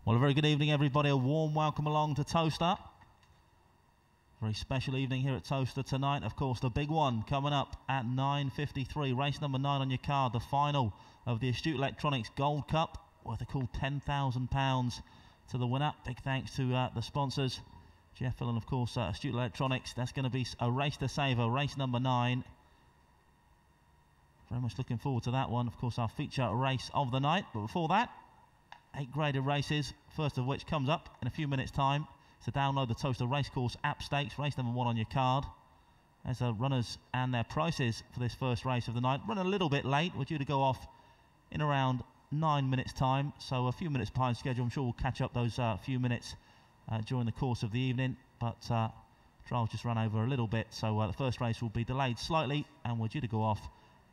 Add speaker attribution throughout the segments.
Speaker 1: Well, a very good evening, everybody. A warm welcome along to Towcester. Very special evening here at Towcester tonight. Of course, the big one coming up at 9:53. Race number 9 on your card, the final of the Astute Electronics Gold Cup, worth a cool £10,000 to the winner. Big thanks to the sponsors, Jeff Hill and, of course, Astute Electronics. That's going to be a race to savour, race number 9. Very much looking forward to that one. Of course, our feature race of the night. But before that, 8 graded races, first of which comes up in a few minutes' time. So download the Towcester Racecourse app stakes, race number 1 on your card. There's the runners and their prices for this first race of the night. Running a little bit late, we're due to go off in around 9 minutes' time, so a few minutes behind schedule. I'm sure we'll catch up those few minutes during the course of the evening, but trials just run over a little bit, so the first race will be delayed slightly, and we're due to go off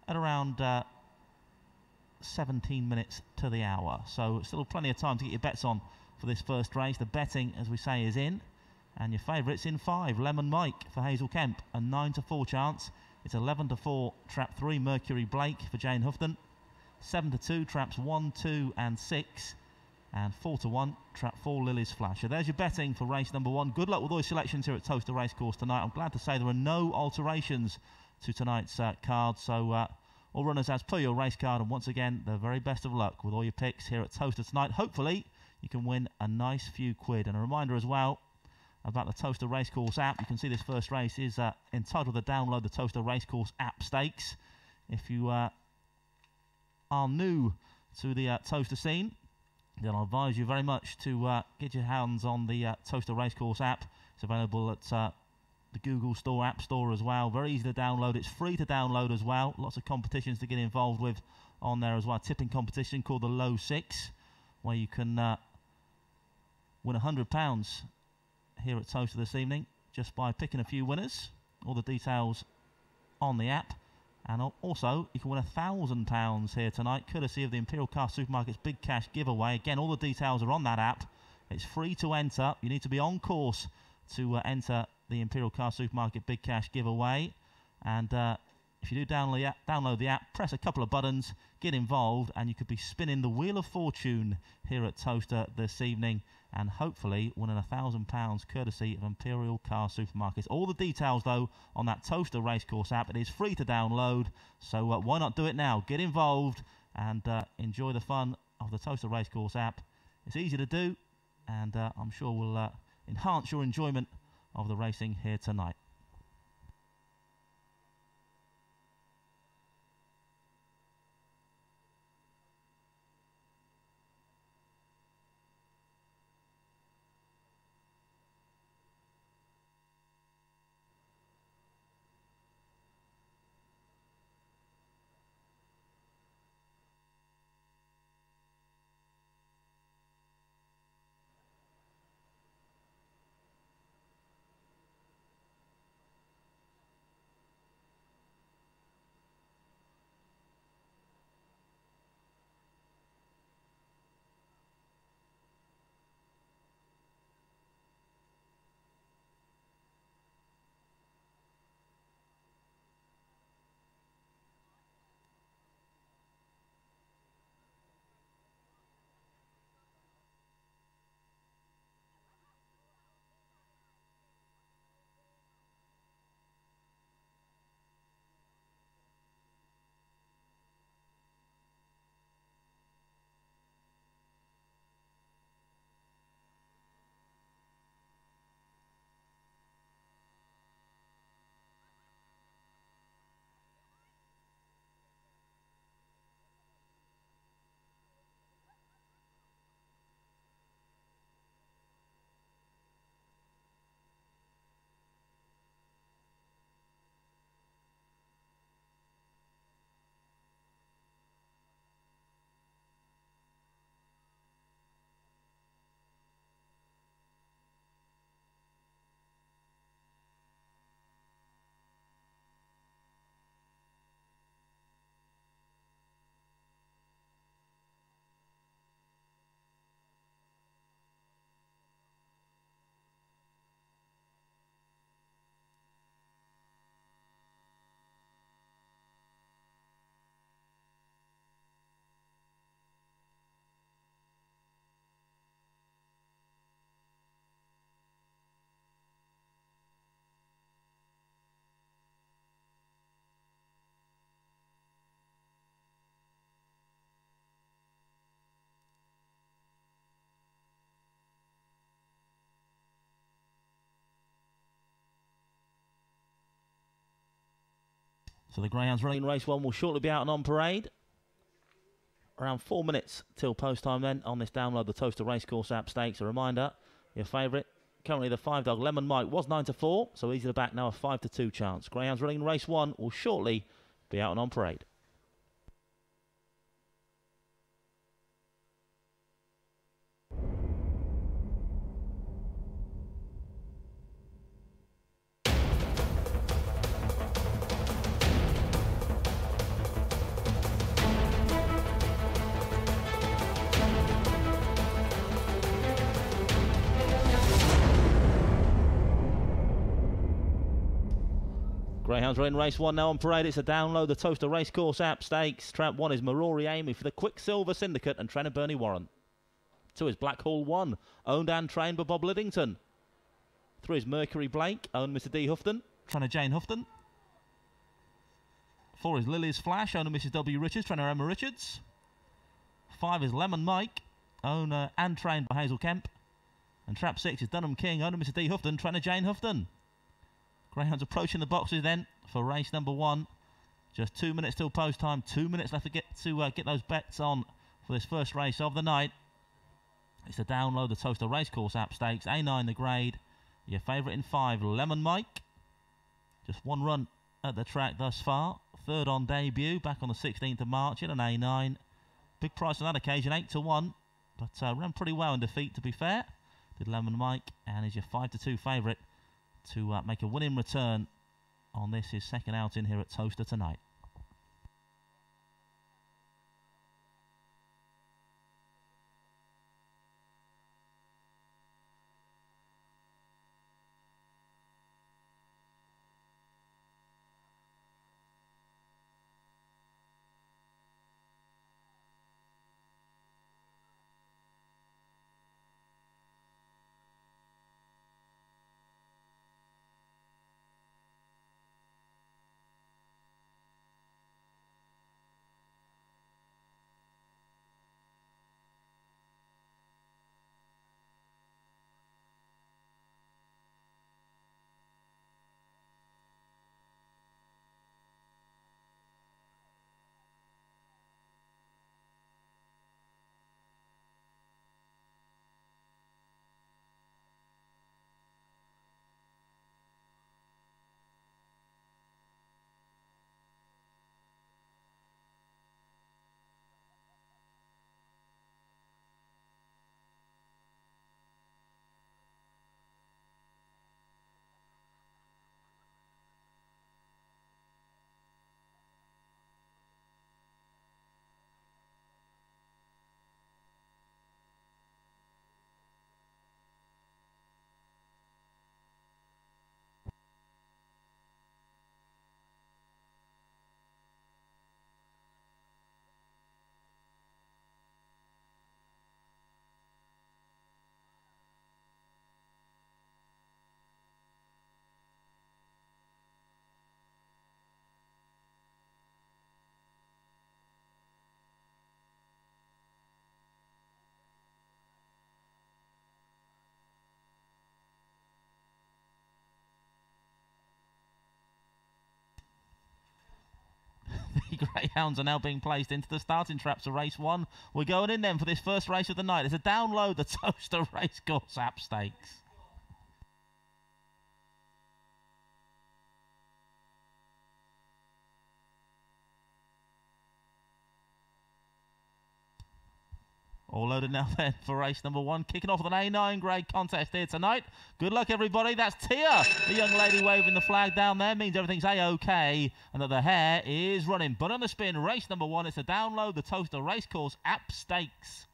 Speaker 1: at around 17 minutes to the hour. So still plenty of time to get your bets on for this first race. The betting, as we say, is in, and your favourites in 5. Lemon Mike for Hazel Kemp, a 9-4 chance. It's 11-4 trap 3 Mercury Blake for Jane Houghton. 7-2 traps 1, 2 and 6, and 4-1 trap 4 Lily's Flash. So there's your betting for race number 1. Good luck with all your selections here at Towcester Racecourse tonight. I'm glad to say there are no alterations to tonight's card, so all runners as per your race card, and once again, the very best of luck with all your picks here at Towcester tonight. Hopefully you can win a nice few quid. And a reminder as well about the Towcester Racecourse app. You can see this first race is entitled to download the Towcester Racecourse app stakes. If you are new to the Towcester scene, then I advise you very much to get your hands on the Towcester Racecourse app. It's available at the Google Store, App Store as well. Very easy to download. It's free to download as well. Lots of competitions to get involved with on there as well. A tipping competition called the Low Six, where you can win £100 here at Towcester this evening just by picking a few winners. All the details on the app. And also, you can win £1,000 here tonight, courtesy of the Imperial Car Supermarket's Big Cash giveaway. Again, all the details are on that app. It's free to enter. You need to be on course to enter the Imperial Car Supermarket Big Cash giveaway. And if you do download the app, press a couple of buttons, get involved, and you could be spinning the Wheel of Fortune here at Towcester this evening, and hopefully winning £1,000 courtesy of Imperial Car Supermarkets. All the details, though, on that Towcester Racecourse app. It is free to download, so why not do it now? Get involved and enjoy the fun of the Towcester Racecourse app. It's easy to do, and I'm sure will enhance your enjoyment of the racing here tonight. So the Greyhounds running race 1 will shortly be out and on parade. Around 4 minutes till post time then on this Download the Towcester Racecourse app stakes. A reminder, your favourite, currently the 5-dog Lemon Mike, was 9-4, so easy to back now, a 5-2 chance. Greyhounds running race 1 will shortly be out and on parade. Greyhounds are in race 1 now on parade. It's a Download the Towcester Racecourse app stakes. Trap 1 is Marori Amy for the Quicksilver Syndicate and trainer Bernie Warren. 2 is Blackhall 1, owned and trained by Bob Liddington. 3 is Mercury Blake, owned Mr D Houghton, trainer Jane Houghton. 4 is Lily's Flash, owner Mrs W Richards, trainer Emma Richards. 5 is Lemon Mike, owner and trained by Hazel Kemp. And Trap 6 is Dunham King, owner Mr D Houghton, trainer Jane Houghton. Greyhounds approaching the boxes then for race number 1. Just 2 minutes till post time. 2 minutes left to get those bets on for this first race of the night. It's the Download the Towcester Racecourse app stakes. A9 the grade. Your favourite in 5, Lemon Mike. Just 1 run at the track thus far. 3rd on debut back on the 16th of March in an A9. Big price on that occasion, 8-1. But ran pretty well in defeat, to be fair. Did Lemon Mike, and is your 5-2 favourite to make a winning return on this, his second outing here at Towcester tonight. The Greyhounds are now being placed into the starting traps of race 1. We're going in then for this first race of the night. It's a Download the Towcester Racecourse app stakes. All loaded now then for race number 1. Kicking off with an A9 grade contest here tonight. Good luck, everybody. That's Tia, the young lady waving the flag down there. Means everything's A-OK and that the hare is running. But on the spin, race number 1, it's a Download the Towcester Racecourse app stakes.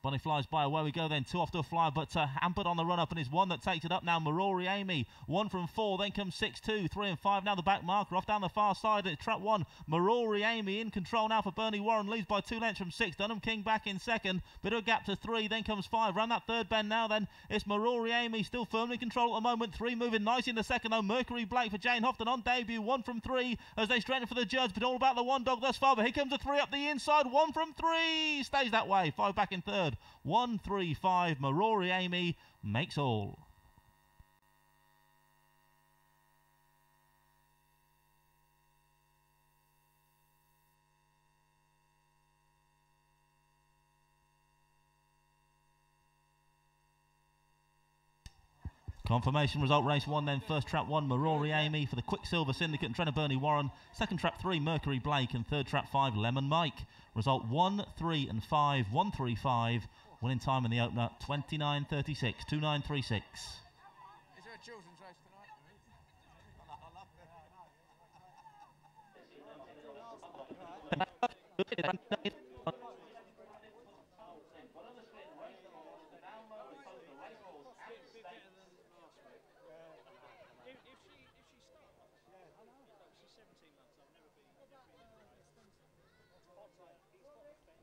Speaker 1: Bunny flies by, away we go then, 2 off to a fly, but hampered on the run-up, and is 1 that takes it up now, Marori Amy, 1 from 4, then comes 6, 2, 3 and 5, now the back marker, off down the far side, it's trap 1, Marori Amy in control now for Bernie Warren, leads by 2 lengths from 6, Dunham King back in second, bit of a gap to 3, then comes 5, round that third bend now then, it's Marori Amy, still firmly in control at the moment, 3 moving nice in the second though, Mercury Blake for Jane Houghton on debut, 1 from 3, as they straighten for the judge, but all about the 1 dog thus far, but here comes a 3 up the inside, 1 from 3, stays that way, 5 back in third, 1, 3, 5, Marori Amy makes all. Confirmation result, race 1 then. First trap 1, Marori Amy for the Quicksilver Syndicate and trainer Bernie Warren. Second trap 3, Mercury Blake, and third trap 5, Lemon Mike. Result 1, 3 and 5, 135. Winning time in the opener, 29.36, 29.36.
Speaker 2: Is there a children's race tonight?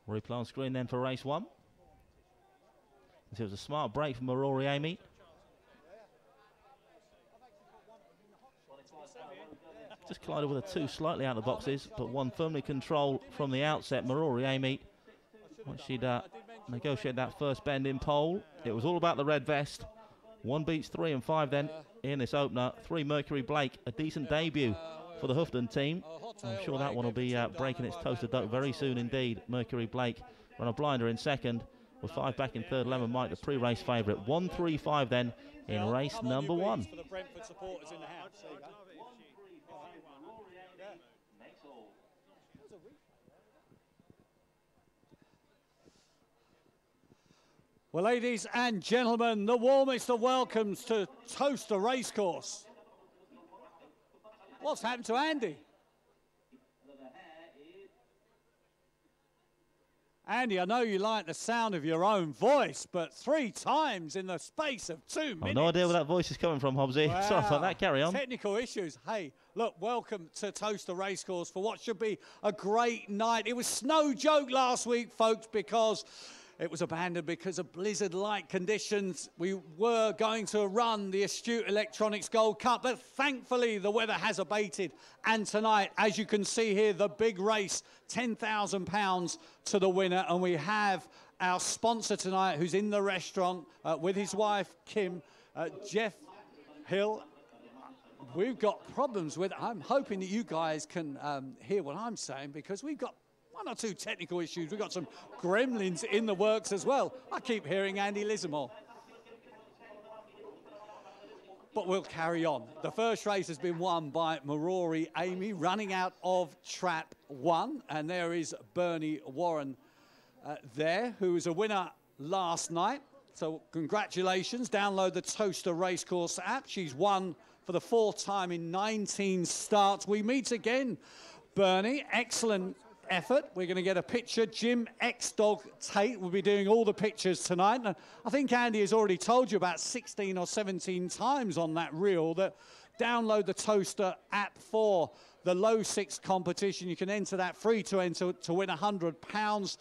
Speaker 1: Replay on screen then for race 1. It was a smart break from Marori Amy. Just collided with a 2 slightly out of the boxes, but 1 firmly controlled from the outset. Marori Amy, once she'd negotiated that first bend in pole, it was all about the red vest. 1 beats 3 and 5 then in this opener. 3 Mercury Blake, a decent debut for the Houghton team. I'm sure that one will be breaking its toaster duck very soon indeed. Mercury Blake run a blinder in second, with 5 back in third. Lemon Mike, the pre-race favourite. 135 then in race number 1.
Speaker 3: For the Brentford supporters in the house. Well, ladies and gentlemen, the warmest of welcomes to Towcester Racecourse. What's happened to Andy? Andy, I know you like the sound of your own voice, but 3 times in the space of 2 minutes.
Speaker 1: I've no idea where that voice is coming from, Hobbsy.
Speaker 3: Wow.
Speaker 1: Sorry about that, carry on.
Speaker 3: Technical issues. Hey, look, welcome to Towcester Racecourse for what should be a great night. It was no joke last week, folks, because it was abandoned because of blizzard-like conditions. We were going to run the Astute Electronics Gold Cup, but thankfully the weather has abated. And tonight, as you can see here, the big race, £10,000 to the winner. And we have our sponsor tonight, who's in the restaurant with his wife, Kim, Jeff Hill. We've got problems with, I'm hoping that you guys can hear what I'm saying, because we've got 1 or 2 technical issues. We've got some gremlins in the works as well. I keep hearing Andy Lismore. But we'll carry on. The first race has been won by Marori Amy, running out of trap 1. And there is Bernie Warren there, who was a winner last night. So congratulations. Download the Towcester Racecourse app. She's won for the 4th time in 19 starts. We meet again, Bernie. Excellent effort. We're going to get a picture. Jim X-Dog Tate will be doing all the pictures tonight. And I think Andy has already told you about 16 or 17 times on that reel that download the Towcester app for the low 6 competition. You can enter that free to enter to win £100,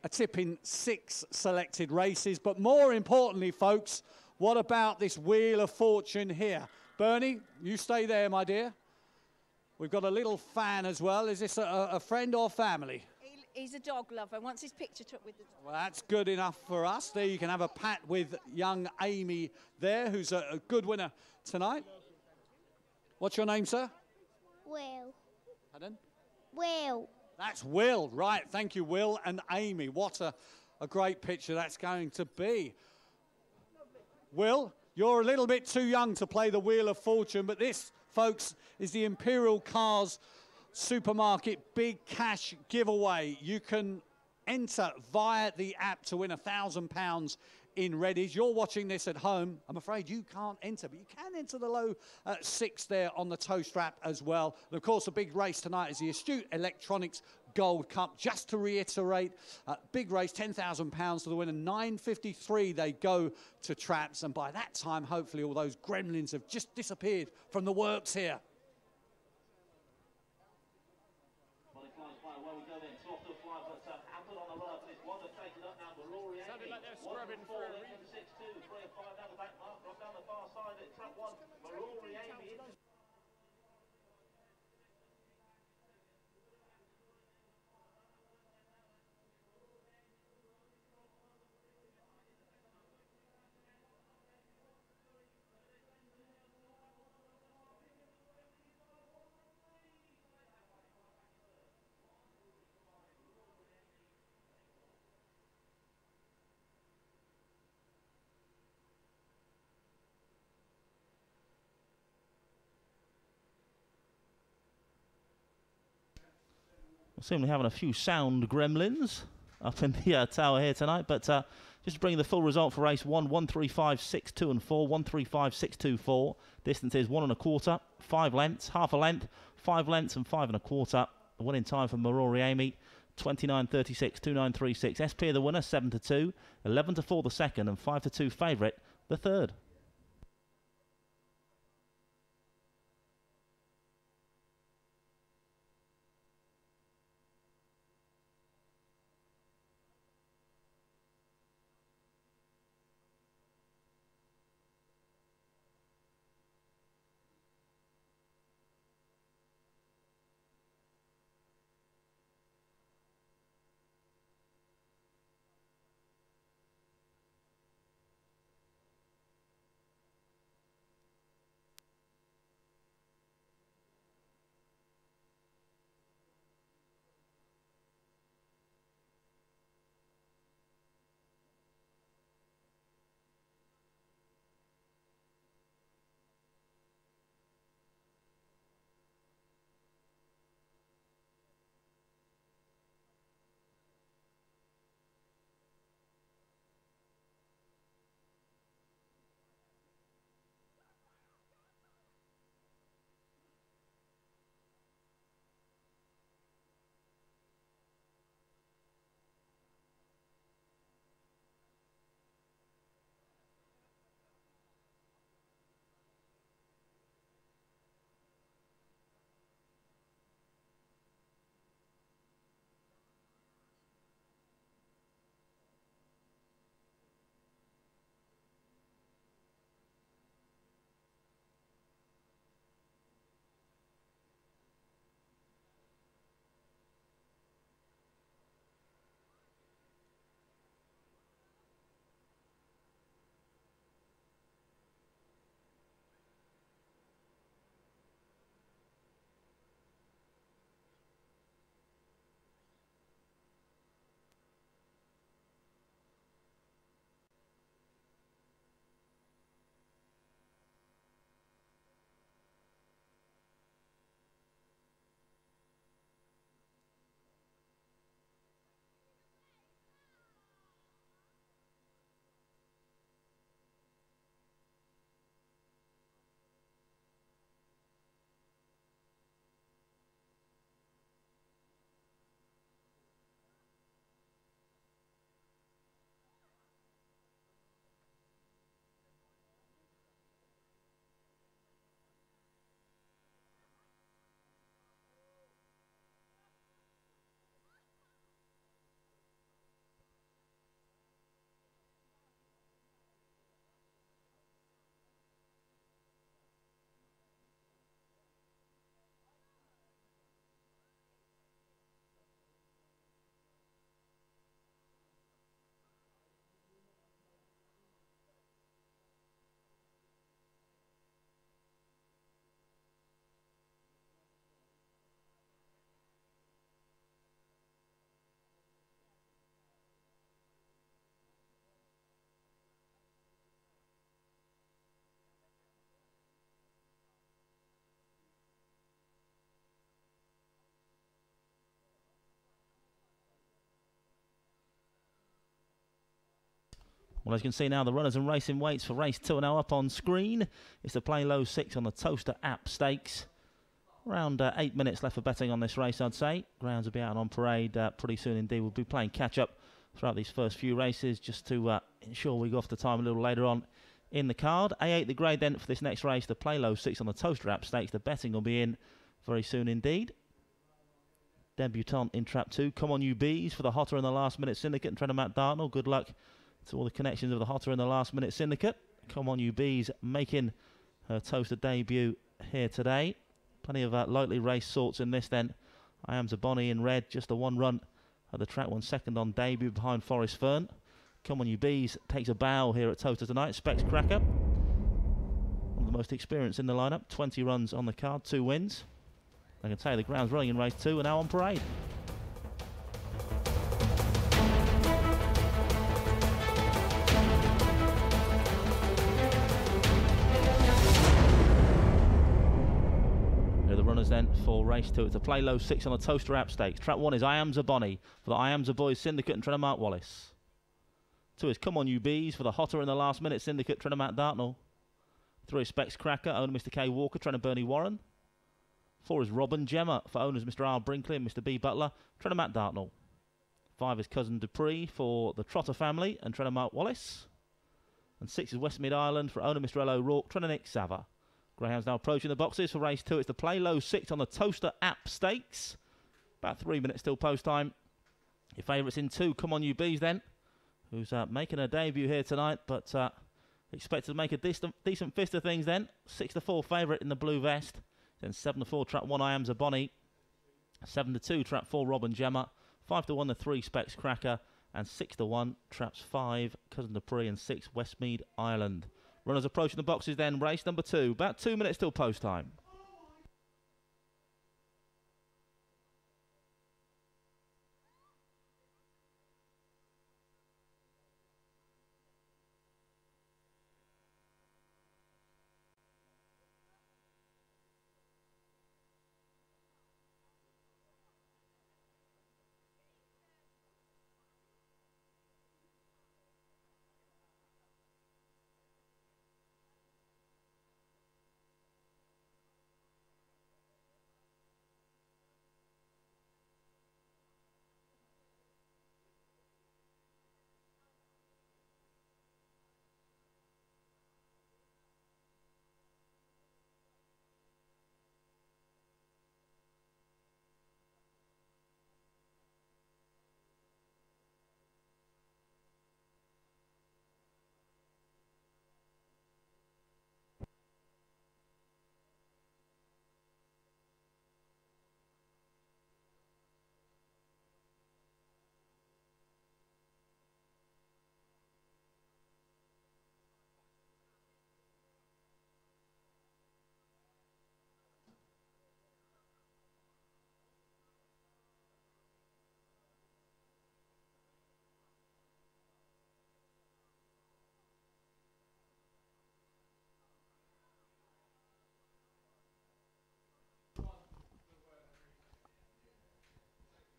Speaker 3: a tip in 6 selected races. But more importantly, folks, what about this Wheel of Fortune here? Bernie, you stay there, my dear. We've got a little fan as well. Is this a friend or family?
Speaker 4: He's a dog lover. Wants his picture took with the dog.
Speaker 3: Well, that's good enough for us. There you can have a pat with young Amy there, who's a good winner tonight. What's your name, sir?
Speaker 5: Will.
Speaker 3: Pardon?
Speaker 5: Will.
Speaker 3: That's Will. Right, thank you, Will and Amy. What a great picture that's going to be. Will, you're a little bit too young to play the Wheel of Fortune, but this, folks, is the Imperial Cars Supermarket Big Cash Giveaway. You can enter via the app to win £1,000 in Reddies. You're watching this at home. I'm afraid you can't enter, but you can enter the low 6 there on the Towcester app as well. And of course, the big race tonight is the Astute Electronics Gold Cup. Just to reiterate, big race, £10,000 to the winner. 9:53 they go to traps, and by that time, hopefully, all those gremlins have just disappeared from the works here.
Speaker 2: Sounded like they're scrubbing for a reason.
Speaker 1: Seem to be having a few sound gremlins up in the tower here tonight, but just to bring the full result for race 1, 135.62 and 4, 135.624. Distance is 1 1/4, 5 lengths, half a length, 5 lengths and 5 1/4. The winning time for Marori Amy, 29.36, 29.36. SP the winner, 7-2, 11-4 the second, and 5-2 favourite the third. Well, as you can see now, the runners and racing weights for race 2 are now up on screen. It's the Play Low 6 on the Towcester app stakes. Around 8 minutes left for betting on this race, I'd say. Grounds will be out on parade pretty soon indeed. We'll be playing catch-up throughout these first few races just to ensure we go off the time a little later on in the card. A8 the grade then for this next race, the Play Low 6 on the Towcester app stakes. The betting will be in very soon indeed. Debutant in Trap 2. Come on, you bees, for the Hotter in the Last Minute Syndicate and trainer Matt Dartnell. Good luck to all the connections of the Hotter in the Last Minute Syndicate. Come on, you bees, making her Towcester debut here today. Plenty of lightly raced sorts in this then. I Am Zaboni in red, just a one run at the track, 1 second on debut behind Forest Fern. Come on, you bees, takes a bow here at Towcester tonight. Specs Cracker, one of the most experienced in the lineup. 20 runs on the card, 2 wins. I can tell you the ground's running in race 2 and now on parade. runners then for race 2. It's a play low 6 on the Towcester App Stakes. Trap 1 is I Am Zaboni for the I Am Boys Syndicate and Trainer Mark Wallace. 2 is Come On You Bees for the Hotter in the Last Minute Syndicate, Trainer Matt Dartnell. 3 is Specs Cracker, owner Mr K Walker, Trainer Bernie Warren. 4 is Robin Gemma for owners Mr R Brinkley and Mr B Butler, Trainer Matt Dartnell. 5 is Cousin Dupree for the Trotter family and Trainer Mark Wallace. And 6 is Westmead Island for owner Mr L O'Rourke, Trainer Nick Sava. Greyhound's now approaching the boxes for race 2. It's the play low 6 on the Towcester App Stakes. About 3 minutes till post time. Your favourites in 2, Come On You Bees then, who's making her debut here tonight, but expected to make a decent fist of things then. 6-4 favourite in the blue vest. Then 7-4 trap 1 I Am Zaboni. 7-2 trap 4 Robin Gemma. 5-1 the 3 Specs Cracker. And 6-1 traps 5 Cousin Dupree and 6 Westmead Island. Runners approaching the boxes then, race number 2. About 2 minutes till post time.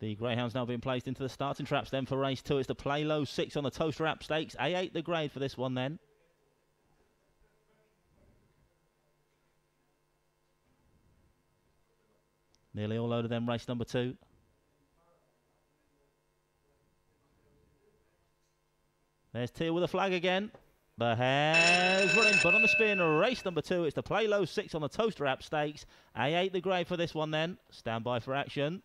Speaker 1: The Greyhound's now being placed into the starting traps then for race 2. It's the play low 6 on the Towcester App Stakes. A8 the grade for this one then. Nearly all loaded then, race number 2. There's Teal with a flag again. The hare's running, but on the spin, race number 2. It's the play low 6 on the Towcester App Stakes. A8 the grade for this one then. Stand by for action.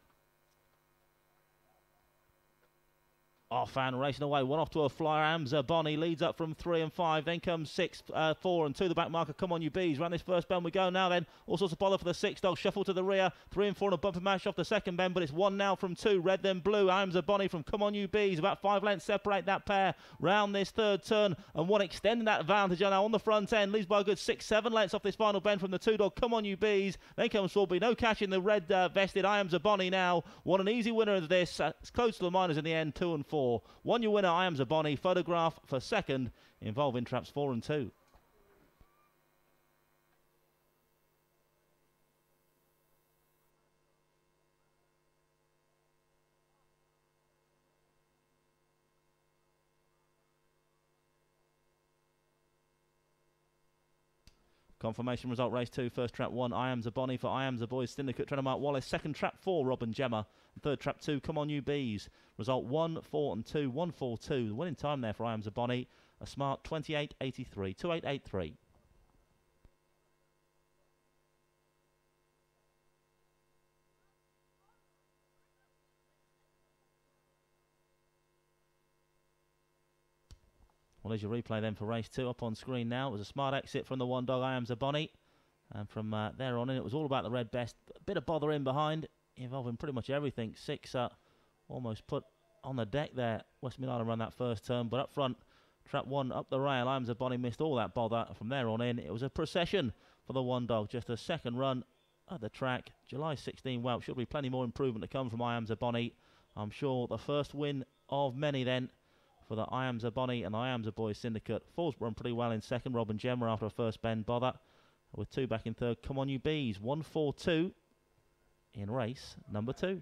Speaker 1: Off and racing away, one off to a flyer. Amza Bonnie leads up from 3 and 5. Then comes 6, 4 and 2. The back marker, Come On You Bees. Round this first bend we go now then. All sorts of bother for the 6 dog. Shuffle to the rear. 3 and 4 and a bumper mash off the second bend. But it's 1 now from 2. Red then blue. Amza Bonnie from Come On You Bees. About 5 lengths separate that pair. Round this third turn. And one extending that advantage now on the front end. Leads by a good 6-7 lengths off this final bend from the 2 dog. Come On You Bees. Then comes Swaby. No cash in the red vested. I Am Zaboni now. Won an easy winner of this. It's close to the minors in the end. 2 and 4. Won your winner. I Am Zaboni. Photograph for second, involving traps 4 and 2. Confirmation result race 2, first trap 1, I Am Zaboni for I Am Boys Syndicate, Trainer Mark Wallace. Second trap 4, Robin Gemma. And third trap 2, Come On You Bees. Result 1, 4 and 2, 1, 4, 2. The winning time there for I Am Zaboni, a smart 28.83, 28.83. Well, there's your replay then for race 2 up on screen now. It was a smart exit from the 1 dog, I Am Zaboni. And from there on in, it was all about the red best. A bit of bother in behind, involving pretty much everything. 6 almost put on the deck there. Westmead Island ran that first turn, but up front, trap 1 up the rail. I Am Zaboni missed all that bother. From there on in, it was a procession for the 1 dog. Just a second run at the track. July 16, well, should be plenty more improvement to come from I Am Zaboni. I'm sure the first win of many then for the I Am Zaboni and the I Am Boys Syndicate. Falls run pretty well in second. Robin Gemma after a first bend bother. With 2 back in third. Come On You Bees. 1, 4, 2. in race number 2.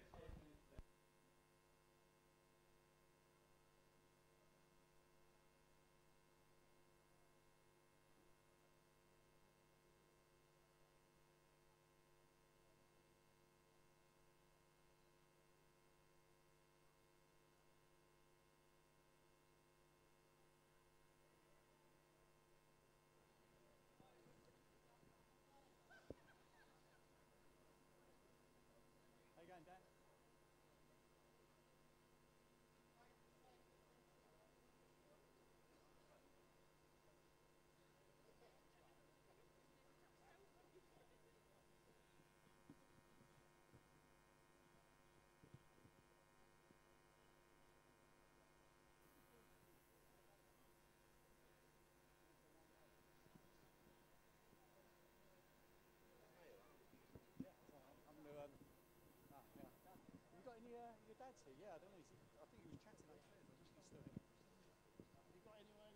Speaker 3: Your dad's here, yeah, I don't know. I think he was chatting upstairs. I wish he was still here. Have you got anyone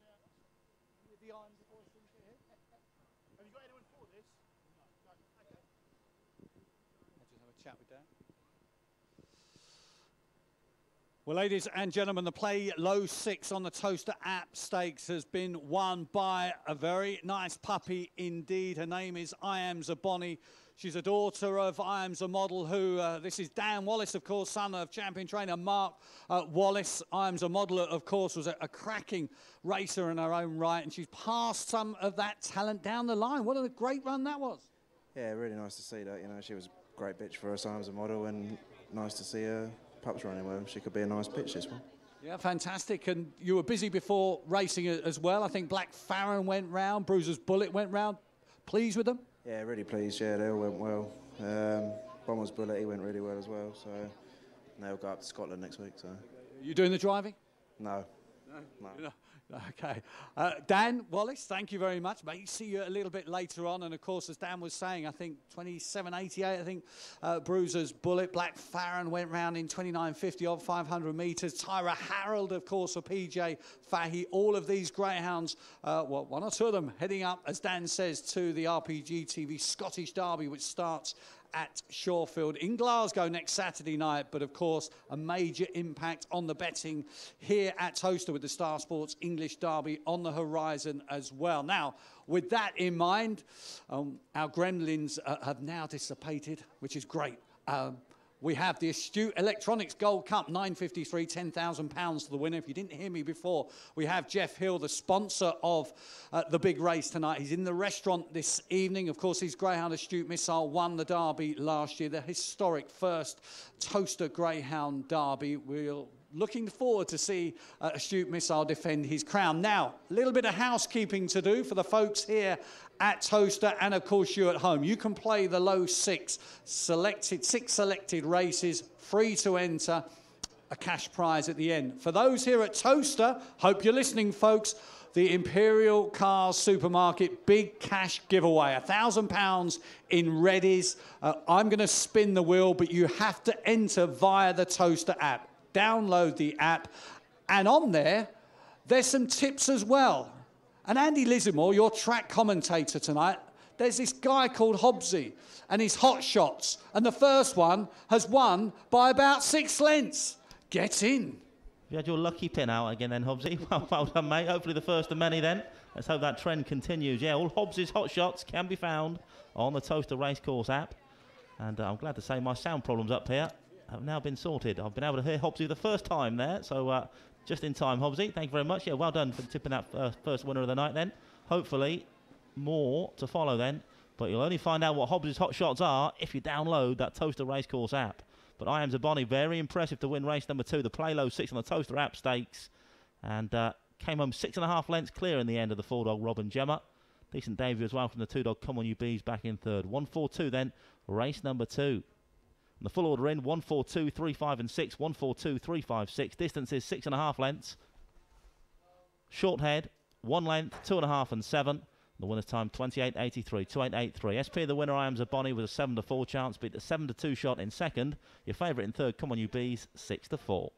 Speaker 3: with the Irons Boys syndicate here? Have you got anyone for this? No. Okay. I'll just have a chat with Dan. Well, ladies and gentlemen, the play low 6 on the Towcester app stakes has been won by a very nice puppy indeed. Her name is I Am Zaboni. She's a daughter of I Am a Model, who, this is Dan Wallace, of course, son of champion trainer Mark Wallace. I Am a Model, of course, was a cracking racer in her own right, and she's passed some of that talent down the line. What a great run that was.
Speaker 6: Yeah, really nice to see that. You know, she was a great bitch for us, I Am a Model, and nice to see her pups running well. She could be a nice bitch, this one.
Speaker 3: Yeah, fantastic. And you were busy before racing as well. I think Black Farron went round, Bruiser's Bullet went round. Pleased with them?
Speaker 6: Yeah, really pleased. Yeah, they all went well. Bomber's Bullet, he went really well as well. So they'll go up to Scotland next week. So.
Speaker 3: You doing the driving?
Speaker 6: No.
Speaker 3: No. Okay. Dan Wallace, thank you very much. May see you a little bit later on. And of course, as Dan was saying, I think 27.88, I think Bruiser's Bullet. Black Farron went round in 29.50 odd 500 metres. Tyra Harold, of course, for PJ Fahey. All of these greyhounds, well, one or two of them heading up, as Dan says, to the RPG TV Scottish Derby, which starts at Shorefield in Glasgow next Saturday night. But of course, a major impact on the betting here at Towcester with the Star Sports English Derby on the horizon as well. Now, with that in mind, our gremlins have now dissipated, which is great. We have the Astute Electronics Gold Cup, 953, £10,000 to the winner. If you didn't hear me before, we have Jeff Hill, the sponsor of the big race tonight. He's in the restaurant this evening. Of course, his Greyhound Astute Missile won the Derby last year, the historic first Towcester Greyhound Derby. We're looking forward to see Astute Missile defend his crown. Now, a little bit of housekeeping to do for the folks here at Towcester, and of course you at home. You can play the low 6 selected races, free to enter, a cash prize at the end. For those here at Towcester, hope you're listening, folks, the Imperial Cars Supermarket big cash giveaway, £1,000 in readies. I'm going to spin the wheel, but you have to enter via the Towcester app. Download the app, and on there's some tips as well. And Andy Lissimore, your track commentator tonight, there's this guy called Hobbsy and his hot shots, and the first one has won by about 6 lengths. Get in.
Speaker 1: You had your lucky pin out again then, Hobbsy. Well done, mate. Hopefully the first of many then. Let's hope that trend continues. Yeah, all Hobbsy's hot shots can be found on the Towcester Racecourse app. And I'm glad to say my sound problems up here have now been sorted. I've been able to hear Hobbsy the first time there, so just in time, Hobbsy. Thank you very much. Yeah, well done for tipping that first winner of the night then. Hopefully more to follow then, but you'll only find out what Hobbs's hot shots are if you download that Towcester Racecourse app. But I Am Zaboni, very impressive to win race number 2, the Play Low 6 on the Towcester app stakes, and came home 6.5 lengths clear in the end of the 4-dog Robin Gemma. Decent debut as well from the 2-dog Come On You Bees back in third. 1-4-2 then, race number 2. And the full order in, 1-4-2, 3, 5 and 6, 1-4-2, 3, 5, 6. Distance is 6.5 lengths. Short head, 1 length, 2.5 and 7. The winner's time, 28.83, 28.83. SP the winner, I Am Zaboni, with a 7-4 chance. Beat the 7-2 shot in second. Your favourite in third, Come On You Bees, 6-4.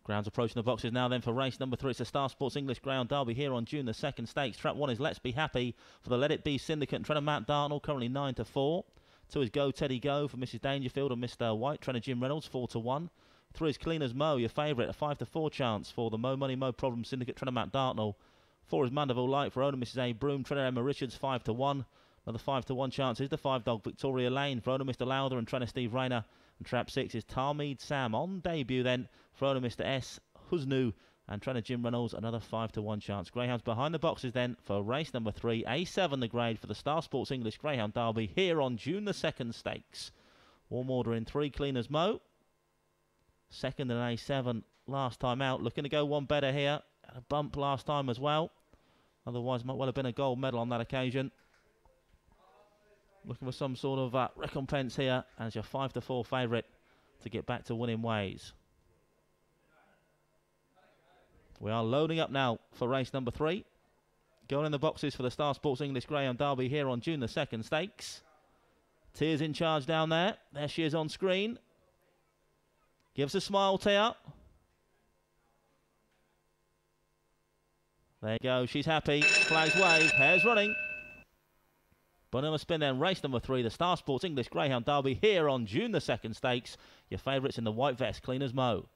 Speaker 1: Grounds approaching the boxes now then for race number 3. It's the Star Sports English Greyhound Derby here on June the 2nd stakes. Trap 1 is Let's Be Happy for the Let It Be Syndicate and trainer Matt Dartnell, currently 9-4. 2 is Go Teddy Go for Mrs Dangerfield and Mr White, trainer Jim Reynolds, 4-1. 3 is Clean as Mo, your favourite, a 5-4 chance for the Mo Money Mo Problem Syndicate, trainer Matt Dartnell. 4 is Mandeville Light for owner Mrs A Broom, trainer Emma Richards, 5-1. Another 5-1 chance is the 5-dog Victoria Lane for owner Mr Lowther and trainer Steve Rayner. And trap 6 is Talmeed Sam on debut then for owner Mr S Husnu and trainer Jim Reynolds, another 5-1 chance. Greyhounds behind the boxes then for race number 3. A7 the grade for the Star Sports English Greyhound Derby here on June the 2nd stakes. Warm order in 3, Clean as Mo. Second and A7 last time out. Looking to go one better here. Had a bump last time as well. Otherwise might well have been a gold medal on that occasion. Looking for some sort of recompense here as your 5-4 favourite to get back to winning ways. We are loading up now for race number 3. Going in the boxes for the Star Sports English Greyhound Derby here on June the 2nd stakes. Tia's in charge down there. There she is on screen. Give us a smile, Tia. There you go. She's happy. Flags wave. Hair's running. But another spin then. Race number 3. The Star Sports English Greyhound Derby here on June the 2nd stakes. Your favourites in the white vest. Clean as Mo.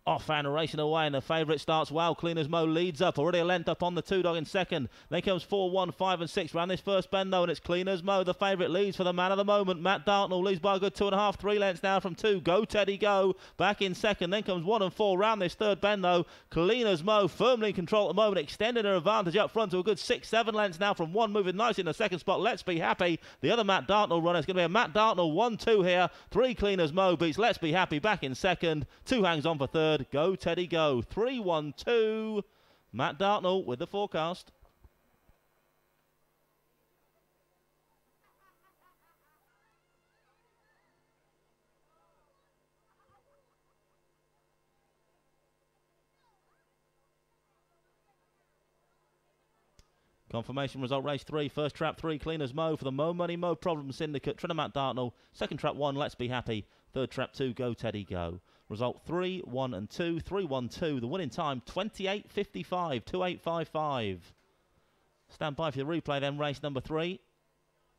Speaker 1: Off and racing away, and the favourite starts well. Clean as Mo leads up, already a length up on the 2-dog in second. Then comes 4, 1, 5 and 6 round this first bend though, and it's Clean as Mo. The favourite leads for the man of the moment. Matt Dartnell leads by a good 2.5, 3 lengths now from 2. Go Teddy Go back in second. Then comes 1 and 4 round this third bend though. Clean as Mo firmly in control at the moment, extending her advantage up front to a good 6, 7 lengths now from 1, moving nicely in the second spot. Let's Be Happy, the other Matt Dartnell runner. It's going to be a Matt Dartnell 1-2 here. 3 Clean as Mo beats Let's Be Happy back in second. 2 hangs on for third. Go Teddy Go. 3-1-2. Matt Dartnell with the forecast. Confirmation result race 3. First trap 3, Clean as Mo for the Mo Money Mo Problem Syndicate. Trainer Matt Dartnell. Second trap 1, Let's Be Happy. Third trap 2, Go Teddy Go. Result 3, 1 and 2, 3-1-2. The winning time 28.55, 28.55. Stand by for the replay then, race number 3.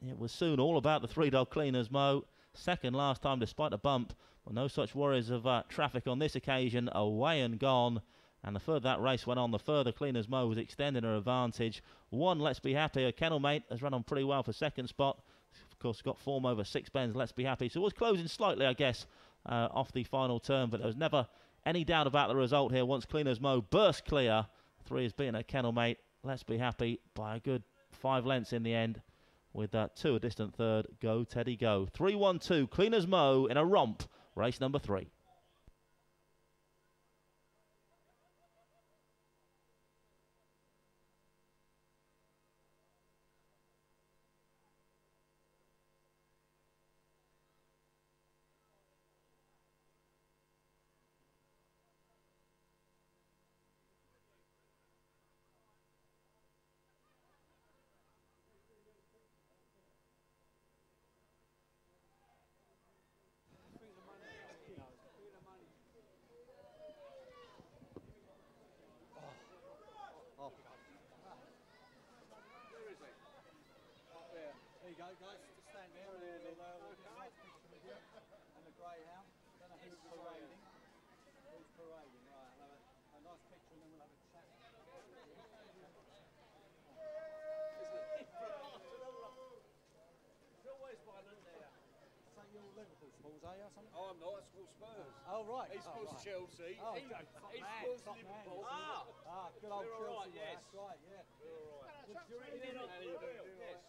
Speaker 1: It was soon all about the 3-dog Clean as Mo. Second last time despite a bump, but no such worries of traffic on this occasion. Away and gone. And the further that race went on, the further Clean as Mo was extending her advantage. 1, Let's Be Happy. Her kennel mate has run on pretty well for second spot. Of course, got form over 6 bends. Let's Be Happy. So it was closing slightly, I guess, off the final turn, but there was never any doubt about the result here once Clean as Mo burst clear. 3 is being a kennel mate. Let's Be Happy by a good 5 lengths in the end, with 2 a distant third. Go Teddy Go. 3-1-2. Clean as Mo in a romp. Race number 3.
Speaker 3: There you go, guys. Just stand there and the Greyhound. Don't know who's parading. Who's parading? Right, I'll have a nice picture and then we'll have a chat.
Speaker 2: There's always one in there.
Speaker 3: So you're Liverpool Smalls, are you, or something?
Speaker 2: Oh, I'm not. I support Spurs.
Speaker 3: Oh, right.
Speaker 2: He supports Chelsea.
Speaker 3: Oh,
Speaker 2: he
Speaker 3: top
Speaker 2: he
Speaker 3: man,
Speaker 2: supports
Speaker 3: top man.
Speaker 2: Liverpool.
Speaker 3: Good old
Speaker 2: We're
Speaker 3: Chelsea.
Speaker 2: all right, yes.
Speaker 3: That's right, yeah.
Speaker 2: We're all right.
Speaker 3: Good to
Speaker 2: How you doing? Yes.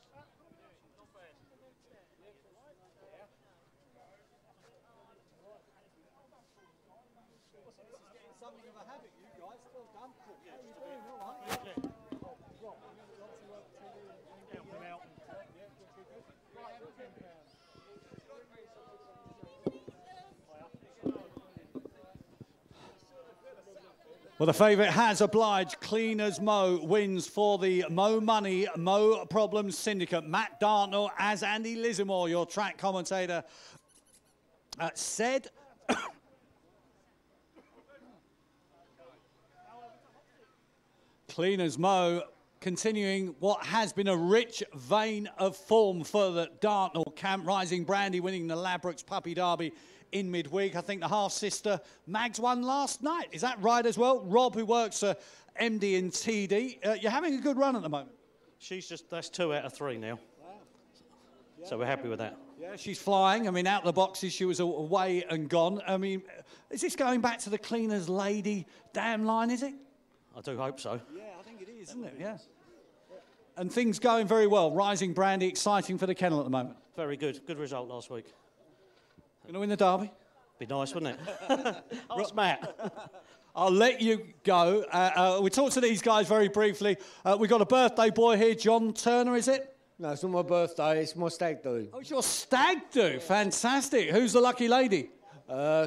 Speaker 3: Something of a habit, you guys. Well done. How are you doing? All right. Well, the favourite has obliged. Clean as Mo wins for the Mo Money Mo Problem Syndicate. Matt Dartnell as Andy Lismore, your track commentator, said. Cleaners Mo continuing what has been a rich vein of form for the Dartnell camp. Rising Brandy winning the Ladbrokes Puppy Derby in midweek. I think the half-sister Mags won last night. Is that right as well? Rob, who works for MD and TD. You're having a good run at the moment.
Speaker 7: That's 2 out of 3 now. Wow. Yeah. So we're happy with that.
Speaker 3: Yeah, she's flying. I mean, out the boxes, she was away and gone. I mean, is this going back to the Cleaners Lady damn line, is it?
Speaker 7: I do hope so.
Speaker 3: Yeah, I think it is, isn't it? Yeah. And things going very well. Rising Brandy, exciting for the kennel at the moment.
Speaker 7: Very good. Good result last week.
Speaker 3: Going to win the Derby?
Speaker 7: Be nice, wouldn't it? Ask Matt.
Speaker 3: I'll let you go. We talked to these guys very briefly. We've got a birthday boy here, John Turner, is it?
Speaker 8: No, it's not my birthday, it's my stag do.
Speaker 3: Oh, it's your stag do. Fantastic. Who's the lucky lady?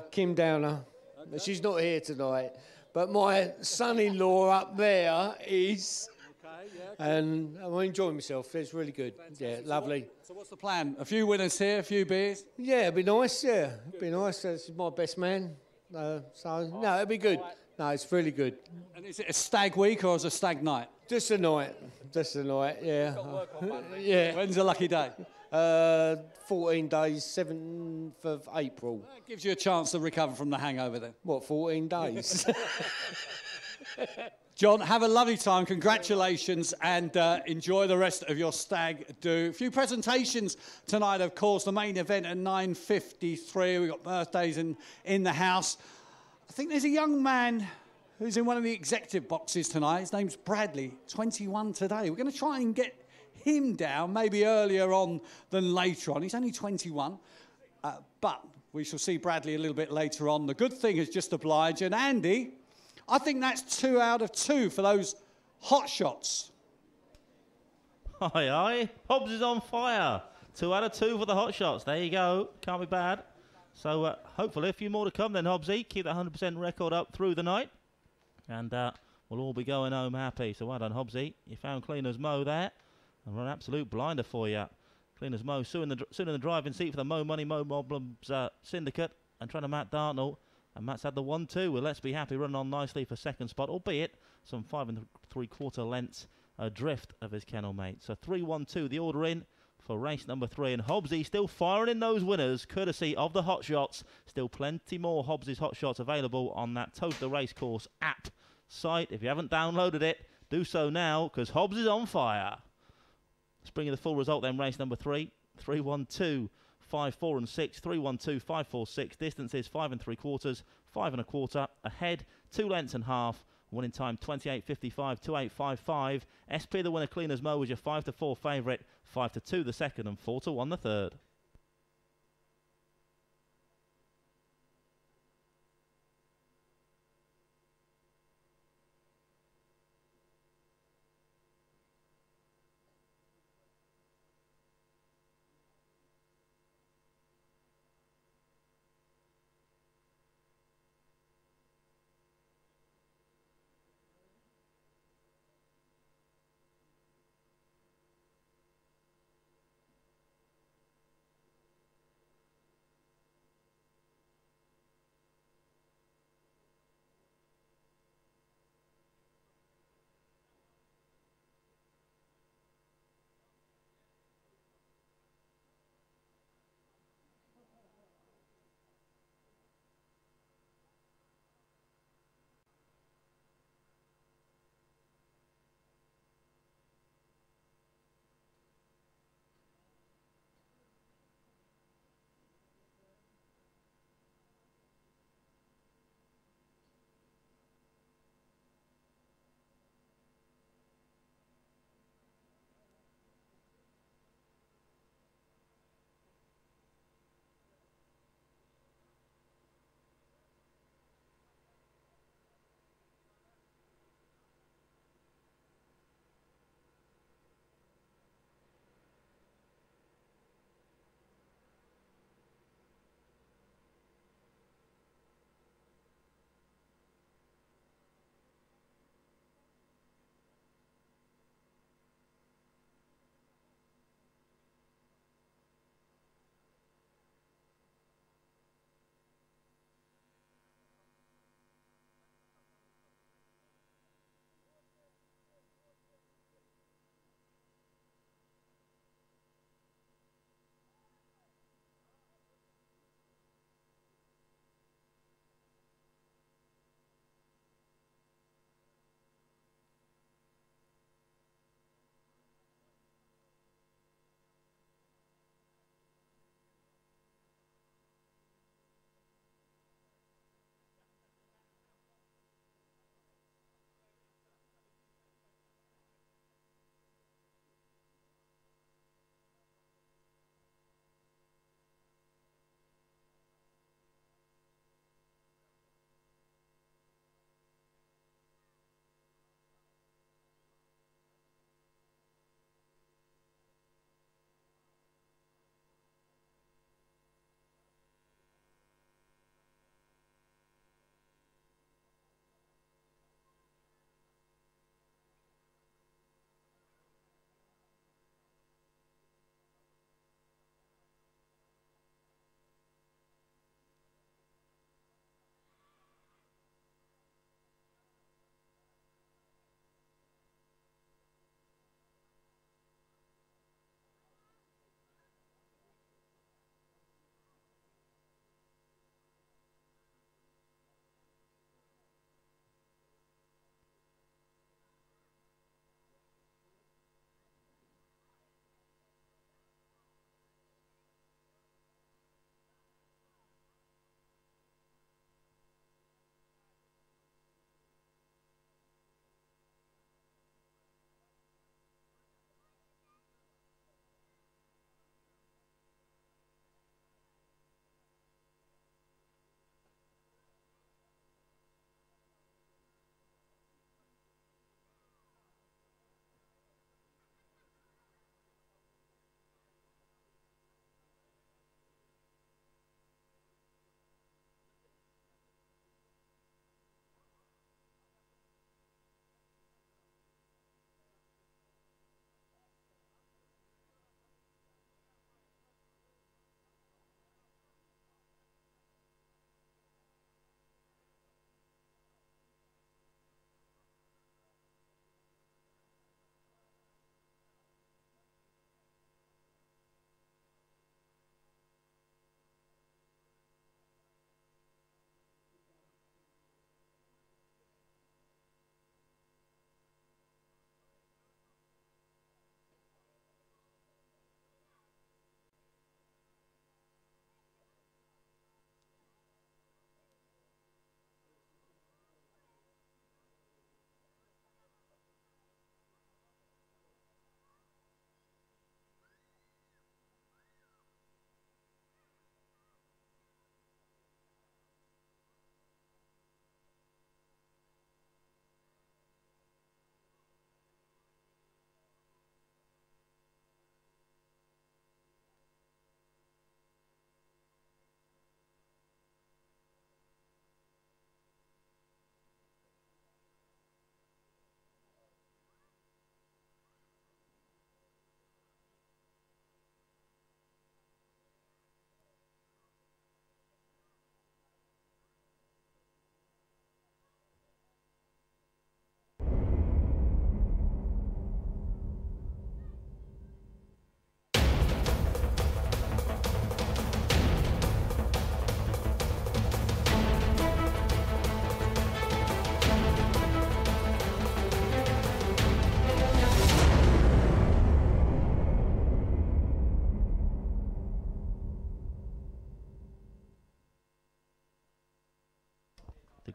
Speaker 8: Kim Downer. Okay. She's not here tonight. But my son-in-law up there is... Okay, yeah. And I'm enjoying myself. It's really good. Fantastic. Yeah, lovely.
Speaker 3: So what's the plan? A few winners here, a few beers?
Speaker 8: Yeah, it'd be nice, yeah. It'd be nice. This is my best man. No, it'd be good. No, it's really good.
Speaker 3: And is it a stag week or is it a stag night?
Speaker 8: Just a night. Just a night, yeah.
Speaker 3: Yeah. When's the lucky day?
Speaker 8: 14 days, 7th of April.
Speaker 3: That gives you a chance to recover from the hangover then.
Speaker 8: What, 14 days?
Speaker 3: John, have a lovely time. Congratulations and enjoy the rest of your stag do. A few presentations tonight, of course. The main event at 9:53. We've got birthdays in the house. I think there's a young man who's in one of the executive boxes tonight. His name's Bradley, 21 today. We're going to try and get him down maybe earlier on than later on. He's only 21, but we shall see Bradley a little bit later on. The good thing is just oblige. And Andy, I think that's 2 out of 2 for those hot shots.
Speaker 1: Aye, aye. Hobbs is on fire. 2 out of 2 for the hot shots. There you go. Can't be bad. So hopefully a few more to come then, Hobbsy. Keep that 100% record up through the night. And we'll all be going home happy. So well done, Hobbsy. You found Cleaners Mo there. And we're an absolute blinder for you. Cleaners Mo soon in the driving seat for the Mo Money, Mo Problems Syndicate. And trying to Matt Dartnell. And Matt's had the 1-2. Well, let's be happy, running on nicely for second spot, albeit some 5 3/4 lengths adrift of his kennel mate. So 3-1-2, the order in for race number 3. And Hobbsy still firing in those winners, courtesy of the Hot Shots. Still plenty more Hobbsy's Hot Shots available on that Towcester Racecourse app site. If you haven't downloaded it, do so now, because Hobbs is on fire. Let's bring you the full result then, race number 3. 3-1-2. 5, 4 and 6, 3, 1, 2, 5, 4, 6. Distances 5 3/4, 5 1/4. Ahead 2 lengths and half. Winning time 28.55, 28.55. SP the winner, Cleaners Mo, was your 5-4 favourite, 5-2 the second, and 4-1 the third.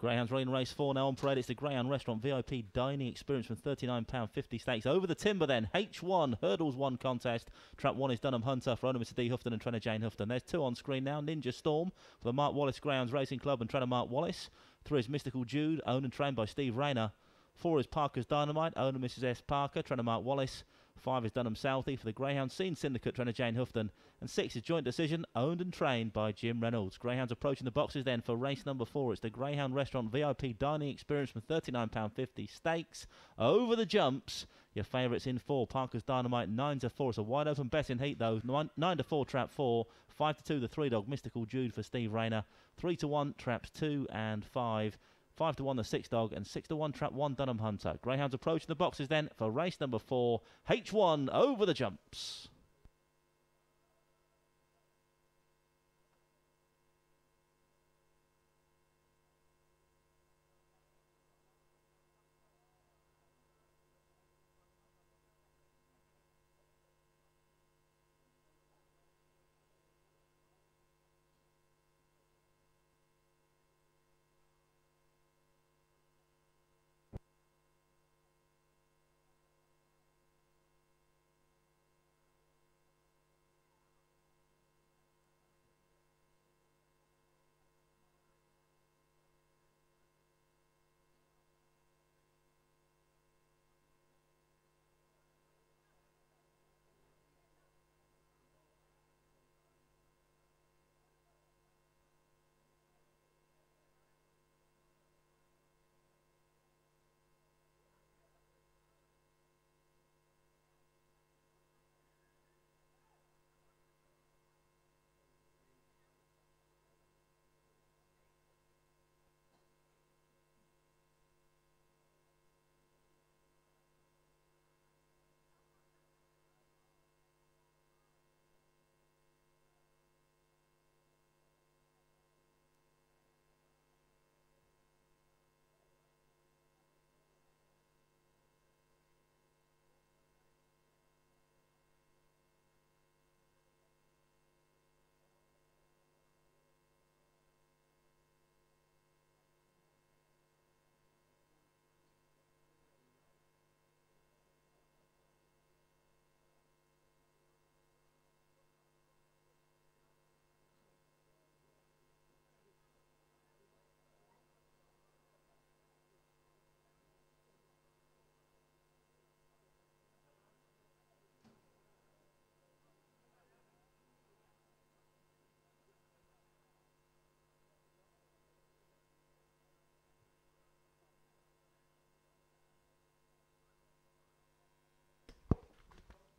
Speaker 1: Greyhounds running race 4 now on parade. It's the Greyhound Restaurant VIP Dining Experience from £39.50 stakes. Over the timber then, H1, Hurdles 1 contest. Trap 1 is Dunham Hunter for owner Mr D Houghton and trainer Jane Houghton. There's 2 on screen now, Ninja Storm for the Mark Wallace Greyhounds Racing Club and trainer Mark Wallace. 3 is Mystical Jude, owned and trained by Steve Rayner. 4 is Parker's Dynamite, owner Mrs S Parker, trainer Mark Wallace. 5 is Dunham Southie for the Greyhound Scene Syndicate, trainer Jane Houghton. And 6 is Joint Decision, owned and trained by Jim Reynolds. Greyhounds approaching the boxes then for race number 4. It's the Greyhound Restaurant VIP Dining Experience from £39.50 stakes. Over the jumps, your favourites in 4. Parker's Dynamite, 9 to 4. It's a wide open betting heat though. 9 to 4, trap 4. 5 to 2, the 3 dog, Mystical Jude for Steve Rayner. 3 to 1, traps 2 and 5. 5 to 1, the 6 dog, and 6 to 1, trap 1, Dunham Hunter. Greyhounds approaching the boxes then for race number 4. H1, over the jumps.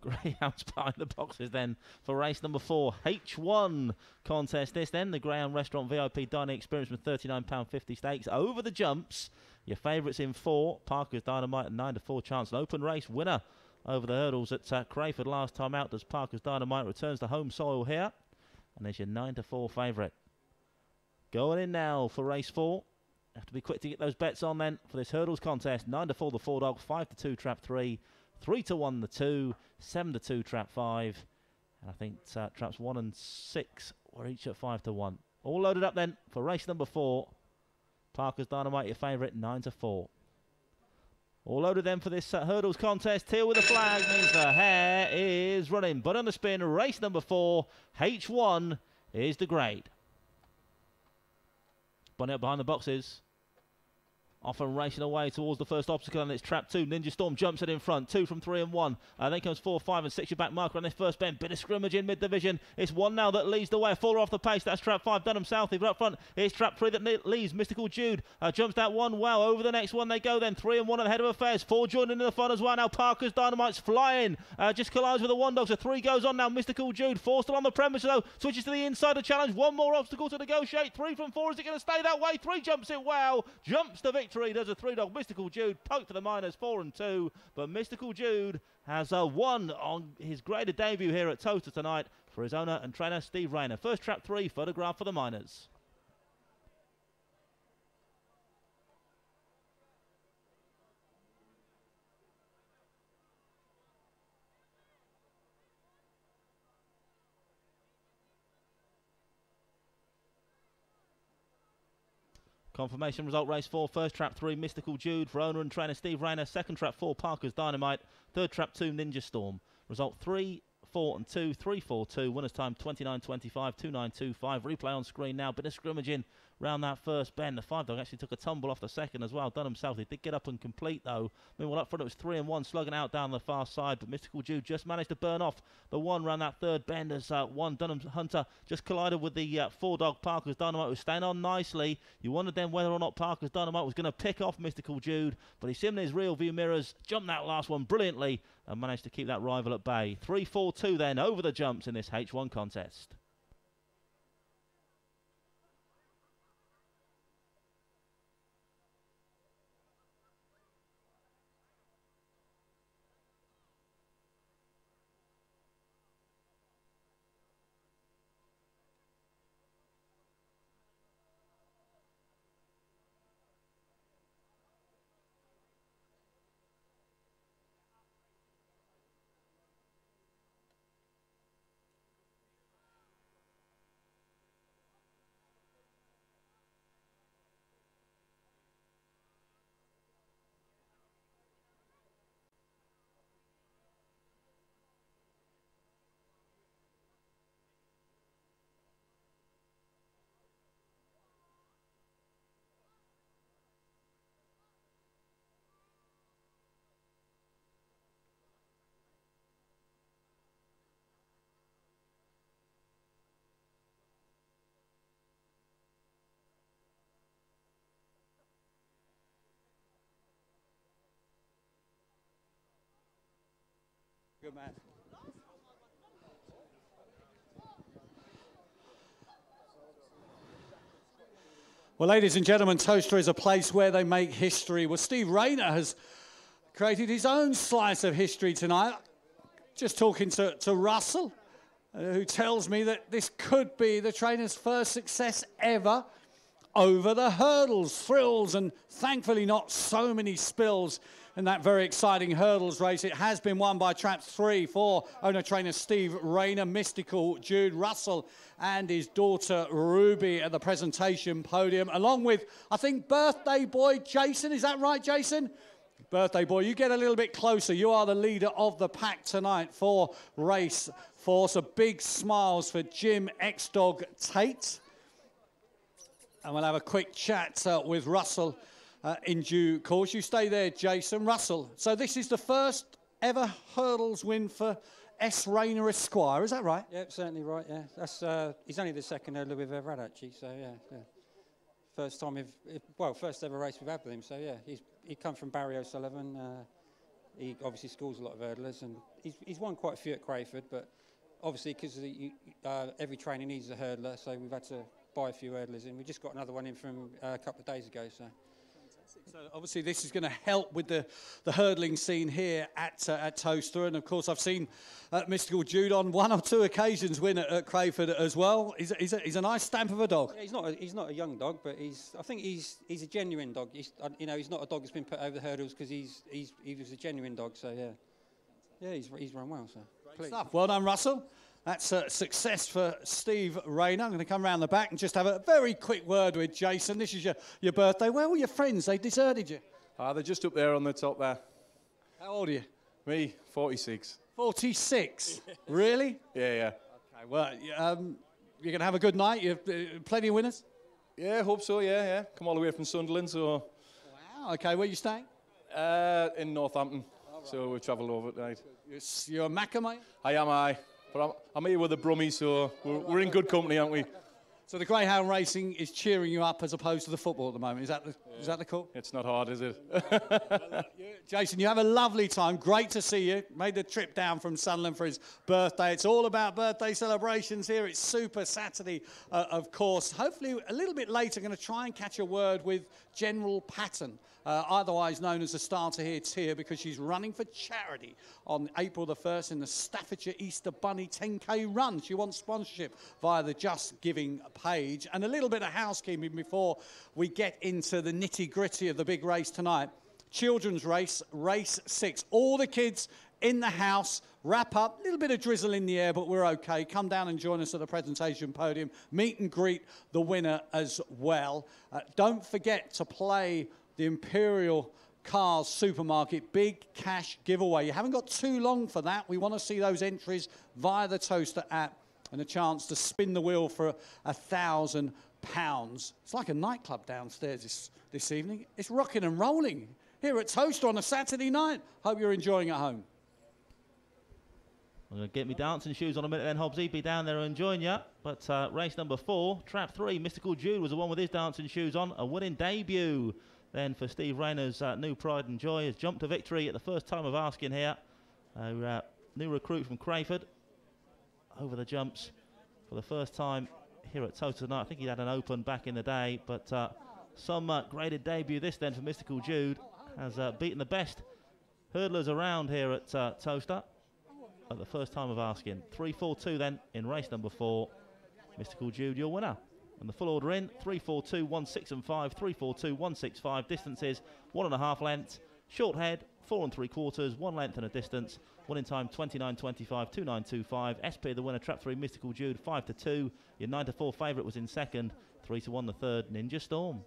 Speaker 1: Greyhounds behind the boxes then for race number 4. H1 contest this then. The Greyhound Restaurant VIP Dining Experience with £39.50 stakes. Over the jumps, your favourites in 4. Parker's Dynamite and 9 to 4 chance. An open race winner over the hurdles at Crayford last time out. Does Parker's Dynamite returns to home soil here. And there's your 9 to 4 favourite. Going in now for race 4. Have to be quick to get those bets on then for this hurdles contest. 9 to 4 the 4 dog, 5 to 2 trap 3. 3 to 1 the 2, 7 to 2 trap 5, and I think traps 1 and 6 were each at 5 to 1. All loaded up then for race number 4. Parker's Dynamite, your favourite, 9 to 4. All loaded then for this hurdles contest. Teal with the flag means the hare is running. But on the spin, race number 4, H1 is the grade. Bunny up behind the boxes. Off and racing away towards the first obstacle, and it's trap 2. Ninja Storm jumps it in front. 2 from 3 and 1. Then comes 4, 5 and 6. Your back marker on this first bend. Bit of scrimmage in mid-division. It's 1 now that leads the way. Faller off the pace. That's trap 5. Dunham Southie. But up front, it's trap 3 that leads. Mystical Jude jumps that 1. Wow, over the next one they go then. 3 and 1 at the head of affairs. 4 joining in the fun as well. Now Parker's Dynamite's flying. Just collides with the 1 dog. So 3 goes on now. Mystical Jude. 4 still on the premises though. Switches to the inside of challenge. 1 more obstacle to negotiate. 3 from 4. Is it going to stay that way? 3 jumps it. Wow. Jumps to victory. There's a 3 dog. Mystical Jude poked for the minors, 4 and 2, but Mystical Jude has won on his graded debut here at Towcester tonight for his owner and trainer Steve Rayner. First trap 3, photograph for the minors. Confirmation result, race 4, first trap 3, Mystical Jude for owner and trainer Steve Rayner. Second trap 4, Parker's Dynamite. Third trap 2, Ninja Storm. Result 3, 4 and 2, 3, 4, 2. Winner's time 29.25, 2.925. Replay on screen now. Bit of scrimmaging round that first bend. The 5 dog actually took a tumble off the second as well. Dunham South, he did get up and complete though. Meanwhile up front it was 3 and 1, slugging out down the far side, but Mystical Jude just managed to burn off the 1 round that third bend as 1 Dunham Hunter just collided with the 4 dog Parker's Dynamite, who was staying on nicely. You wondered then whether or not Parker's Dynamite was going to pick off Mystical Jude, but he simmed his real view mirrors, jumped that last one brilliantly and managed to keep that rival at bay. 3-4-2 then over the jumps in this H1 contest.
Speaker 3: Good man. Well, ladies and gentlemen, Towcester is a place where they make history. Well, Steve Rayner has created his own slice of history tonight. Just talking to Russell, who tells me that this could be the trainer's first success ever over the hurdles. Thrills and thankfully not so many spills in that very exciting hurdles race. It has been won by trap 3 for owner-trainer Steve Rayner, Mystical Jude, Russell and his daughter Ruby at the presentation podium, along with, I think, birthday boy Jason. Is that right, Jason? Birthday boy, you get a little bit closer. You are the leader of the pack tonight for race 4. So big smiles for Jim X-Dog Tate. And we'll have a quick chat with Russell in due course. You stay there, Jason. Russell, so this is the first ever hurdles win for S. Rayner Esquire, is that right?
Speaker 9: Yeah, certainly right, yeah. That's, he's only the second hurdler we've ever had, actually, so yeah. First time, first ever race we've had with him, so yeah. He come from Barry O'Sullivan. He obviously schools a lot of hurdlers, and he's won quite a few at Crayford, but obviously because every trainer needs a hurdler, so we've had to buy a few hurdlers in. We just got another one in from a couple of days ago, so.
Speaker 3: So obviously this is going to help with the hurdling scene here at Towcester, and of course I've seen Mystical Jude on 1 or 2 occasions win at Crayford as well. He's a nice stamp of a dog.
Speaker 9: Yeah, he's not a young dog, but I think he's a genuine dog. He's not a dog that's been put over the hurdles because he was a genuine dog. So yeah, he's run well. So
Speaker 3: great stuff. Well done, Russell. That's a success for Steve Rayner. I'm going to come round the back and just have a very quick word with Jason. This is your birthday. Where were your friends? They deserted you.
Speaker 10: They're just up there on the top there.
Speaker 3: How old are you?
Speaker 10: Me, 46.
Speaker 3: 46? Really?
Speaker 10: Yeah.
Speaker 3: Okay, well, you're going to have a good night? You have plenty of winners?
Speaker 10: Yeah, I hope so, yeah. Come all the way from Sunderland, so...
Speaker 3: Wow, okay. Where are you staying?
Speaker 10: In Northampton, so we've travelled over tonight.
Speaker 3: You're a Macca, mate?
Speaker 10: I am. But I'm here with the Brummies, so we're in good company, aren't we?
Speaker 3: So the Greyhound racing is cheering you up as opposed to the football at the moment. Is that the call?
Speaker 10: It's not hard, is it?
Speaker 3: Jason, you have a lovely time. Great to see you. Made the trip down from Sunderland for his birthday. It's all about birthday celebrations here. It's Super Saturday, of course. Hopefully a little bit later, going to try and catch a word with General Patton, otherwise known as the starter here, Tia, because she's running for charity on April the 1st in the Staffordshire Easter Bunny 10K run. She wants sponsorship via the Just Giving page. And a little bit of housekeeping before we get into the nitty-gritty of the big race tonight. Children's race, race 6. All the kids in the house. Wrap up, a little bit of drizzle in the air, but we're okay. Come down and join us at the presentation podium. Meet and greet the winner as well. Don't forget to play the Imperial Cars Supermarket Big Cash Giveaway. You haven't got too long for that. We want to see those entries via the Towcester app and a chance to spin the wheel for £1,000. It's like a nightclub downstairs this evening. It's rocking and rolling here at Towcester on a Saturday night. Hope you're enjoying at home.
Speaker 1: I'm going to get me dancing shoes on a minute then, Hobbsy. Be down there enjoying you. But race number 4, Trap 3, Mystical Jude was the one with his dancing shoes on. A winning debut then for Steve Rayner's new pride and joy. Has jumped to victory at the first time of asking here. A new recruit from Crayford. Over the jumps for the first time here at Towcester tonight. I think he had an open back in the day. But some graded debut this then for Mystical Jude. Has beaten the best hurdlers around here at Towcester at the first time of asking. 3-4-2 then in race number 4. Mystical Jude, your winner. And the full order in 3-4-2, 1-6 and 5, 3-4-2, 1-6-5. Distances 1.5 lengths. Short head 4 3/4, 1 length and a distance. Winning time 29.25, 2.925. SP the winner, Trap 3, Mystical Jude 5-2. Your 9-4 favourite was in second. 3-1 the third, Ninja Storm.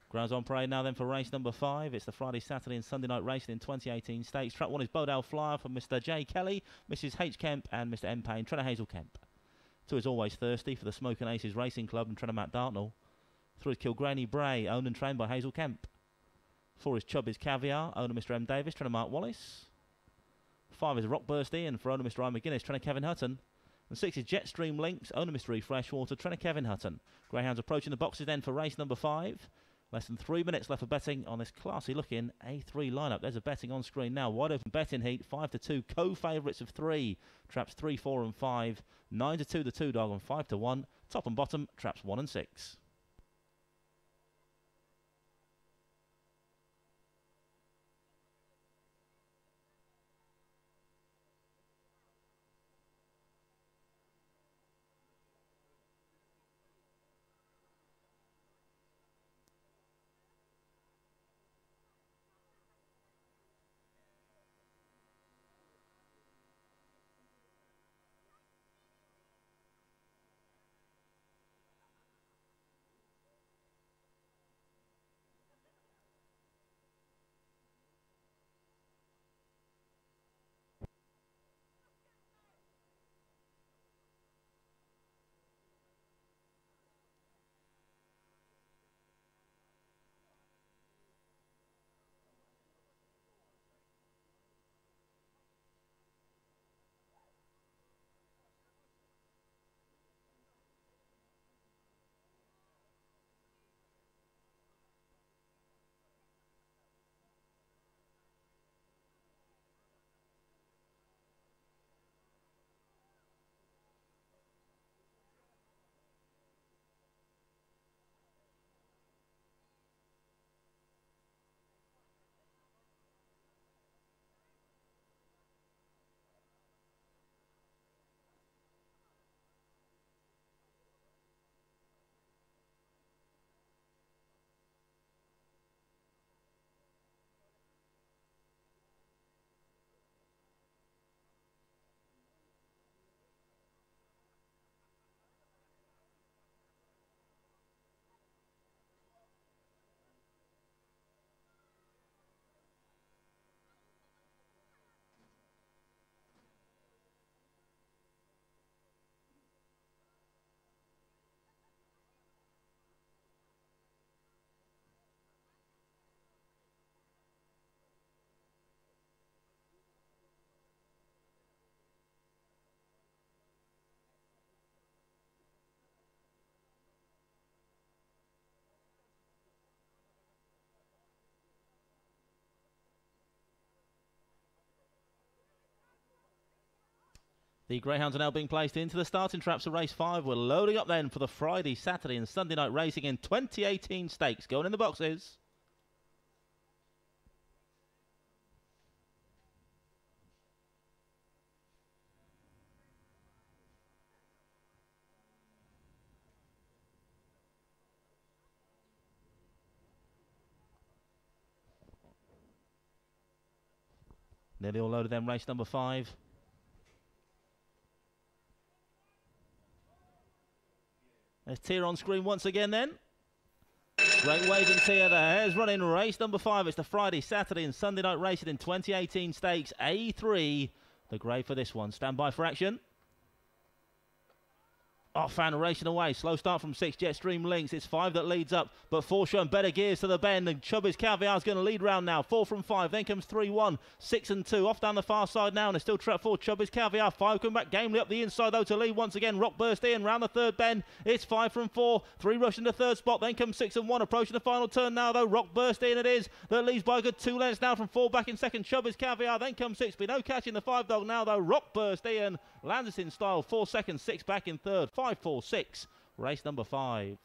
Speaker 1: Grounds on parade now then for race number 5. It's the Friday, Saturday and Sunday night racing in 2018 stakes. Track 1 is Bodale Flyer from Mr. J. Kelly, Mrs. H. Kemp and Mr. M. Payne. Trainer Hazel Kemp. 2 is Always Thirsty for the Smoke and Aces Racing Club and trainer Matt Dartnell. 3 is Kilgraney Bray, owned and trained by Hazel Kemp. 4 is Chubby's Caviar, owner Mr. M. Davis, trainer Mark Wallace. 5 is Rockburst Ian for owner Mr. Ryan McGuinness, trainer Kevin Hutton. And 6 is Jetstream Links, owner Mr. E. Freshwater, trainer Kevin Hutton. Greyhounds approaching the boxes then for race number 5. Less than 3 minutes left for betting on this classy looking A3 lineup. There's a betting on screen now. Wide open betting heat, 5-2, co-favourites of 3. Traps 3, 4 and 5. 9-2 the 2 dog and 5-1. Top and bottom, traps 1 and 6. The Greyhounds are now being placed into the starting traps of race 5. We're loading up then for the Friday, Saturday and Sunday night racing in 2018 stakes. Going in the boxes. Nearly all loaded then, race number 5. There's Tier on screen once again then. Great waving Tier there. Here's running race number 5. It's the Friday, Saturday and Sunday night racing in 2018 stakes. A3, the grey for this one. Stand by for action. Off and racing away. Slow start from 6, Jetstream Links. It's 5 that leads up, but 4 showing better gears to the bend. And Chubby's Caviar's going to lead round now. 4 from 5. Then comes 3, 1, 6 and 2. Off down the far side now, and it's still trap 4. Chubby's Caviar. 5 come back gamely up the inside though to lead once again. Rockburst in round the third bend. It's 5 from 4. 3 rushing the third spot. Then comes 6 and 1. Approaching the final turn now though. Rockburst in it is. That leads by a good 2 lengths now from 4 back in second. Chubby's Caviar. Then comes 6. Be no catching the 5 dog now though. Rockburst in. Lands it in style. 4 seconds. 6 back in third. 5, 4, 6. Race number 5.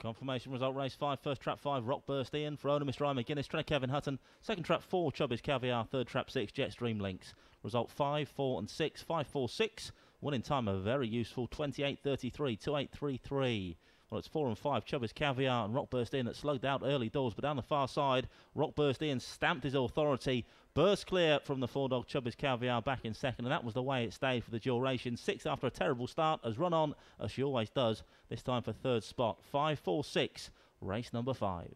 Speaker 1: Confirmation result, race 5, first trap 5, Rockburst Ian, for owner Mr. Ryan McGuinness, trainer Kevin Hutton, second trap 4, Chubby's Caviar, third trap 6, Jetstream Links. Result 5, 4 and 6, 5, 4, 6, winning time a very useful 28.33, 28.33. Well, it's 4 and 5, Chubby's Caviar and Rockburst Ian that slugged out early doors, but down the far side, Rockburst Ian stamped his authority, burst clear from the 4-dog Chubby's Caviar back in second, and that was the way it stayed for the duration. 6th after a terrible start, has run on, as she always does, this time for third spot. 5, 4, 6, race number 5.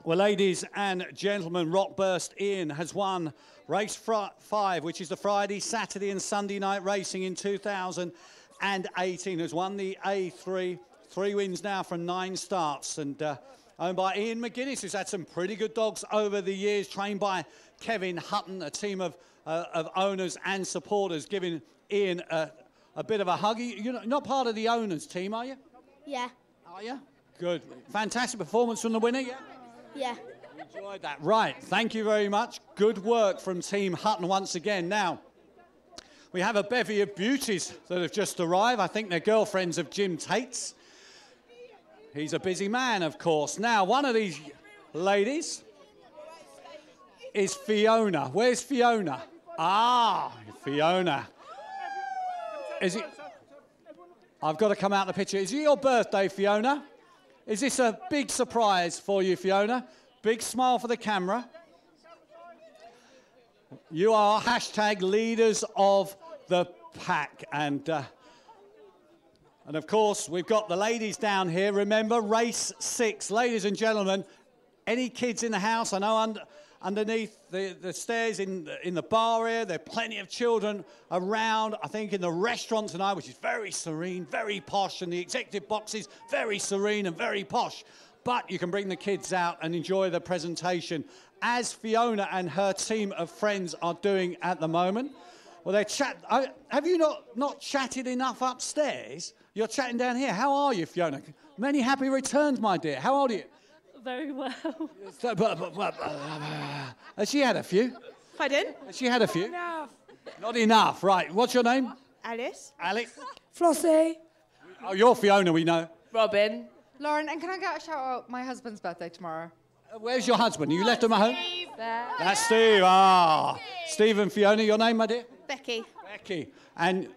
Speaker 3: Well, ladies and gentlemen, Rockburst Ian has won race 5, which is the Friday, Saturday and Sunday night racing in 2018. Has won the A3, 3 wins now from 9 starts, and owned by Ian McGuinness, who's had some pretty good dogs over the years, trained by Kevin Hutton, a team of owners and supporters, giving Ian a bit of a hug. You're not part of the owners team, are you?
Speaker 5: Yeah.
Speaker 3: Are you? Good. Fantastic performance from the winner, yeah?
Speaker 5: Yeah.
Speaker 3: Enjoyed that. Right, thank you very much. Good work from Team Hutton once again. Now, we have a bevy of beauties that have just arrived. I think they're girlfriends of Jim Tate's. He's a busy man, of course. Now, one of these ladies is Fiona. Where's Fiona? Ah, Fiona. Is it? I've got to come out of the picture. Is it your birthday, Fiona? Is this a big surprise for you, Fiona? Big smile for the camera. You are hashtag leaders of the pack. And of course, we've got the ladies down here. Remember, race 6. Ladies and gentlemen, any kids in the house? I know underneath the stairs in the bar area, there are plenty of children around. I think in the restaurant tonight, which is very serene, very posh, and the executive box is very serene and very posh. But you can bring the kids out and enjoy the presentation, as Fiona and her team of friends are doing at the moment. Well, have you not chatted enough upstairs? You're chatting down here. How are you, Fiona? Many happy returns, my dear. How old are you?
Speaker 11: Very well.
Speaker 3: Has she had a few?
Speaker 11: Pardon?
Speaker 3: Has she had a few?
Speaker 11: Enough.
Speaker 3: Not enough. Right. What's your name?
Speaker 11: Alice.
Speaker 3: Alex.
Speaker 11: Flossie.
Speaker 3: Oh, you're Fiona, we know.
Speaker 11: Robin.
Speaker 12: Lauren, and can I get a shout out? My husband's birthday tomorrow.
Speaker 3: Where's your husband? You left him at home?
Speaker 12: There.
Speaker 3: That's Steve. Ah. Steve and Fiona, your name, my dear?
Speaker 4: Becky.
Speaker 3: Becky. And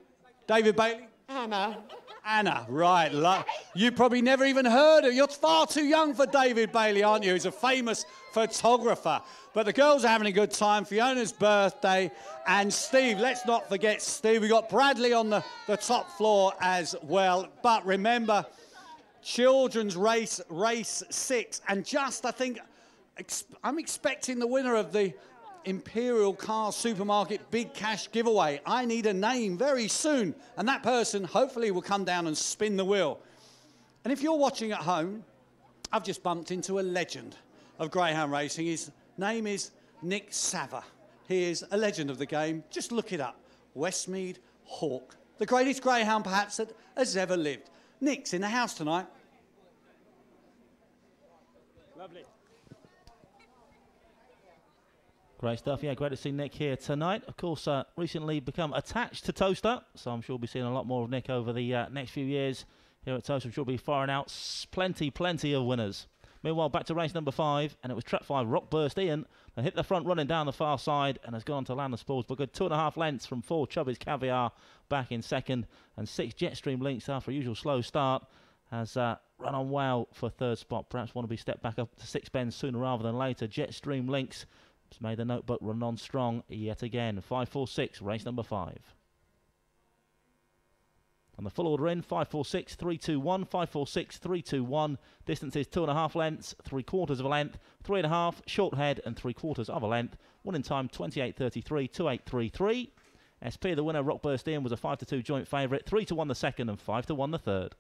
Speaker 3: David Bailey?
Speaker 11: Anna.
Speaker 3: Anna, right. You probably never even heard of. You're far too young for David Bailey, aren't you? He's a famous photographer. But the girls are having a good time. Fiona's birthday. And Steve, let's not forget Steve. We've got Bradley on the top floor as well. But remember, children's race 6. And just, I think, I'm expecting the winner of the Imperial Car Supermarket Big Cash giveaway. I need a name very soon, and that person hopefully will come down and spin the wheel. And if you're watching at home, I've just bumped into a legend of greyhound racing. His name is Nick Sava. He is a legend of the game. Just look it up. Westmead Hawk. The greatest greyhound perhaps that has ever lived. Nick's in the house tonight.
Speaker 2: Lovely.
Speaker 1: Great stuff. Yeah, great to see Nick here tonight. Of course, recently become attached to Towcester, so I'm sure we'll be seeing a lot more of Nick over the next few years here at Towcester. I'm sure we'll be firing out plenty of winners. Meanwhile, back to race number 5, and it was Trap 5, Rockburst Ian. They hit the front running down the far side and has gone on to land the spoils, but good 2.5 lengths from 4 Chubby's Caviar back in second, and 6 Jetstream Links after a usual slow start has run on well for third spot. Perhaps want to be stepped back up to 6 bends sooner rather than later. Jetstream Links has made the notebook run on strong yet again. 5-4-6, race number 5. And the full order in, 5-4-6, 3-2-1, 5-4-6, 3-2-1. Distance is 2.5 lengths, 3/4 of a length, 3.5, short head and 3/4 of a length. Winning time 28.33, 2.833. SP, the winner, Rockburst Ian, was a 5-2 joint favourite, 3-1 the second and 5-1 the third.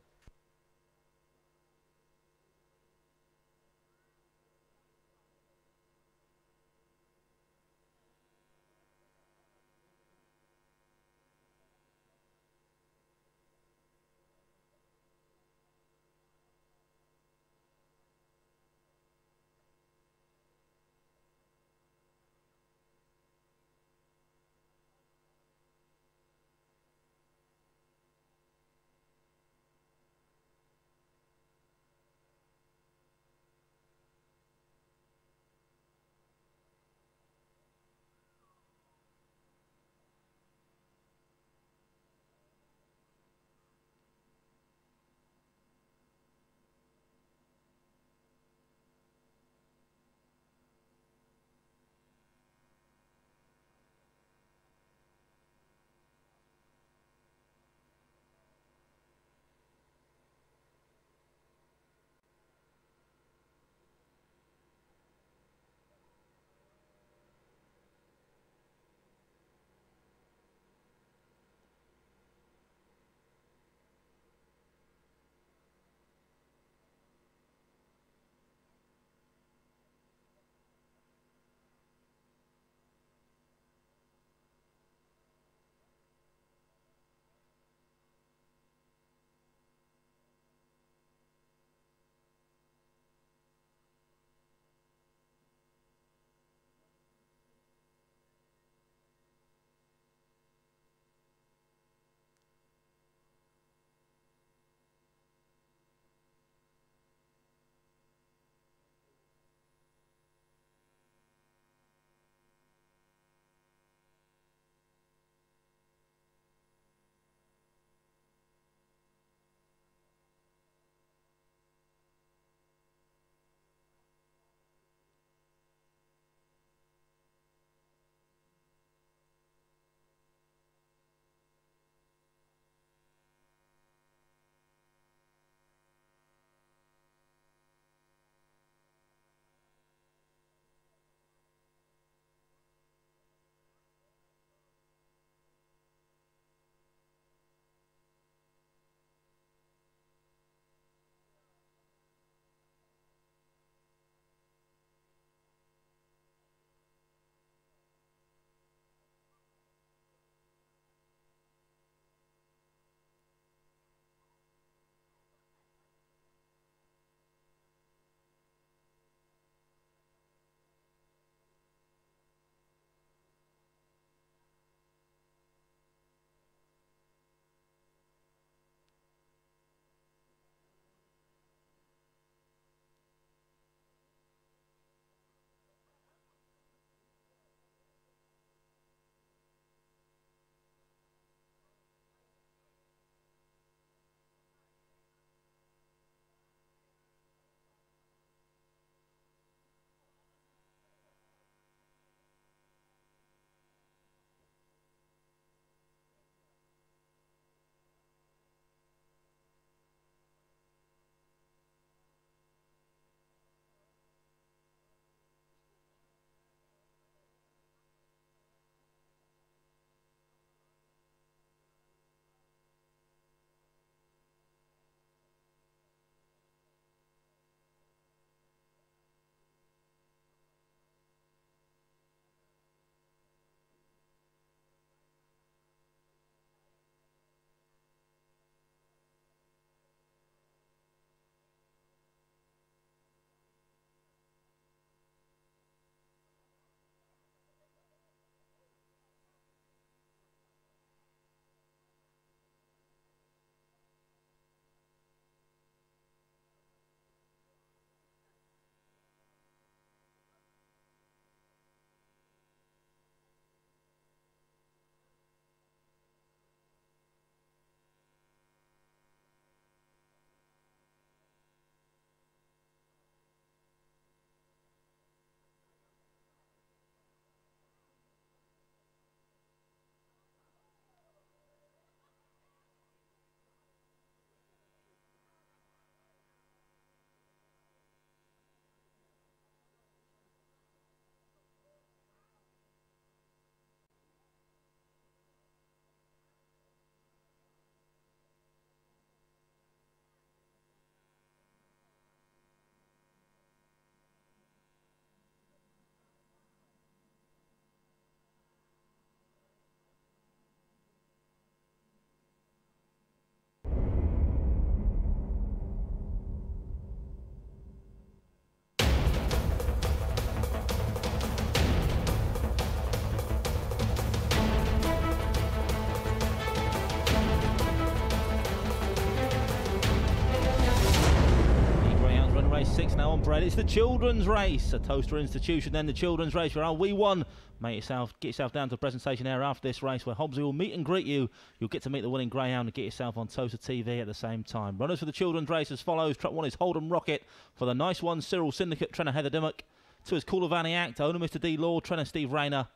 Speaker 1: it's the children's race, a Towcester institution, then the children's race. Where are we won? Get yourself down to the presentation area after this race, where Hobbsy will meet and greet you. You'll get to meet the winning Greyhound and get yourself on Towcester TV at the same time. Runners for the children's race as follows. Trap 1 is Hold'em Rocket. For the nice one, Cyril Syndicate, trainer Heather Dimmock. 2 is Call of Aniac, owner Mr. D. Law, trainer Steve Rayner.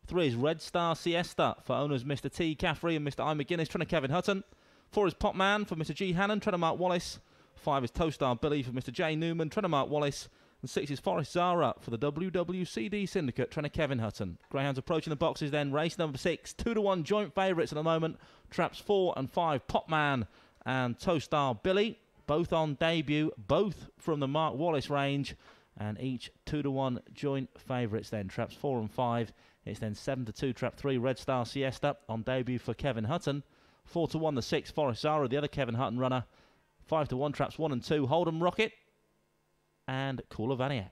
Speaker 1: 3 is Red Star Siesta, for owners Mr. T. Caffrey and Mr. I. McGuinness, trainer Kevin Hutton. 4 is Pop Man for Mr. G. Hannon, trainer Mark Wallace. 5 is Towstar Billy for Mr. J. Newman, trainer Mark Wallace. And 6 is Forest Zara for the WWCD Syndicate, trainer Kevin Hutton. Greyhounds approaching the boxes then. Race number 6, 2-1 joint favourites at the moment. Traps 4 and 5, Pop Man and Towstar Billy. Both on debut, both from the Mark Wallace range. And each 2-1 joint favourites then. Traps 4 and 5. It's then 7-2, Trap 3, Red Star Siesta on debut for Kevin Hutton. 4-1, the 6, Forest Zara, the other Kevin Hutton runner. 5-1, Traps 1 and 2, Hold'em Rocket and Call of Aniac.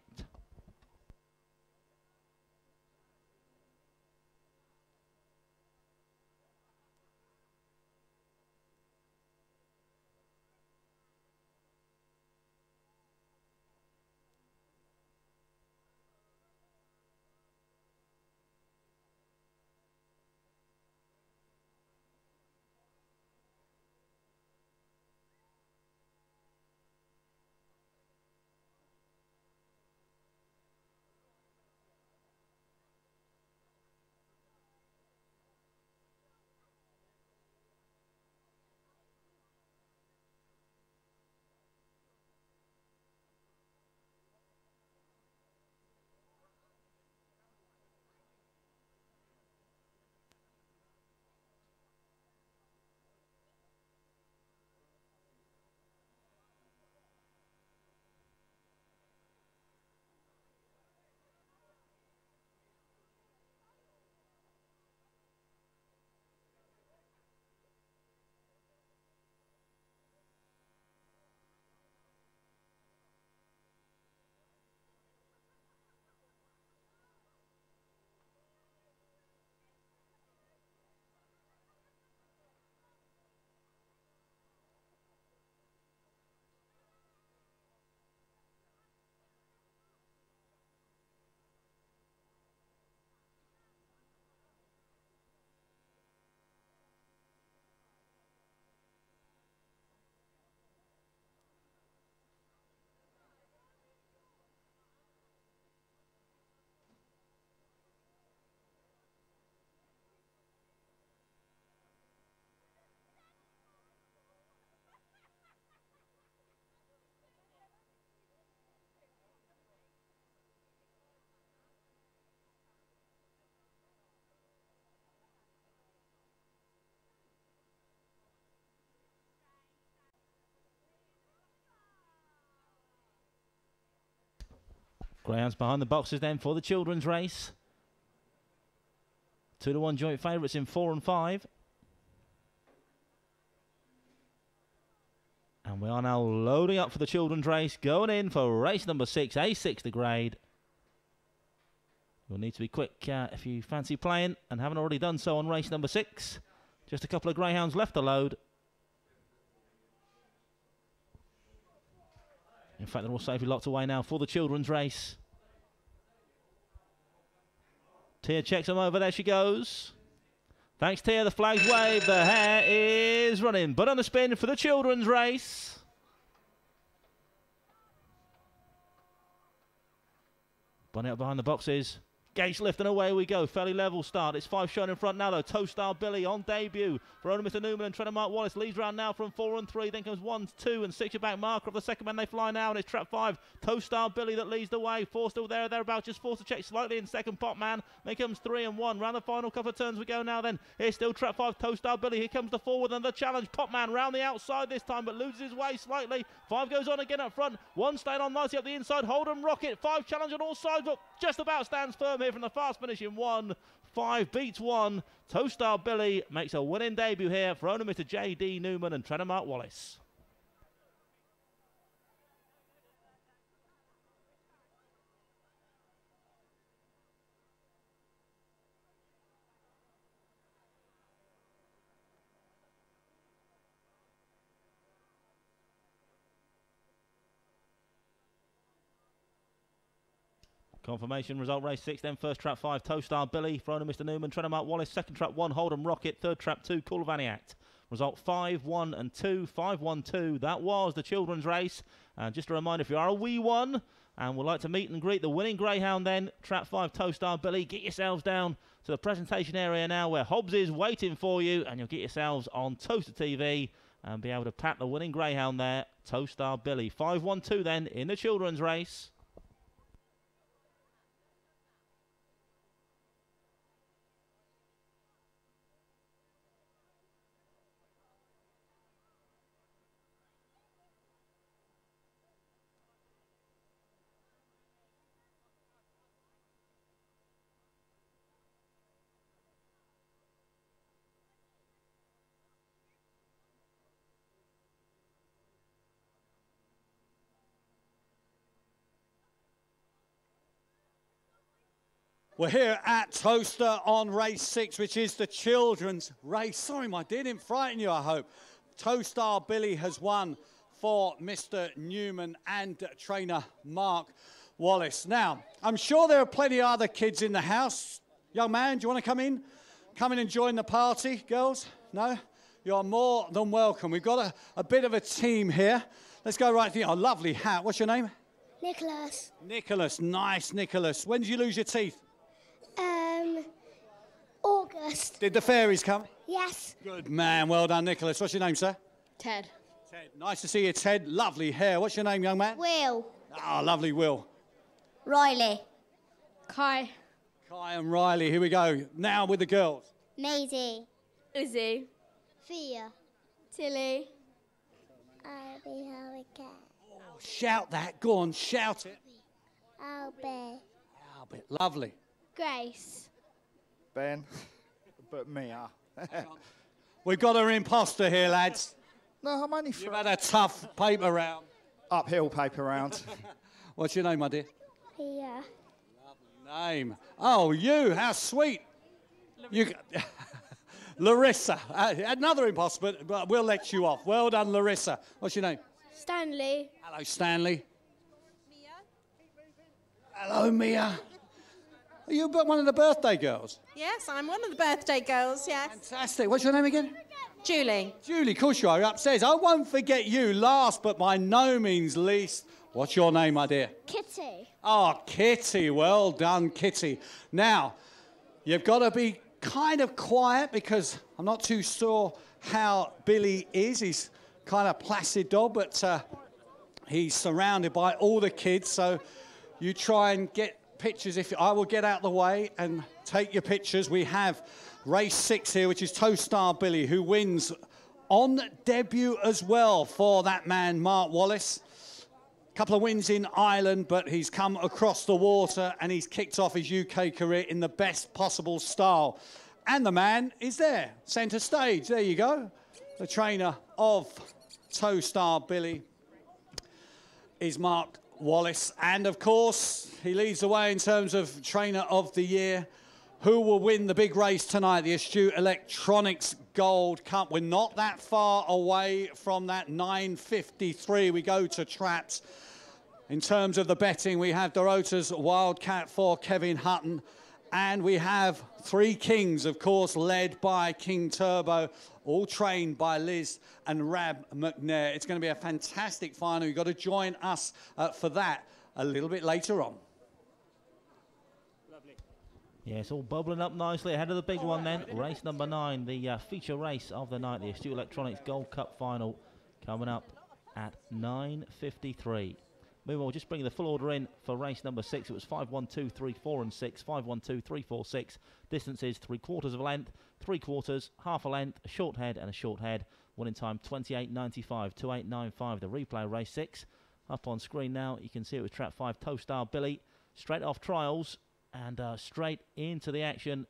Speaker 1: Greyhounds behind the boxes then for the children's race. 2-1 joint favourites in 4 and 5. And we are now loading up for the children's race, going in for race number 6, A6 the grade. You'll need to be quick if you fancy playing and haven't already done so on race number 6. Just a couple of greyhounds left to load. In fact, they're all safely locked away now for the children's race. Tia checks them over. There she goes. Thanks, Tia. The flag's waved. The hare is running. But on the spin for the children's race. Bunny up behind the boxes. Gates lift and away we go. Fairly level start. It's 5 showing in front now though. Towstar Billy on debut for owner Mr. Newman and trainer Mark Wallace. Leads round now from 4 and 3. Then comes 1, 2 and 6 your back marker of the second man. They fly now and it's trap 5. Towstar Billy that leads the way. 4 still there, thereabouts. Just forced to check slightly in second. Pop Man. Then comes 3 and 1. Round the final couple of turns we go now then. Here's still trap 5. Towstar Billy. Here comes the forward and the challenge. Pop Man round the outside this time but loses his way slightly. 5 goes on again up front. 1 staying on nicely up the inside. Hold'em Rocket. 5 challenge on all sides but just about stands firm here from the fast finish in 1. 5 beats 1. Towstar Billy makes a winning debut here for owner Mr. J.D. Newman and trainer Mark Wallace. Confirmation result race 6 then. First trap 5, Towstar Billy, Frona Mr. Newman, Trainer Mark Wallace. Second trap 1, Hold'em Rocket. Third trap 2, Call of Aniact. Result 5, 1 and 2, 5, 1, 2. That was the children's race. And just a reminder, if you are a wee one and would like to meet and greet the winning Greyhound then, trap 5, Towstar Billy, get yourselves down to the presentation area now where Hobbs is waiting for you, and you'll get yourselves on Toaster TV and be able to pat the winning Greyhound there, Towstar Billy. 5, 1, 2 then in the children's race.
Speaker 3: We're here at Towcester on race 6, which is the children's race. Sorry, my dear, didn't frighten you, I hope. Towstar Billy has won for Mr. Newman and trainer Mark Wallace. Now, I'm sure there are plenty of other kids in the house. Young man, do you want to come in? Come in and join the party, girls? No? You're more than welcome. We've got a bit of a team here. Let's go right here. Oh, lovely hat. What's your name?
Speaker 5: Nicholas.
Speaker 3: Nicholas. Nice, Nicholas. When did you lose your teeth?
Speaker 5: August.
Speaker 3: Did the fairies come?
Speaker 5: Yes.
Speaker 3: Good man. Well done, Nicholas. What's your name, sir?
Speaker 11: Ted.
Speaker 3: Ted. Nice to see you, Ted. Lovely hair. What's your name, young man?
Speaker 5: Will.
Speaker 3: Ah, lovely, Will.
Speaker 5: Riley.
Speaker 11: Kai.
Speaker 3: Kai and Riley. Here we go. Now with the girls.
Speaker 5: Maisie.
Speaker 11: Izzy.
Speaker 5: Thea.
Speaker 11: Tilly.
Speaker 5: Albie Hurricane.
Speaker 3: Oh, shout that. Go on, shout it.
Speaker 5: Albie.
Speaker 3: Albert. Lovely.
Speaker 5: Grace.
Speaker 13: Ben, but Mia.
Speaker 3: We've got an imposter here, lads.
Speaker 13: No, I'm only
Speaker 3: You've had a tough paper round.
Speaker 13: uphill paper round.
Speaker 3: What's your name, my dear?
Speaker 5: Thea.
Speaker 3: Name. Oh, you. How sweet. You. Larissa. Another imposter, but we'll let you off. Well done, Larissa. What's your name?
Speaker 11: Stanley.
Speaker 3: Hello, Stanley. Mia. Hello, Mia. Are you one of the birthday girls?
Speaker 14: Yes, I'm one of the birthday girls, yes.
Speaker 3: Fantastic. What's your name again?
Speaker 14: Julie.
Speaker 3: Julie, of course you are. You're upstairs. I won't forget you. Last but by no means least, what's your name, my dear?
Speaker 5: Kitty.
Speaker 3: Oh, Kitty. Well done, Kitty. Now, you've got to be kind of quiet because I'm not too sure how Billy is. He's kind of placid dog, but he's surrounded by all the kids, so you try and get pictures. If I will get out the way and take your pictures. We have race 6 here, which is Towstar Billy, who wins on debut as well for that man, Mark Wallace. A couple of wins in Ireland, but he's come across the water and he's kicked off his UK career in the best possible style. And the man is there, centre stage. There you go. The trainer of Towstar Billy is Mark Wallace, and of course he leads the way in terms of trainer of the year. Who will win the big race tonight, the Astute Electronics Gold Cup? We're not that far away from that 9:53. We go to traps. In terms of the betting, we have Dorota's Wildcat for Kevin Hutton, and we have Three Kings, of course, led by King Turbo, all trained by Liz and Rab McNair. It's going to be a fantastic final. You've got to join us for that a little bit later on.
Speaker 1: Lovely. Yeah, it's all bubbling up nicely ahead of the big one then. Race number 9, the feature race of the night, the Astute Electronics Gold Cup final, coming up at 9:53. Meanwhile, we'll just bring the full order in for race number 6. It was 5, 1, 2, 3, 4 and 6. 5, 1, 2, 3, 4, 6. Distances 3/4 of a length, 3/4, half a length, a short head and a short head. Winning time 28.95, 28.95. The replay race 6 up on screen now. You can see it was trap 5, Towstar Billy. Straight off trials and straight into the action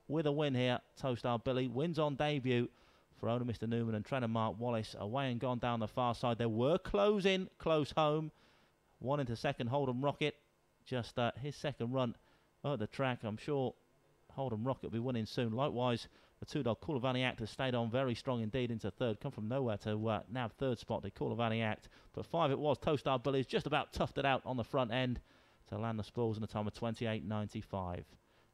Speaker 1: with a win here. Towstar Billy wins on debut for owner Mr. Newman and trainer Mark Wallace. Away and gone down the far side. They were closing close home. One into second, Hold'em Rocket. Just his second run at the track. I'm sure Hold'em Rocket will be winning soon. Likewise, the two-dog Call of Aniact has stayed on very strong indeed into third. Come from nowhere to now third spot, the Call of Aniact. But 5 it was. Towstar Billy's just about toughed it out on the front end to land the spoils in a time of 28.95. You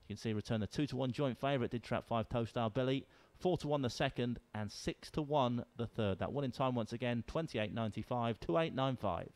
Speaker 1: can see return the 2-1 joint favourite did trap 5 Towcester Billy, 4-1 the second, and 6-1 the third. That winning time once again 28.95, 28.95.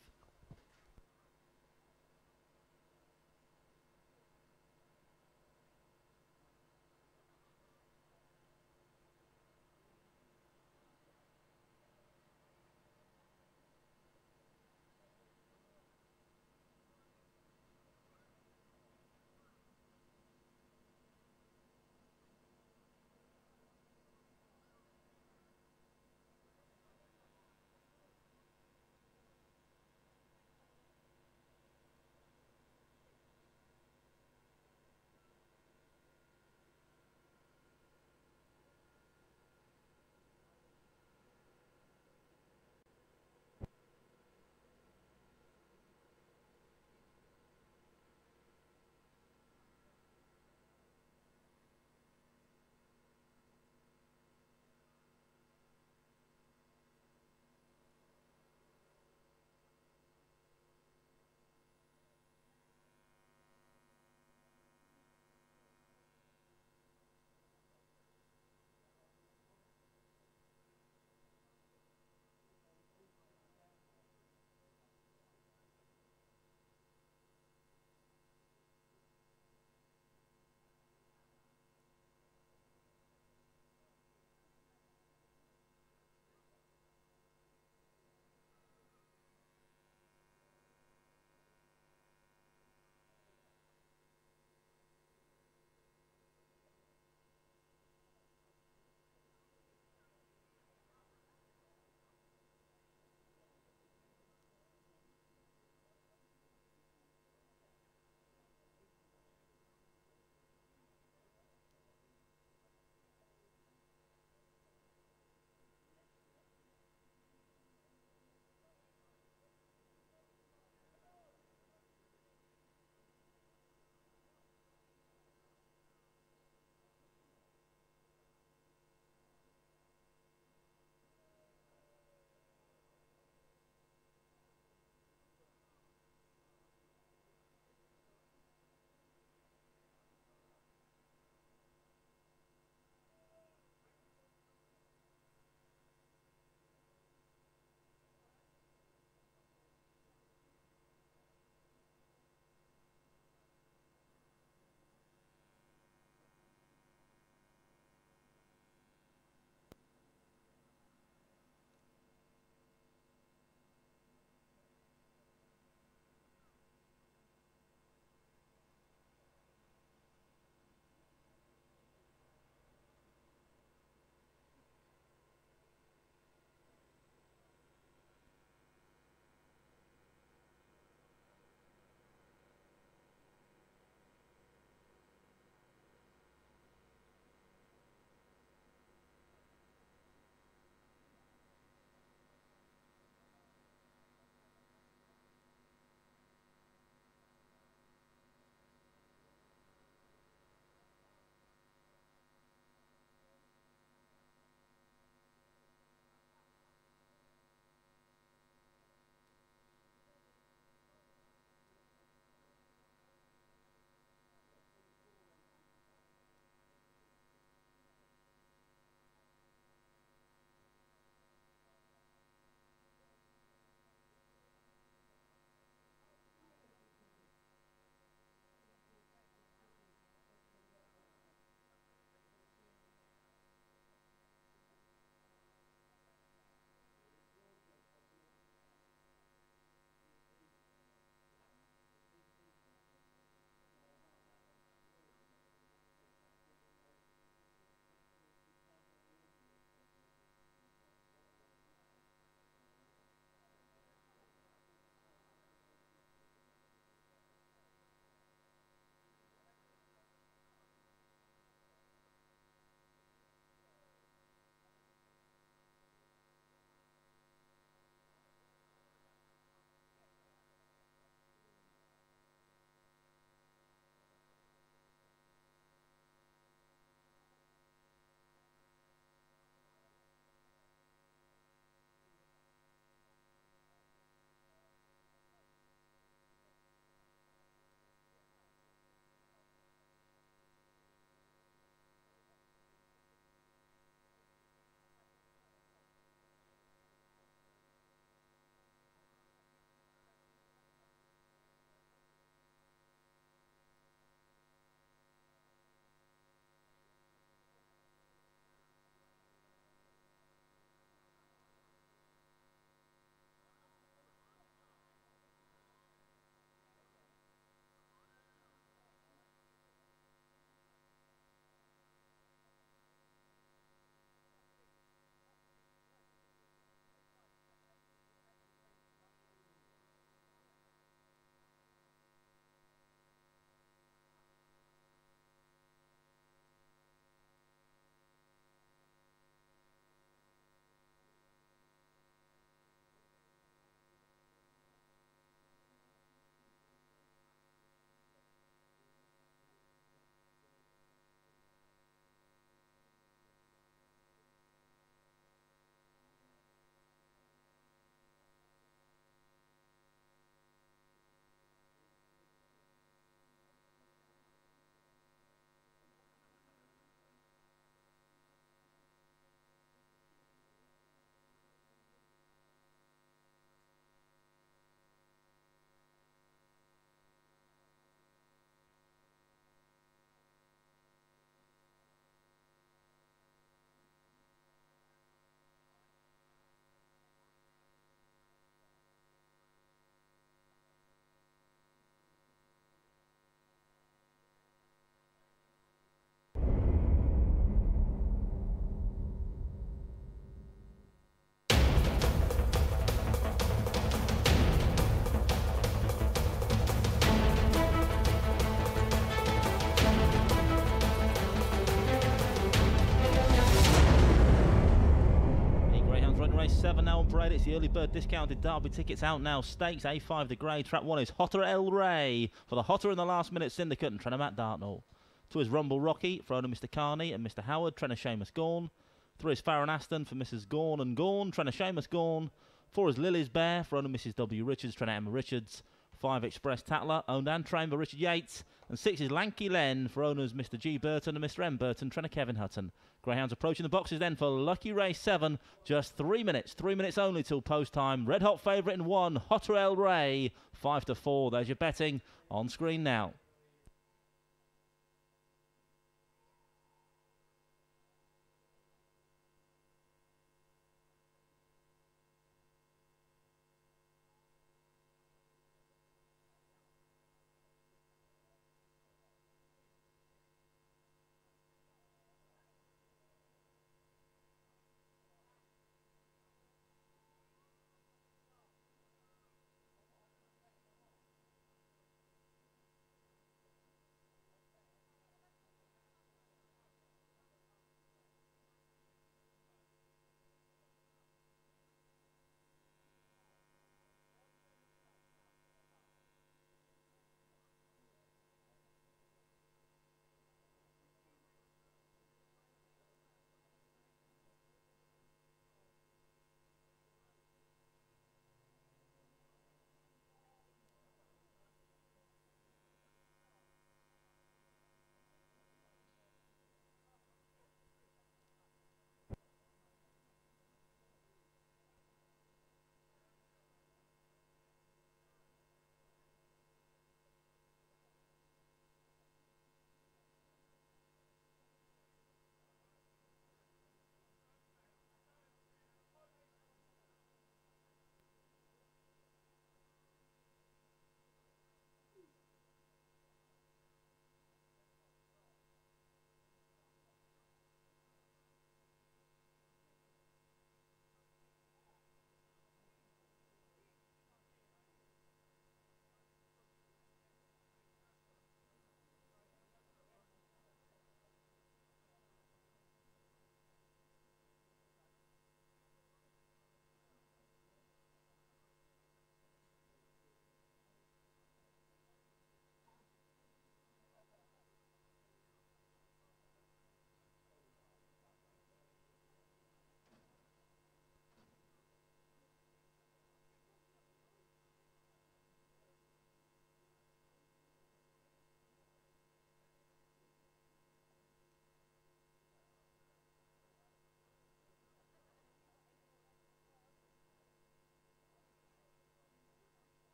Speaker 1: Parade. It's the early bird discounted Derby tickets out now. Stakes A5 the grey. Trap 1 is Hotter El Rey for the Hotter in the Last Minute Syndicate and trainer Matt Dartnell. 2 is Rumble Rocky for owner Mr. Carney and Mr. Howard, trainer Seamus Gorn. 3 is Farron Aston for Mrs. Gorn and Gorn, trainer Seamus Gorn. 4 is Lily's Bear for owner Mrs. W. Richards, trainer Emma Richards. 5 Express Tatler, owned and trained by Richard Yates. And 6 is Lanky Len for owners Mr. G. Burton and Mr. M. Burton, trainer Kevin Hutton. Greyhounds approaching the boxes then for Lucky Race 7. Just 3 minutes. 3 minutes only till post time. Red hot favourite in 1. Hotter El Rey. 5 to 4. There's your betting on screen now.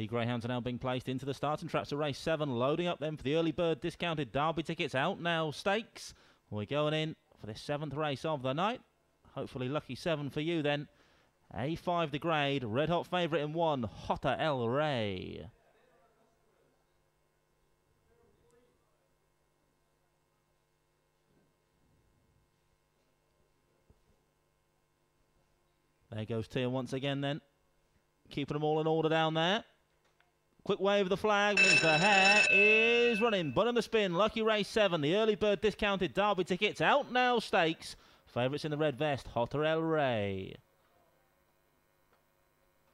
Speaker 1: The Greyhounds are now being placed into the starting traps of race 7, loading up then for the early bird discounted Derby tickets out now. Stakes. We're going in for the 7th race of the night. Hopefully lucky 7 for you then. A5 the grade, red hot favourite in 1, Hotter El Rey. There goes Tia once again then. Keeping them all in order down there. Quick wave of the flag means the hare is running. Bottom of the spin, Lucky Race 7. The early bird discounted Derby tickets out now. Stakes. Favourites in the red vest, Hotter El Rey.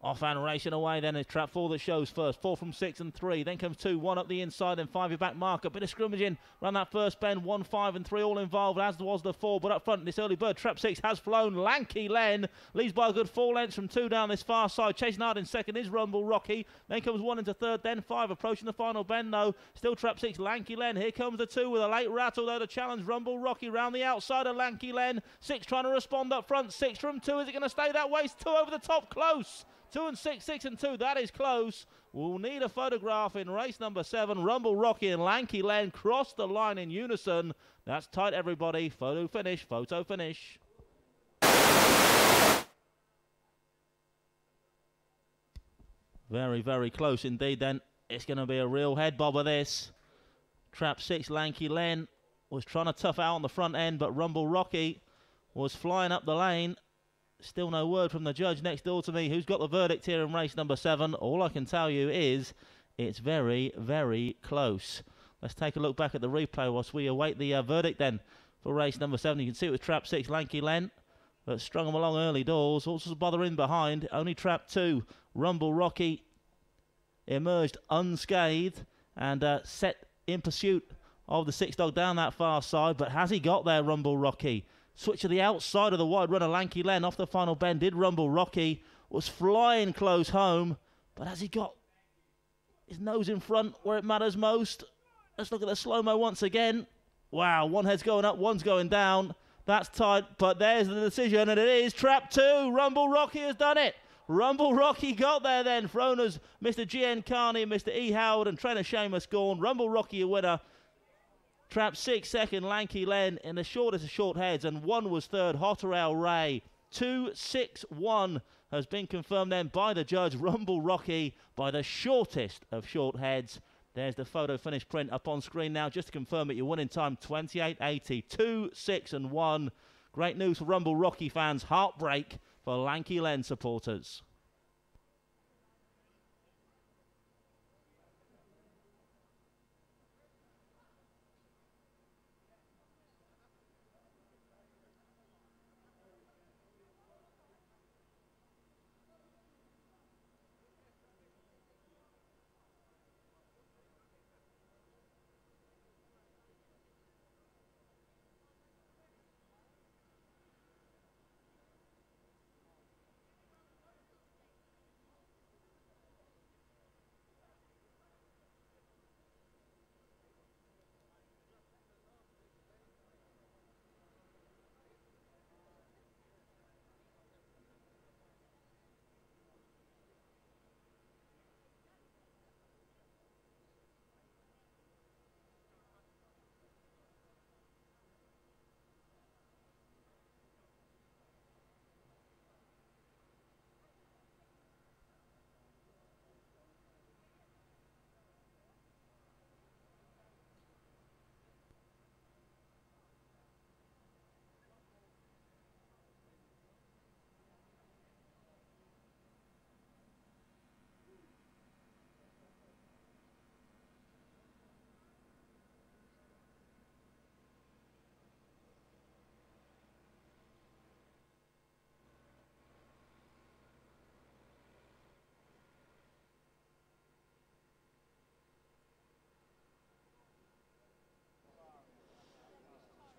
Speaker 1: Off and racing away then is trap 4 that shows first. 4 from 6 and 3. Then comes 2, 1 up the inside, then 5 your back marker. Bit of scrimmaging around that first bend. 1, 5 and 3 all involved, as was the 4. But up front, this early bird, trap 6 has flown. Lanky Len leads by a good 4 lengths from 2 down this far side. Chasing hard in second is Rumble Rocky. Then comes 1 into third, then 5 approaching the final bend though. Still trap 6, Lanky Len. Here comes the 2 with a late rattle though to challenge Rumble Rocky round the outside of Lanky Len. 6 trying to respond up front. 6 from 2. Is it going to stay that way? It's 2 over the top, close. 2 and 6, 6 and 2, that is close. We'll need a photograph in race number 7. Rumble Rocky and Lanky Len cross the line in unison. That's tight, everybody. Photo finish, photo finish. Very, very close indeed then. It's going to be a real head bobber this. Trap 6, Lanky Len, was trying to tough out on the front end, but Rumble Rocky was flying up the lane. Still no word from the judge next door to me who's got the verdict here in race number 7. All I can tell you is it's very, very close. Let's take a look back at the replay whilst we await the verdict then for race number 7. You can see it was Trap 6, Lanky Len, that strung them along early doors. Also bothering behind. Only Trap 2, Rumble Rocky, emerged unscathed and set in pursuit of the 6 dog down that far side. But has he got there, Rumble Rocky? Switch to the outside of the wide runner, Lanky Len, off the final bend. Did Rumble Rocky, was flying close home. But has he got his nose in front where it matters most? Let's look at the slow-mo once again. Wow, one head's going up, one's going down. That's tight, but there's the decision, and it is Trap 2. Rumble Rocky has done it. Rumble Rocky got there then. For owners, Mr. G.N. Carney, Mr. E. Howard, and trainer Seamus Gorn. Rumble Rocky a winner. Trap 6 second, Lanky Len in the shortest of short heads, and 1 was third, Hotterell Ray. 2-6-1 has been confirmed then by the judge. Rumble Rocky by the shortest of short heads. There's the photo finish print up on screen now. Just to confirm it, your winning time 28.80. 2-6-1. Great news for Rumble Rocky fans. Heartbreak for Lanky Len supporters.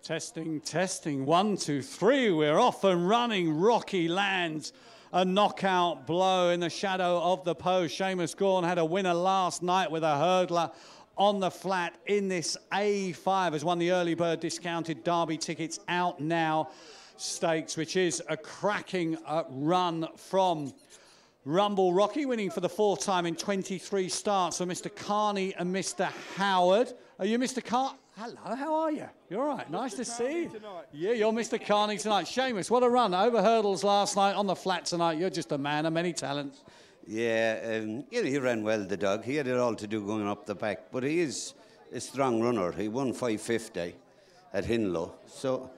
Speaker 3: Testing, testing. 1, 2, 3. We're off and running. Rocky lands a knockout blow in the shadow of the post. Seamus Gorn had a winner last night with a hurdler on the flat in this A5. Has won the early bird discounted Derby tickets out now stakes, which is a cracking run from Rumble Rocky, winning for the 4th time in 23 starts for Mr. Carney and Mr. Howard. Are you Mr. Carney? Hello, how are you? You're all right. Nice to see you. Yeah, you're Mr. Carney tonight. Seamus, what a run. Over hurdles last night, on the flat tonight. You're just a man of many talents.
Speaker 15: Yeah, he ran well, the dog. He had it all to do going up the back, but he is a strong runner. He won 550 at Hinlow. So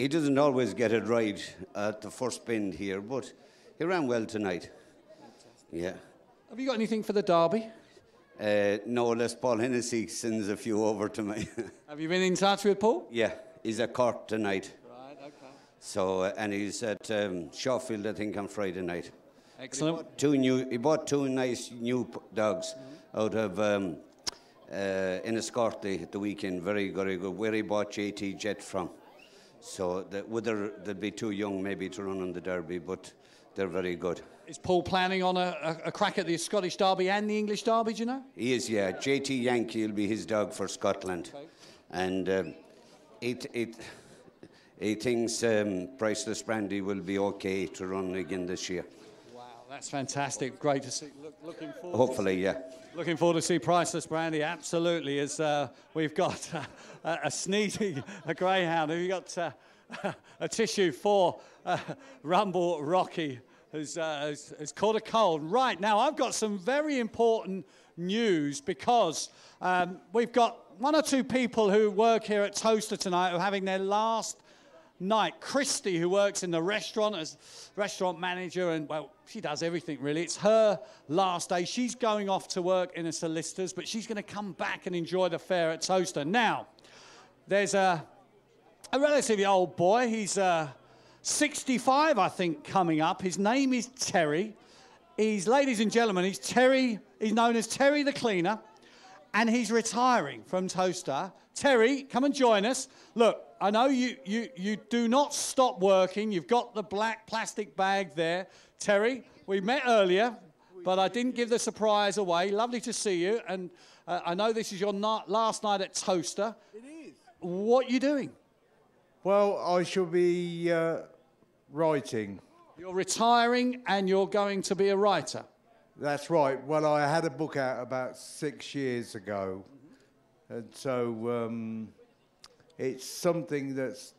Speaker 15: he doesn't always get it right at the first bend here, but he ran well tonight. Yeah.
Speaker 3: Have you got anything for the Derby?
Speaker 15: No, unless Paul Hennessy sends a few over to me.
Speaker 3: Have you been in touch with Paul?
Speaker 15: Yeah, he's at Cork tonight.
Speaker 3: Right, okay.
Speaker 15: So, and he's at Shawfield, I think, on Friday night.
Speaker 3: Excellent.
Speaker 15: He bought 2 nice new dogs out of Enniscorthy at the weekend. Very, very good. Where he bought JT Jet from. So, whether they'd be too young maybe to run on the Derby, but they're very good.
Speaker 3: Is Paul planning on a crack at the Scottish Derby and the English Derby, do you know?
Speaker 15: He is, yeah. JT Yankee will be his dog for Scotland. Okay. And he thinks Priceless Brandy will be okay to run again this year.
Speaker 3: Wow, that's fantastic. Great to see. Looking forward.
Speaker 15: Hopefully, yeah.
Speaker 3: Looking forward to see Priceless Brandy, absolutely, as we've got a sneezing, a greyhound. Have you got a tissue for Rumble Rocky? has caught a cold. Right, now I've got some very important news because we've got one or two people who work here at Towcester tonight who are having their last night. Christy, who works in the restaurant as restaurant manager, and, well, she does everything, really. It's her last day. She's going off to work in a solicitor's, but she's going to come back and enjoy the fair at Towcester. Now, there's a relatively old boy. He's 65, I think, coming up. His name is Terry. Ladies and gentlemen, he's Terry. He's known as Terry the Cleaner, and he's retiring from Towcester. Terry, come and join us. Look, I know you do not stop working. You've got the black plastic bag there. Terry, we met earlier, but I didn't give the surprise away. Lovely to see you, and I know this is your last night at Towcester.
Speaker 16: It is.
Speaker 3: What are you doing?
Speaker 16: Well, I shall be writing.
Speaker 3: You're retiring and you're going to be a writer.
Speaker 16: That's right. Well, I had a book out about 6 years ago. And so it's something that's...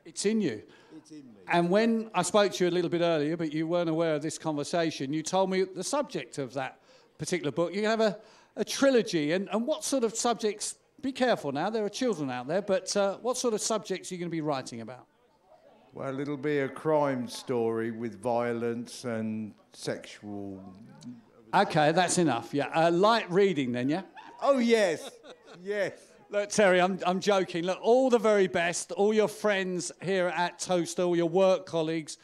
Speaker 3: It's in you.
Speaker 16: It's in me.
Speaker 3: And when I spoke to you a little bit earlier, but you weren't aware of this conversation, you told me the subject of that particular book. You have a trilogy. And what sort of subjects... Be careful now, there are children out there, but what sort of subjects are you going to be writing about?
Speaker 16: Well, it'll be a crime story with violence and sexual...
Speaker 3: OK, that's enough, yeah. Light reading then, yeah?
Speaker 16: Oh, yes, yes.
Speaker 3: Look, Terry, I'm joking. Look, all the very best. All your friends here at Towcester, all your work colleagues,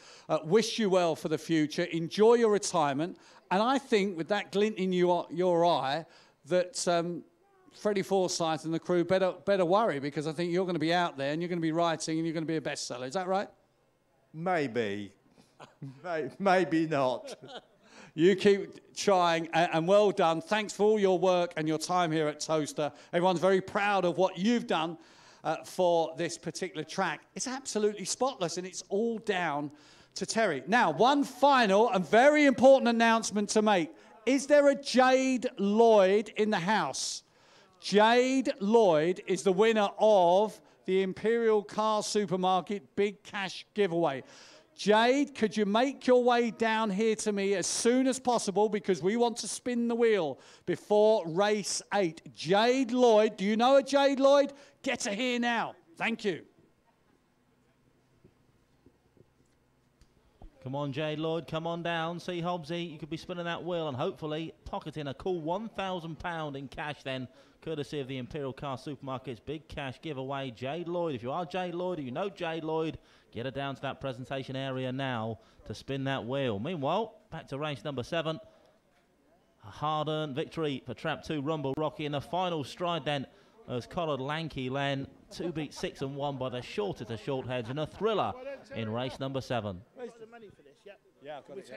Speaker 3: wish you well for the future. Enjoy your retirement. And I think with that glint in your eye that... Freddie Forsyth and the crew better worry, because I think you're going to be out there and you're going to be writing and you're going to be a bestseller. Is that right?
Speaker 16: Maybe. Maybe not.
Speaker 3: You keep trying, and well done. Thanks for all your work and your time here at Towcester. Everyone's very proud of what you've done for this particular track. It's absolutely spotless, and it's all down to Terry. Now, one final and very important announcement to make. Is there a Jade Lloyd in the house? Jade Lloyd is the winner of the Imperial Car Supermarket Big Cash Giveaway. Jade, could you make your way down here to me as soon as possible, because we want to spin the wheel before race 8. Jade Lloyd, do you know a Jade Lloyd? Get her here now. Thank you.
Speaker 1: Come on, Jade Lloyd, come on down. See, Hobbsy, you could be spinning that wheel and hopefully pocketing a cool £1,000 in cash then, courtesy of the Imperial Car Supermarket's Big Cash Giveaway. Jade Lloyd, if you are Jade Lloyd or you know Jade Lloyd, get her down to that presentation area now to spin that wheel. Meanwhile, back to race number 7. A hard-earned victory for Trap 2 Rumble Rocky in the final stride then, as collared Lanky Len 2 beat 6 and 1 by the shortest of short heads in a thriller in race number 7.
Speaker 2: Yeah, I've got it.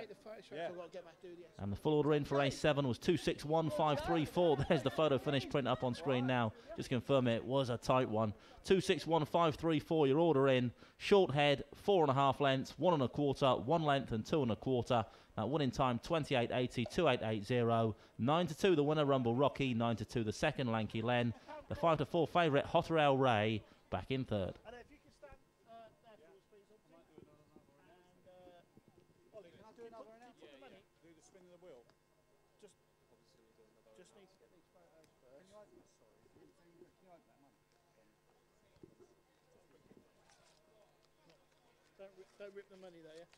Speaker 1: And the full order in for race 7 was 261.534. There's the photo finish print up on screen now. Just confirm it was a tight one. 261.534, your order in. Short head, 4.5 lengths, 1 1/4, 1 length and 2 1/4. That winning time 28.80, 28.80. 9-2 the winner Rumble Rocky, 9-2 the second Lanky Len. The 5-4 favourite Hotter El Ray back in third.
Speaker 2: Don't rip the money there, yeah?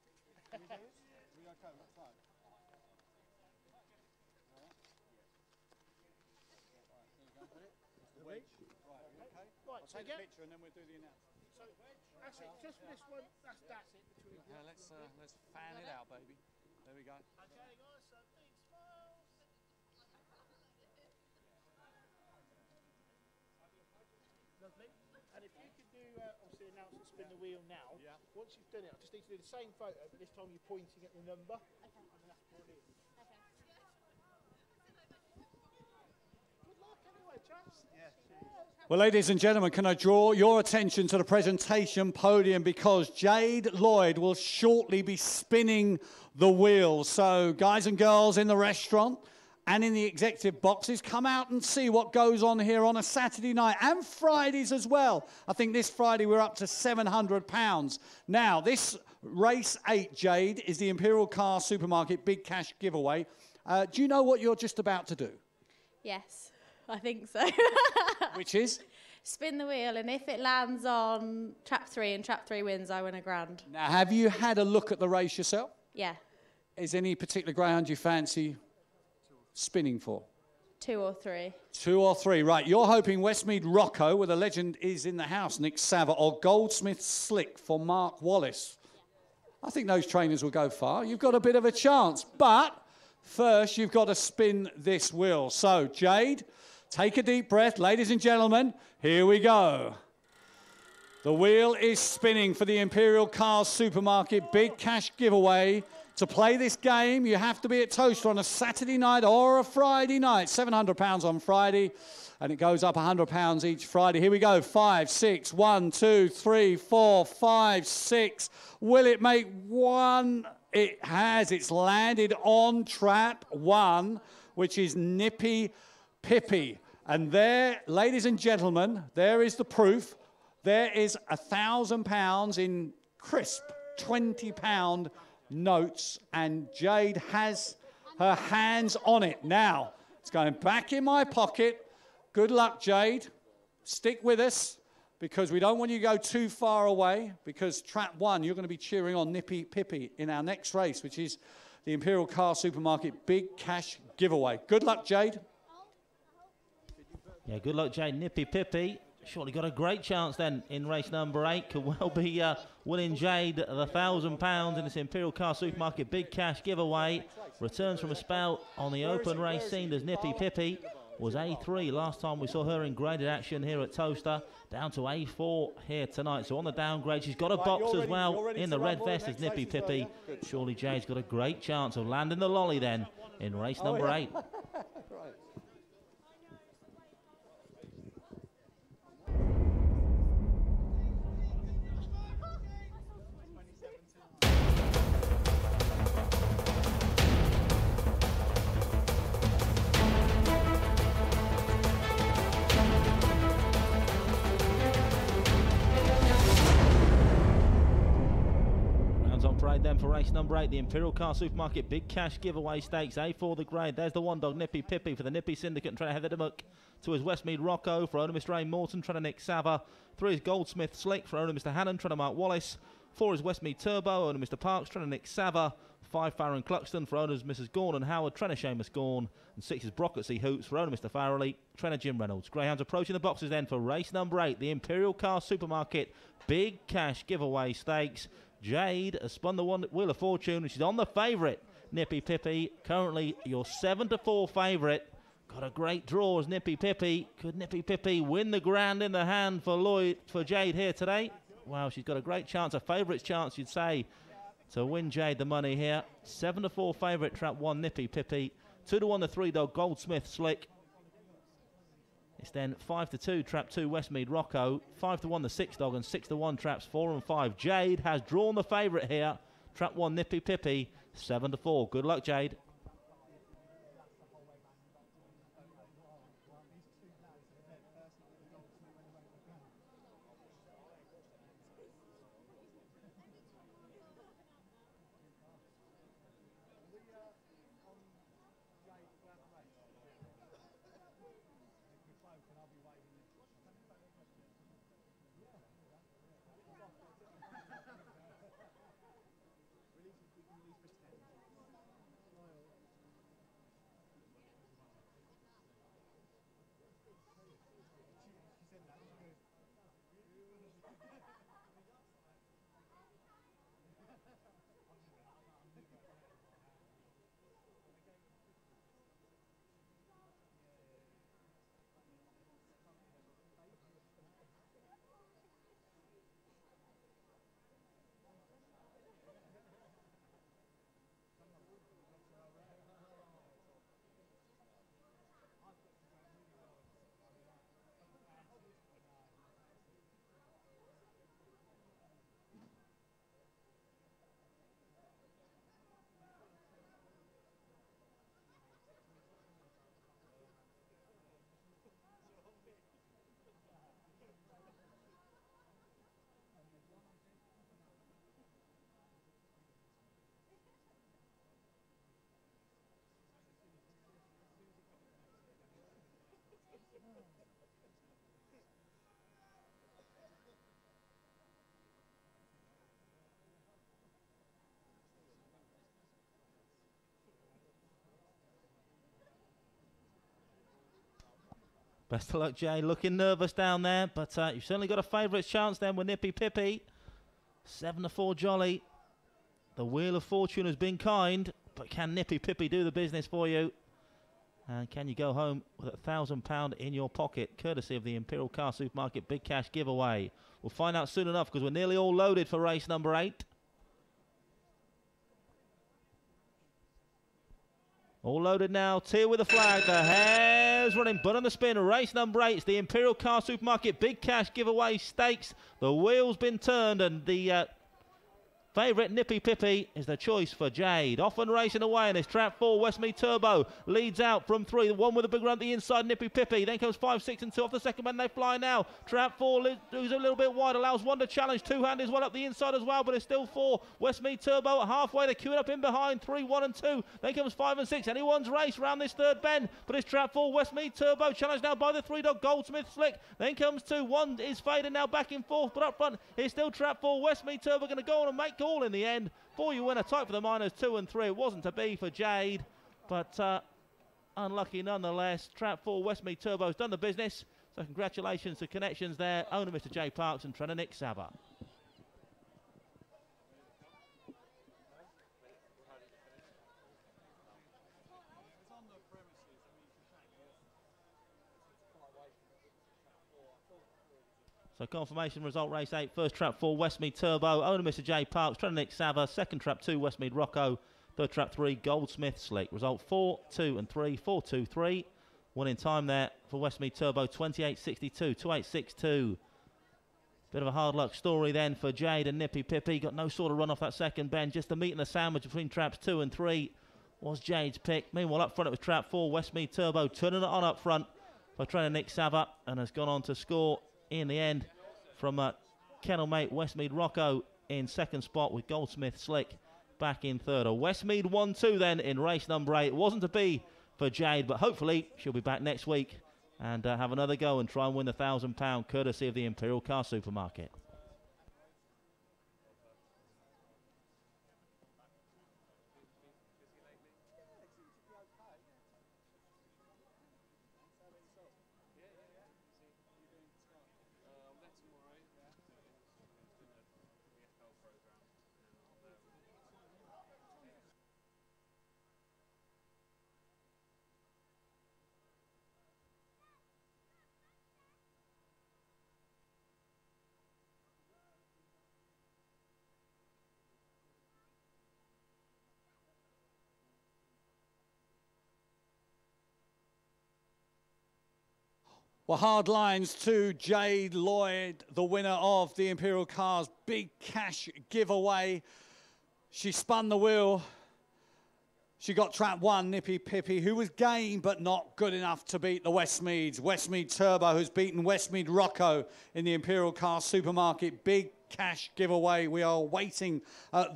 Speaker 2: Can we do it? We okay, that's fine. The wedge. Right, okay? Right, I'll take a picture and then we'll do the announcement. So, that's it, just for this one, that's it. Between
Speaker 3: Let's fan it out, baby. There we go.
Speaker 2: Okay, guys, so big smiles. Lovely. And if you could do, obviously, announce and spin the wheel now. Yeah. Once you've done it, I just need to do the same photo, but this time you're pointing at the number. Okay. And that's brilliant. Okay. Good luck anyway, chaps. Yeah.
Speaker 3: Well, ladies and gentlemen, can I draw your attention to the presentation podium, because Jade Lloyd will shortly be spinning the wheel. So, guys and girls in the restaurant, and in the executive boxes. Come out and see what goes on here on a Saturday night and Fridays as well. I think this Friday we're up to £700. Now, this race 8, Jade, is the Imperial Car Supermarket Big Cash giveaway. Do you know what you're just about to do?
Speaker 11: Yes, I think so.
Speaker 3: Which is?
Speaker 11: Spin the wheel, and if it lands on trap 3 and trap 3 wins, I win a grand.
Speaker 3: Now, have you had a look at the race yourself?
Speaker 11: Yeah,
Speaker 3: Is any particular greyhound you fancy spinning for?
Speaker 11: 2 or 3.
Speaker 3: 2 or 3, right. You're hoping Westmead Rocco, where the legend is in the house, Nick Sava, or Goldsmith Slick for Mark Wallace. I think those trainers will go far. You've got a bit of a chance, but first you've got to spin this wheel. So, Jade, take a deep breath. Ladies and gentlemen, here we go. The wheel is spinning for the Imperial Cars Supermarket Big Cash giveaway. To play this game, you have to be at Towcester on a Saturday night or a Friday night. £700 on Friday, and it goes up £100 each Friday. Here we go. 5, 6, 1, 2, 3, 4, 5, 6. Will it make one? It has. It's landed on trap 1, which is Nippy Pippy. And there, ladies and gentlemen, there is the proof. There is £1,000 in crisp £20 notes, and Jade has her hands on it. Now, it's going back in my pocket. Good luck, Jade. Stick with us, because we don't want you to go too far away, because trap 1, you're going to be cheering on Nippy Pippy in our next race, which is the Imperial Car Supermarket Big Cash giveaway. Good luck, Jade.
Speaker 1: Yeah, good luck, Jade. Nippy Pippy. Surely got a great chance then in race number 8. Could well be winning Jade the £1,000 in this Imperial Car Supermarket Big Cash giveaway. Returns from a spell on the open race scene as Nippy Pippy was A3 last time we saw her in graded action here at Towcester. Down to A4 here tonight. So on the downgrade, she's got a box as well in the red vest as Nippy Pippy. Surely Jade's got a great chance of landing the lolly then in race number 8. Then for race number 8, the Imperial Car Supermarket Big Cash giveaway stakes. A4 the grade. There's the one dog, Nippy Pippy, for the Nippy Syndicate, and trying to head the muck to his Westmead Rocco for owner Mr. A. Morton, trying to Nick Sava. 3 is Goldsmith Slick for owner Mr. Hannon, trying to Mark Wallace. 4 is Westmead Turbo, owner Mr. Parks, trying to Nick Sava. 5 Farron Cluxton for owners Mrs. Gorn and Howard, trainer Seamus Gorn. And 6 is Brocketsy Hoots for owner Mr. Farrelly, trainer Jim Reynolds. Greyhounds approaching the boxes then for race number 8, the Imperial Car Supermarket Big Cash giveaway stakes. Jade has spun the wheel of fortune, and she's on the favourite, Nippy Pippy. Currently your 7-4 favourite. Got a great draw as Nippy Pippy. Could Nippy Pippy win the grand in the hand for Jade here today? Well, she's got a great chance, a favourite's chance, you'd say, to win Jade the money here. 7-4 favourite, trap 1, Nippy Pippy. 2-1, the 3 dog, Goldsmith Slick. It's then 5-2, trap 2, Westmead Rocco. 5-1, the 6 dog, and 6-1, traps 4 and 5. Jade has drawn the favourite here. Trap 1, Nippy Pippy, 7-4. Good luck, Jade. Best of luck, Jay. Looking nervous down there, but you've certainly got a favourite's chance then with Nippy Pippy. 7-4 Jolly. The Wheel of Fortune has been kind, but can Nippy Pippy do the business for you? And can you go home with £1,000 in your pocket, courtesy of the Imperial Car Supermarket Big Cash giveaway? We'll find out soon enough because we're nearly all loaded for race number 8. All loaded now, Tier with the flag, the hare's running, but on the spin, race number 8, it's the Imperial Car Supermarket Big Cash Giveaway Stakes. The wheel's been turned and the favourite Nippy Pippy is the choice for Jade. Off and racing away in this trap 4. Westmead Turbo leads out from 3. The one with a big run at the inside, Nippy Pippy. Then comes 5, 6 and 2 off the second man. They fly now. Trap 4 who's a little bit wide, allows 1 to challenge. 2-hand is well up the inside as well, but it's still 4. Westmead Turbo at halfway. They're queuing up in behind. 3, 1 and 2. Then comes 5 and 6. Anyone's race round this third bend, but it's trap 4. Westmead Turbo challenged now by the 3-dog Goldsmith Slick. Then comes 2. 1 is fading now back in 4th, but up front it's still trap 4. Westmead Turbo going to go on and make call in the end. For you winner, tight for the minors, 2 and 3. It wasn't to be for Jade, but unlucky nonetheless. Trap 4, Westmead Turbo's done the business. So congratulations to Connections there, owner Mr. J Parks and trainer Nick Sava. So confirmation result race 8, first trap 4 Westmead Turbo, owner Mr. J Parks, trainer Nick Sava, second trap 2 Westmead Rocco, third trap 3 Goldsmith Slick. Result 4, 2 and 3, 4, 2, 3. Winning time there for Westmead Turbo, 28.62, 28.62. Bit of a hard luck story then for Jade and Nippy Pippy. Got no sort of run off that second bend. Just the meat and the sandwich between traps 2 and 3 was Jade's pick. Meanwhile up front it was trap 4 Westmead Turbo, turning it on up front by trainer Nick Sava, and has gone on to score in the end from kennel mate Westmead Rocco in second spot with Goldsmith Slick back in third. A Westmead 1-2 then in race number 8. It wasn't to be for Jade, but hopefully she'll be back next week and have another go and try and win the £1,000 courtesy of the Imperial Car Supermarket.
Speaker 3: Well, hard lines to Jade Lloyd, the winner of the Imperial Cars Big Cash giveaway. She spun the wheel. She got trap 1, Nippy Pippy, who was game but not good enough to beat the Westmeads. Westmead Turbo, who's beaten Westmead Rocco in the Imperial Car Supermarket Big Cash giveaway. We are waiting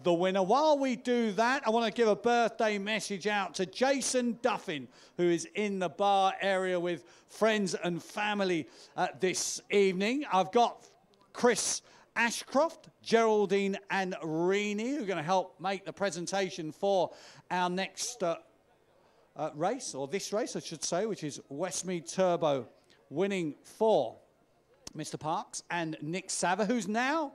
Speaker 3: the winner. While we do that, I want to give a birthday message out to Jason Duffin, who is in the bar area with friends and family this evening. I've got Chris Ashcroft, Geraldine and Reenie, who are going to help make the presentation for our next race, or this race I should say, which is Westmead Turbo winning for Mr. Parks and Nick Sava, who's now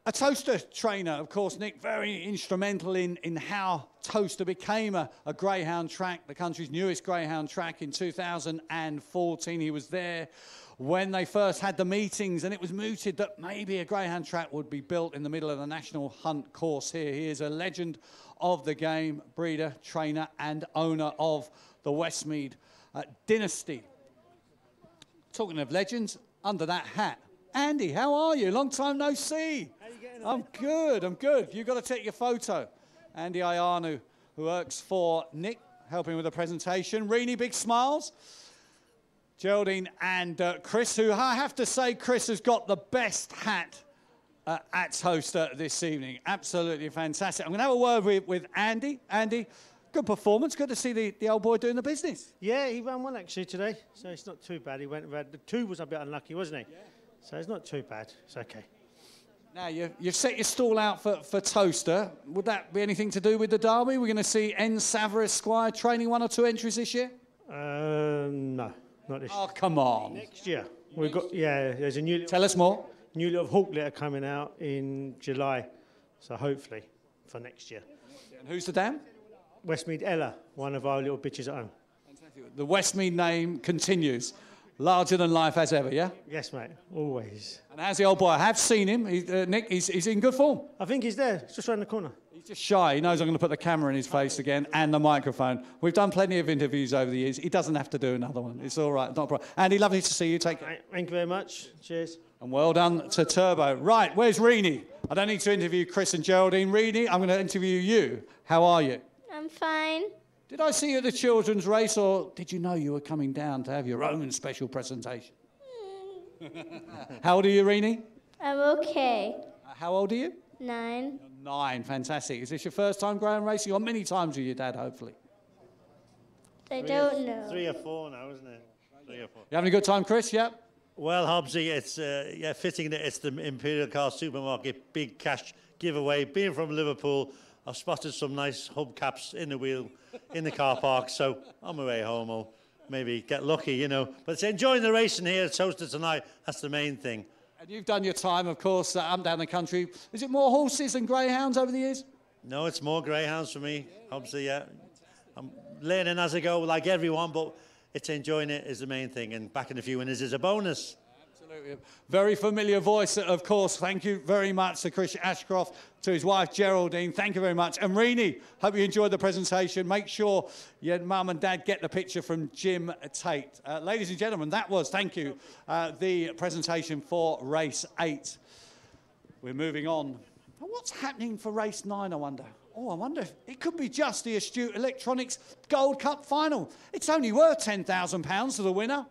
Speaker 3: a Towcester trainer. Of course, Nick, very instrumental in how Towcester became a Greyhound track, the country's newest Greyhound track in 2014. He was there when they first had the meetings, and it was mooted that maybe a Greyhound track would be built in the middle of the National Hunt course here. He is a legend of the game, breeder, trainer, and owner of the Westmead dynasty. Talking of legends, under that hat, Andy, how are you? Long time no see.
Speaker 17: How you getting
Speaker 3: on? I'm good, I'm good. You've got to take your photo. Andy Ianu, who works for Nick, helping with the presentation. Reenie, big smiles. Geraldine and Chris, who I have to say, Chris has got the best hat at Towcester this evening. Absolutely fantastic. I'm going to have a word with Andy. Andy, good performance. Good to see the old boy doing the business.
Speaker 17: Yeah, he ran one actually today, so it's not too bad. He went around. The 2 was a bit unlucky, wasn't he? Yeah. So it's not too bad. It's okay.
Speaker 3: Now, you've set your stall out for Towcester. Would that be anything to do with the derby? We're going to see N. Sava Esquire training 1 or 2 entries this year?
Speaker 17: No. Not this.
Speaker 3: Oh, come on.
Speaker 17: Next year. We've got there's a new.
Speaker 3: Tell us more.
Speaker 17: New little hawk litter coming out in July, so hopefully for next year.
Speaker 3: And who's the dam?
Speaker 17: Westmead Ella, one of our little bitches at home.
Speaker 3: The Westmead name continues. Larger than life as ever, yeah?
Speaker 17: Yes, mate, always.
Speaker 3: And how's the old boy? I have seen him. Nick, he's in good form.
Speaker 17: I think he's there. He's just around the corner.
Speaker 3: He's just shy. He knows I'm going to put the camera in his face again and the microphone. We've done plenty of interviews over the years. He doesn't have to do another one. It's all right. Not a problem. Andy, lovely to see you. Take care.
Speaker 17: Thank you very much. Cheers.
Speaker 3: And well done to Turbo. Right, where's Reenie? I don't need to interview Chris and Geraldine. Reenie, I'm going to interview you. How are you?
Speaker 5: I'm fine.
Speaker 3: Did I see you at the children's race, or did you know you were coming down to have your own special presentation? How old are you, Reenie?
Speaker 5: I'm okay.
Speaker 3: How old are you?
Speaker 5: 9.
Speaker 3: 9, fantastic. Is this your first time greyhound racing, or many times with your dad, hopefully?
Speaker 5: I don't know.
Speaker 18: 3 or 4 now, isn't it? 3 or 4.
Speaker 3: You having a good time, Chris? Yep.
Speaker 18: Well, Hobbsy, it's fitting that it's the Imperial Car Supermarket big cash giveaway. Being from Liverpool, I've spotted some nice hubcaps in the wheel in the car park, so on my way home I'll maybe get lucky, you know. But it's enjoying the racing here at Towcester tonight. That's the main thing.
Speaker 3: And you've done your time, of course, up and down the country. Is it more horses than greyhounds over the years?
Speaker 18: No, it's more greyhounds for me, Hobbsy, yeah. I'm learning as I go, like everyone, but it's enjoying it is the main thing, and backing a few winners is a bonus.
Speaker 3: Absolutely. Very familiar voice, of course. Thank you very much to Chris Ashcroft, to his wife Geraldine. Thank you very much. And Reenie, hope you enjoyed the presentation. Make sure your mum and dad get the picture from Jim Tate. Ladies and gentlemen, that was, thank you, the presentation for race 8. We're moving on. What's happening for race 9, I wonder? Oh, I wonder if it could be just the Astute Electronics Gold Cup final. It's only worth £10,000 to the winner.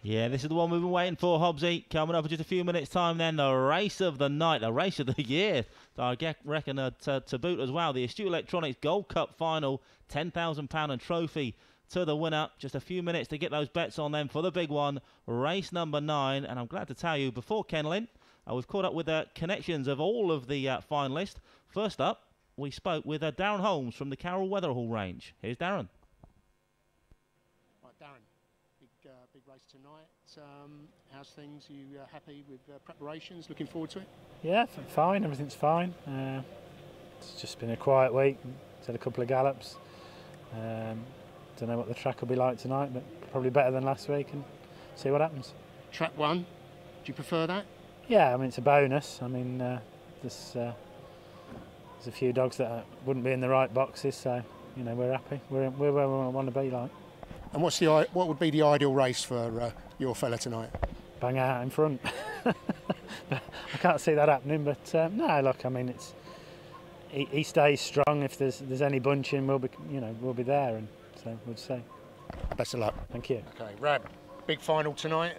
Speaker 1: Yeah, this is the one we've been waiting for, Hobbsy. Coming up in just a few minutes' time then, the race of the night, the race of the year. I reckon to boot as well. The Astute Electronics Gold Cup final, £10,000 and trophy to the winner. Just a few minutes to get those bets on them for the big one, race number 9. And I'm glad to tell you, before Kenlin, we've caught up with the connections of all of the finalists. First up, we spoke with Darren Holmes from the Carroll Weatherhall range. Here's Darren.
Speaker 2: Right, Darren, big race tonight. How's things? Are you happy with preparations? Looking forward to it?
Speaker 19: Yeah, fine. Everything's fine. It's just been a quiet week. Had a couple of gallops. Don't know what the track will be like tonight, but probably better than last week, and see what happens.
Speaker 2: Track 1, do you prefer that?
Speaker 19: Yeah, I mean it's a bonus. I mean there's a few dogs that wouldn't be in the right boxes, so you know we're happy. We're where we want to be, like.
Speaker 2: And what would be the ideal race for your fella tonight?
Speaker 19: Bang out in front. I can't see that happening, but no, look, I mean he stays strong. If there's any bunching, we'll be there, and so we'll see.
Speaker 2: Best of luck.
Speaker 19: Thank you.
Speaker 2: Okay, Rab, big final tonight.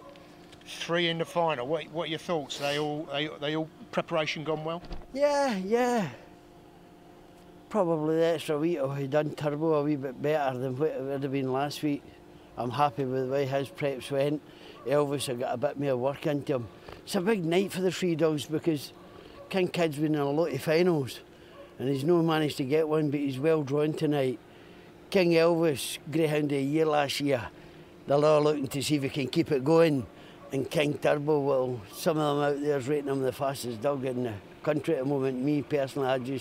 Speaker 2: 3 in the final. What are your thoughts? They all preparation gone well?
Speaker 20: Yeah. Probably the extra week we done Turbo a wee bit better than what it would have been last week. I'm happy with the way his preps went. Elvis, I got a bit more work into him. It's a big night for the 3 dogs because King Kid's been in a lot of finals and he's not managed to get one, but he's well drawn tonight. King Elvis, Greyhound of the Year last year, they're all looking to see if he can keep it going. And King Turbo, well, some of them out there's rating him the fastest dog in the country at the moment. Me personally,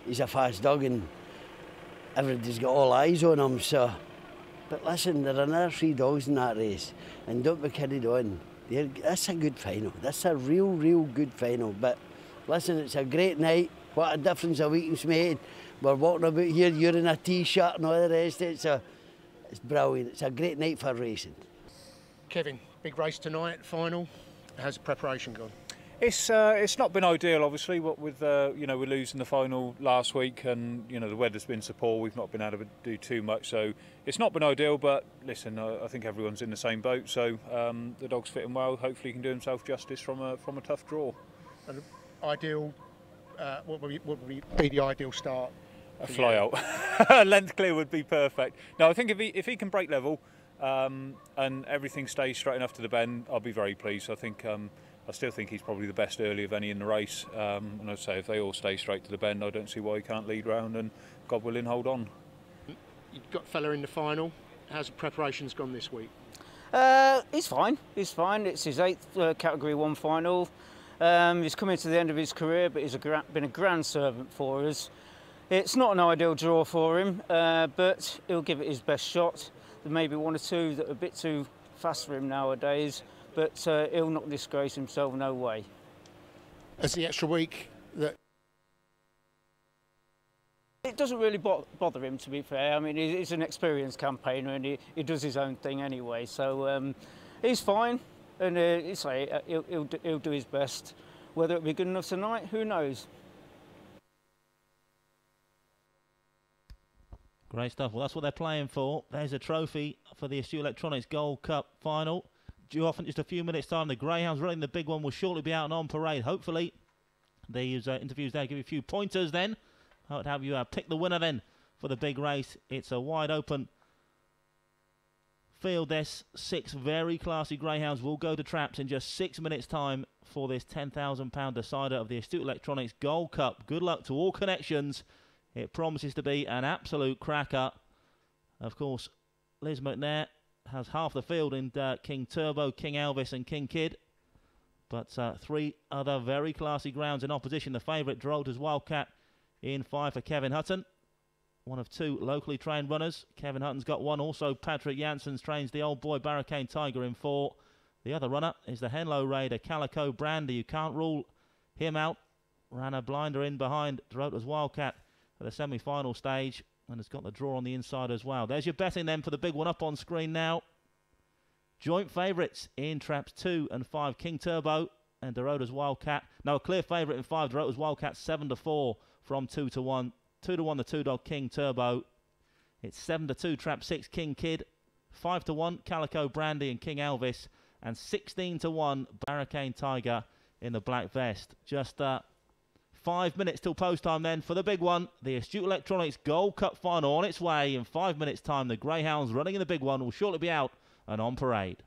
Speaker 20: he's a fast dog and everybody's got all eyes on him, so. But listen, there are another 3 dogs in that race and don't be carried on. That's a good final. That's a real good final. But listen, it's a great night. What a difference a week's made. We're walking about here, you're in a T-shirt and all the rest of it, so it's brilliant. It's a great night for racing.
Speaker 2: Kevin, big race tonight, final. How's the preparation gone?
Speaker 21: It's not been ideal, obviously. What with we're losing the final last week, and the weather's been so poor, we've not been able to do too much. So it's not been ideal. But listen, I think everyone's in the same boat. So the dog's fitting well. Hopefully, he can do himself justice from a tough draw.
Speaker 2: And ideal. What would be the ideal start?
Speaker 21: A fly out. Length clear would be perfect. No, I think if he can break level and everything stays straight enough to the bend, I'll be very pleased. I think I still think he's probably the best early of any in the race. And I'd say if they all stay straight to the bend, I don't see why he can't lead round and, God willing, hold on.
Speaker 2: You've got fella in the final. How's the preparations gone this week?
Speaker 6: He's fine. He's fine. It's his 8th Category 1 final. He's coming to the end of his career, but he's been a grand servant for us. It's not an ideal draw for him, but he'll give it his best shot. There may be one or two that are a bit too fast for him nowadays, but he'll not disgrace himself, no way.
Speaker 2: As the extra week that...
Speaker 6: It doesn't really bother him, to be fair. I mean, he's an experienced campaigner and he does his own thing anyway, so he's fine, and he'll do his best. Whether it'll be good enough tonight, who knows?
Speaker 1: Great stuff. Well, that's what they're playing for. There's a trophy for the Astute Electronics Gold Cup final. Due off in just a few minutes' time. The Greyhounds running the big one will shortly be out and on parade. Hopefully, these interviews there give you a few pointers then. I would have you pick the winner then for the big race. It's a wide open field. There's 6 very classy Greyhounds will go to traps in just 6 minutes' time for this £10,000 decider of the Astute Electronics Gold Cup. Good luck to all connections. It promises to be an absolute cracker. Of course, Liz McNair has half the field in King Turbo, King Elvis and King Kid. But 3 other very classy grounds in opposition. The favourite, Drota's Wildcat, in 5 for Kevin Hutton. One of 2 locally trained runners. Kevin Hutton's got 1. Also, Patrick Janssens trains the old boy Barricane Tiger in 4. The other runner is the Henlow Raider, Calico Brandy. You can't rule him out. Ran a blinder in behind Drota's Wildcat at the semi-final stage, and has got the draw on the inside as well. There's your betting then for the big one up on screen now. Joint favourites in traps 2 and 5, King Turbo and Dorota's Wildcat. Now a clear favourite in 5, Dorota's Wildcat 7-4 from 2-1. 2-1 the 2-dog King Turbo. It's 7-2 trap 6, King Kid. 5-1 Calico Brandy and King Elvis, and 16-1 Barricane Tiger in the black vest. Just 5 minutes till post time then for the big one. The Astute Electronics Gold Cup final on its way. In 5 minutes time, the Greyhounds running in the big one will shortly be out and on parade.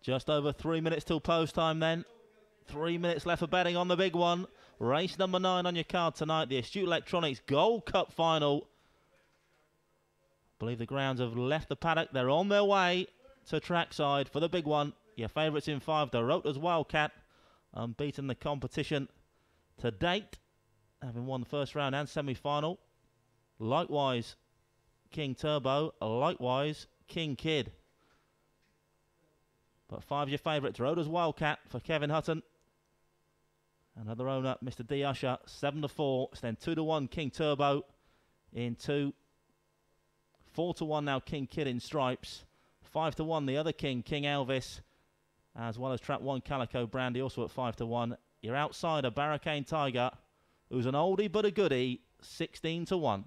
Speaker 1: Just over 3 minutes till post time then. 3 minutes left for betting on the big one. Race number 9 on your card tonight. The Astute Electronics Gold Cup final. I believe the grounds have left the paddock. They're on their way to trackside for the big one. Your favourites in 5, Dorota's Wildcat, unbeaten the competition to date, having won the first round and semi-final. Likewise, King Turbo. Likewise, King Kid. But 5 your favourite, Dorota's Wildcat for Kevin Hutton. Another owner, Mr. D. Usher, 7-4. It's then 2-1 King Turbo in 2. 4-1 now King Kid in stripes. 5-1 the other King, King Elvis, as well as trap 1 Calico Brandy, also at 5-1. Your outsider, Barricane Tiger, who's an oldie but a goodie, 16-1.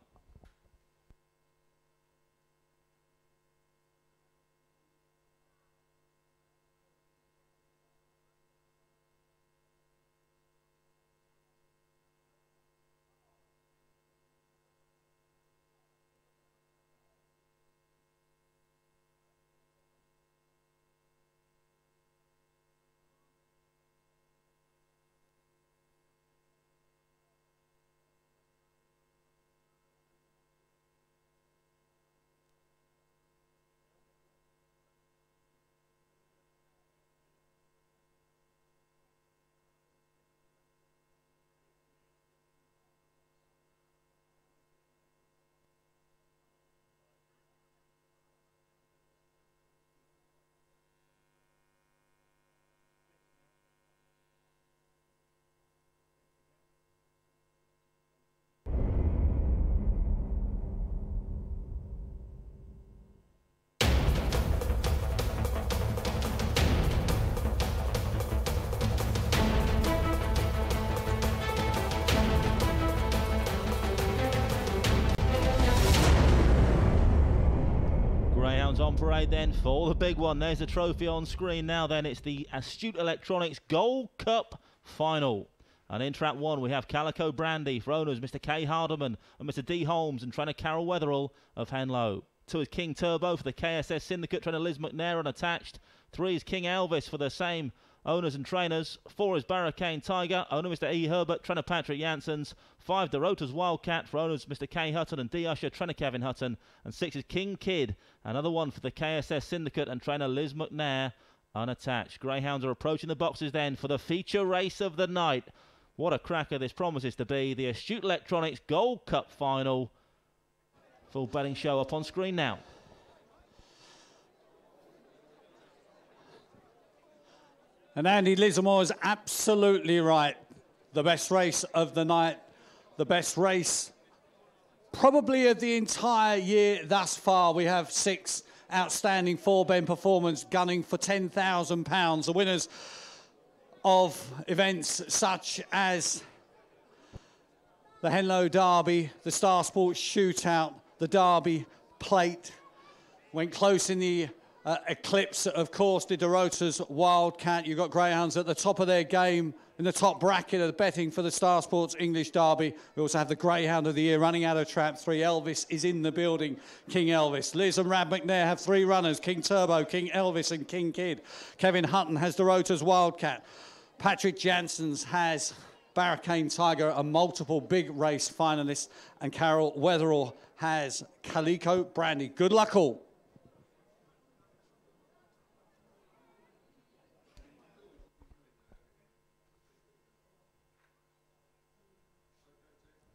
Speaker 1: Greyhounds on parade then for the big one. There's the trophy on screen now then. It's the Astute Electronics Gold Cup Final. And in trap 1 we have Calico Brandy for owners Mr. K. Hardiman and Mr. D. Holmes and trainer Carol Wetherall of Henlow. 2 is King Turbo for the KSS Syndicate, trainer Liz McNair unattached. 3 is King Elvis for the same owners and trainers. 4 is Barricane Tiger, owner Mr. E. Herbert, trainer Patrick Janssens. 5, Dorota's Wildcat for owners Mr. K. Hutton and D. Usher, trainer Kevin Hutton. And 6 is King Kid, another one for the KSS Syndicate and trainer Liz McNair, unattached. Greyhounds are approaching the boxes then for the feature race of the night. What a cracker this promises to be. The Astute Electronics Gold Cup Final. Full betting show up on screen now.
Speaker 3: And Andy Lismore is absolutely right. The best race of the night, the best race probably of the entire year thus far. We have 6 outstanding 4-bend performance gunning for £10,000. The winners of events such as the Henlow Derby, the Star Sports Shootout, the Derby Plate. Went close in the Eclipse, of course, the Dorota's Wildcat. You've got Greyhounds at the top of their game in the top bracket of the betting for the Star Sports English Derby. We also have the Greyhound of the Year running out of trap 3. Elvis is in the building, King Elvis. Liz and Rab McNair have 3 runners, King Turbo, King Elvis and King Kid. Kevin Hutton has Dorota's Wildcat. Patrick Janssens has Barricane Tiger, a multiple big race finalist. And Carol Wetherall has Calico Brandy. Good luck all.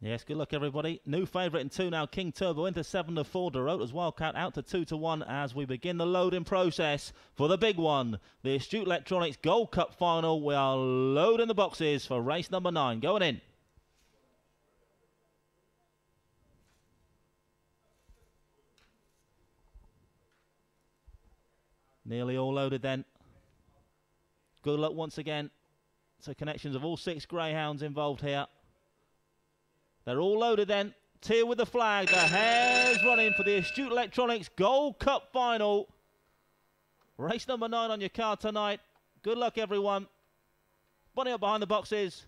Speaker 1: Yes, good luck everybody. New favourite in 2 now, King Turbo into 7-4. Dorota's Wildcat out to 2-1 as we begin the loading process for the big one. The Astute Electronics Gold Cup Final. We are loading the boxes for race number 9. Going in. Nearly all loaded then. Good luck once again. So connections of all 6 Greyhounds involved here. They're all loaded then. Tier with the flag. The hare's running for the Astute Electronics Gold Cup Final. Race number 9 on your card tonight. Good luck, everyone. Bunny up behind the boxes.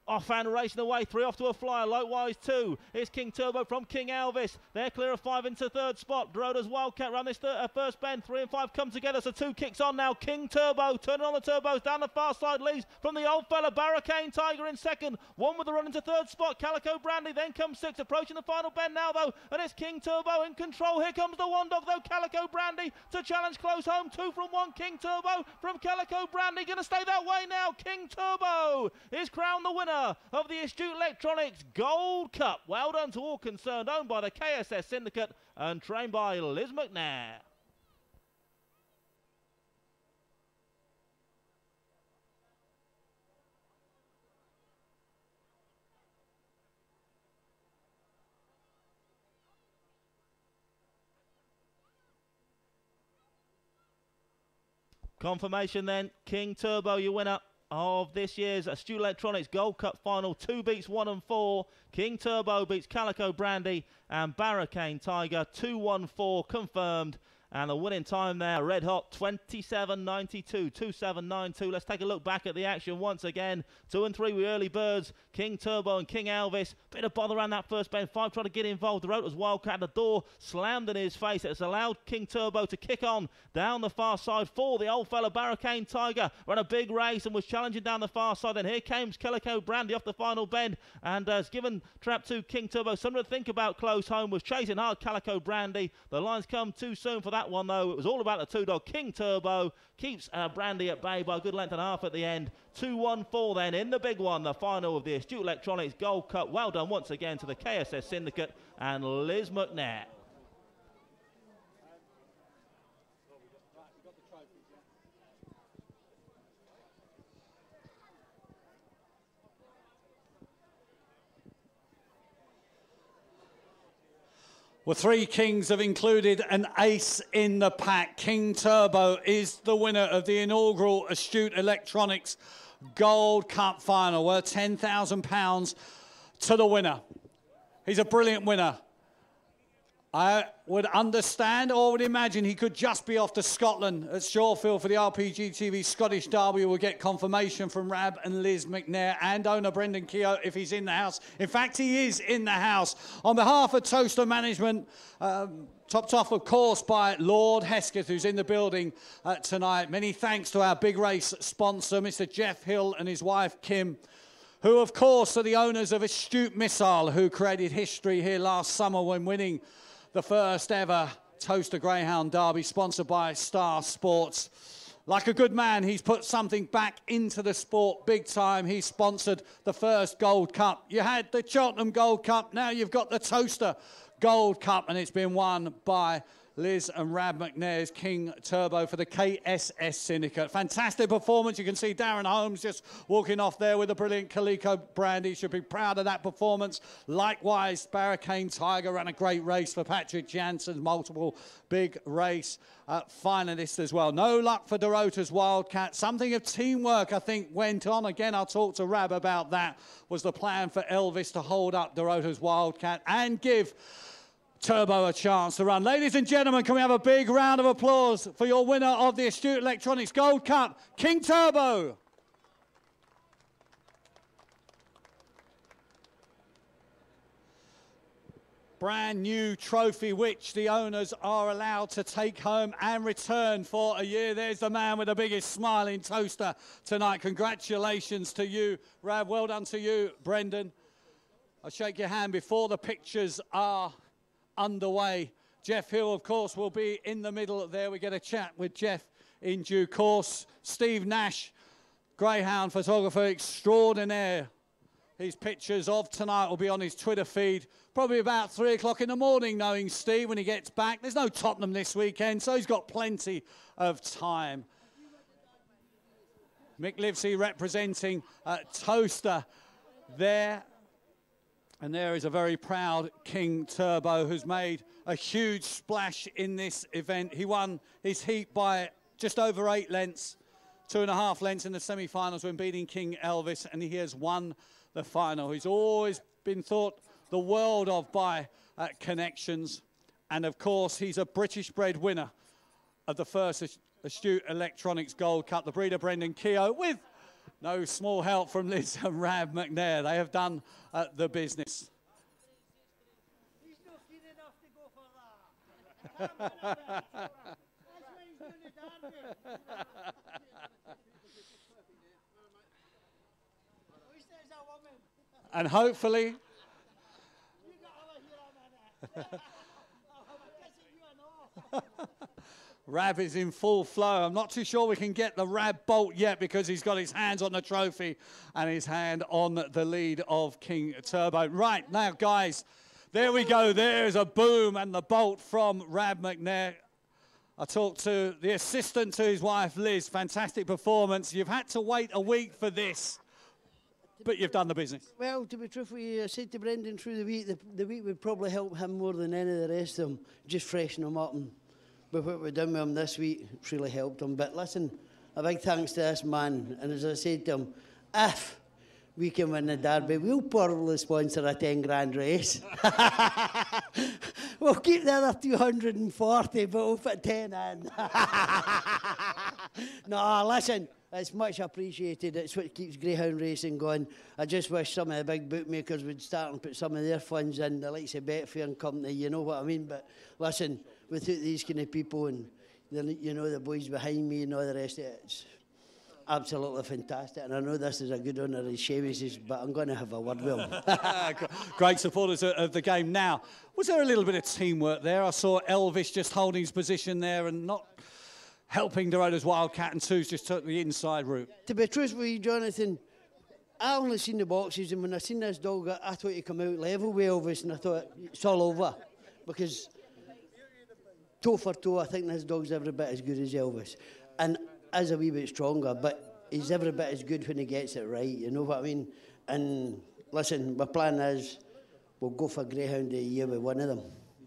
Speaker 1: Off and racing away. 3 off to a flyer. Likewise 2. It's King Turbo from King Elvis. They're clear of 5 into 3rd spot. Dorota's Wildcat round this first bend. 3 and 5 come together. So 2 kicks on now. King Turbo turning on the turbos down the far side. Leads from the old fella. Barricane Tiger in 2nd. 1 with the run into 3rd spot. Calico Brandy. Then comes 6. Approaching the final bend now though. And it's King Turbo in control. Here comes the one dog though. Calico Brandy to challenge close home. 2 from 1. King Turbo from Calico Brandy. Going to stay that way now. King Turbo is crowned the winner of the Astute Electronics Gold Cup. Well done to all concerned, owned by the KSS Syndicate and trained by Liz McNair. Confirmation then, King Turbo, your winner of this year's Astute Electronics Gold Cup Final. 2 beats 1 and 4. King Turbo beats Calico Brandy and Barricane Tiger. 2-1-4 confirmed. And the winning time there, red hot, 27.92, 27.92. Let's take a look back at the action once again. 2 and 3 with early birds, King Turbo and King Elvis. Bit of bother around that first bend. 5 trying to get involved. The Dorota's Wildcat at the door, slammed in his face. It's allowed King Turbo to kick on down the far side for the old fella Barricane Tiger. Ran a big race and was challenging down the far side. Then here comes Calico Brandy off the final bend and has given trap 2 King Turbo something to think about close home. Was chasing hard Calico Brandy. The lines come too soon for that one though. It was all about the 2-dog. King Turbo keeps Brandy at bay by a good length and a half at the end. 2-1-4 then in the big one, the final of the Astute Electronics Gold Cup. Well done once again to the KSS Syndicate and Liz McNair.
Speaker 3: Well, 3 kings have included an ace in the pack. King Turbo is the winner of the inaugural Astute Electronics Gold Cup Final, worth £10,000 to the winner. He's a brilliant winner. I would understand or would imagine he could just be off to Scotland at Shawfield for the RPG TV Scottish Derby. We'll get confirmation from Rab and Liz McNair and owner Brendan Keogh if he's in the house. In fact, he is in the house. On behalf of Towcester Management, topped off, of course, by Lord Hesketh, who's in the building tonight. Many thanks to our big race sponsor, Mr. Jeff Hill, and his wife, Kim, who, of course, are the owners of Astute Missile, who created history here last summer when winning the first ever Towcester Greyhound Derby, sponsored by Star Sports. Like a good man, he's put something back into the sport big time. He sponsored the first Gold Cup. You had the Cheltenham Gold Cup, now you've got the Towcester Gold Cup, and it's been won by Liz and Rab McNair's King Turbo for the KSS Syndicate. Fantastic performance. You can see Darren Holmes just walking off there with a brilliant Coleco brand. He should be proud of that performance. Likewise, Barricane Tiger ran a great race for Patrick Jansen's multiple big race finalists as well. No luck for Dorota's Wildcat. Something of teamwork, I think, went on. Again, I'll talk to Rab about that. Was the plan for Elvis to hold up Dorota's Wildcat and give Turbo a chance to run. Ladies and gentlemen, can we have a big round of applause for your winner of the Astute Electronics Gold Cup, King Turbo. Brand new trophy, which the owners are allowed to take home and return for a year. There's the man with the biggest smile in Towcester tonight. Congratulations to you, Rab. Well done to you, Brendan. I'll shake your hand before the pictures are underway. Jeff Hill, of course, will be in the middle there. We get a chat with Jeff in due course. Steve Nash, Greyhound photographer extraordinaire. His pictures of tonight will be on his Twitter feed probably about 3 o'clock in the morning, knowing Steve when he gets back. There's no Tottenham this weekend, so he's got plenty of time. Mick Livesey representing Towcester there. And there is a very proud King Turbo who's made a huge splash in this event. He won his heat by just over 8 lengths, 2.5 lengths in the semi-finals when beating King Elvis, and he has won the final. He's always been thought the world of by connections. And of course, he's a British-bred winner of the first Astute Electronics Gold Cup. The breeder, Brendan Keogh, with no small help from Liz and Rab McNair. They have done the business. And hopefully... Rab is in full flow. I'm not too sure we can get the Rab bolt yet because he's got his hands on the trophy and his hand on the lead of King Turbo. Right, now, guys, there we go. There's a boom and the bolt from Rab McNair. I talked to the assistant to his wife, Liz. Fantastic performance. You've had to wait a week for this, but you've done the business.
Speaker 20: Well, to be truthful, I said to Brendan through the week would probably help him more than any of the rest of them, just freshen him up. And with what we've done with him this week, it's really helped him. But listen, a big thanks to this man. And as I said to him, if we can win the Derby, we'll probably sponsor a 10 grand race. We'll keep the other 240, but we'll put 10 in. No, listen, it's much appreciated. It's what keeps Greyhound racing going. I just wish some of the big bookmakers would start and put some of their funds in, the likes of Betfair and company, you know what I mean? But listen, without these kind of people and, you know, the boys behind me and all the rest of it, it's absolutely fantastic. And I know this is a good honour of Seamus's, but I'm going to have a word with him.
Speaker 3: Great supporters of the game. Now, was there a little bit of teamwork there? I saw Elvis just holding his position there and not helping Dorota's Wildcat, and Sue's just took the inside route.
Speaker 20: To be truthful with you, Jonathan, I only seen the boxes, and when I seen this dog, I thought he'd come out level with Elvis, and I thought it's all over. Because toe for toe, I think this dog's every bit as good as Elvis. And is a wee bit stronger, but he's every bit as good when he gets it right, you know what I mean? And listen, my plan is we'll go for Greyhound of the Year with one of them.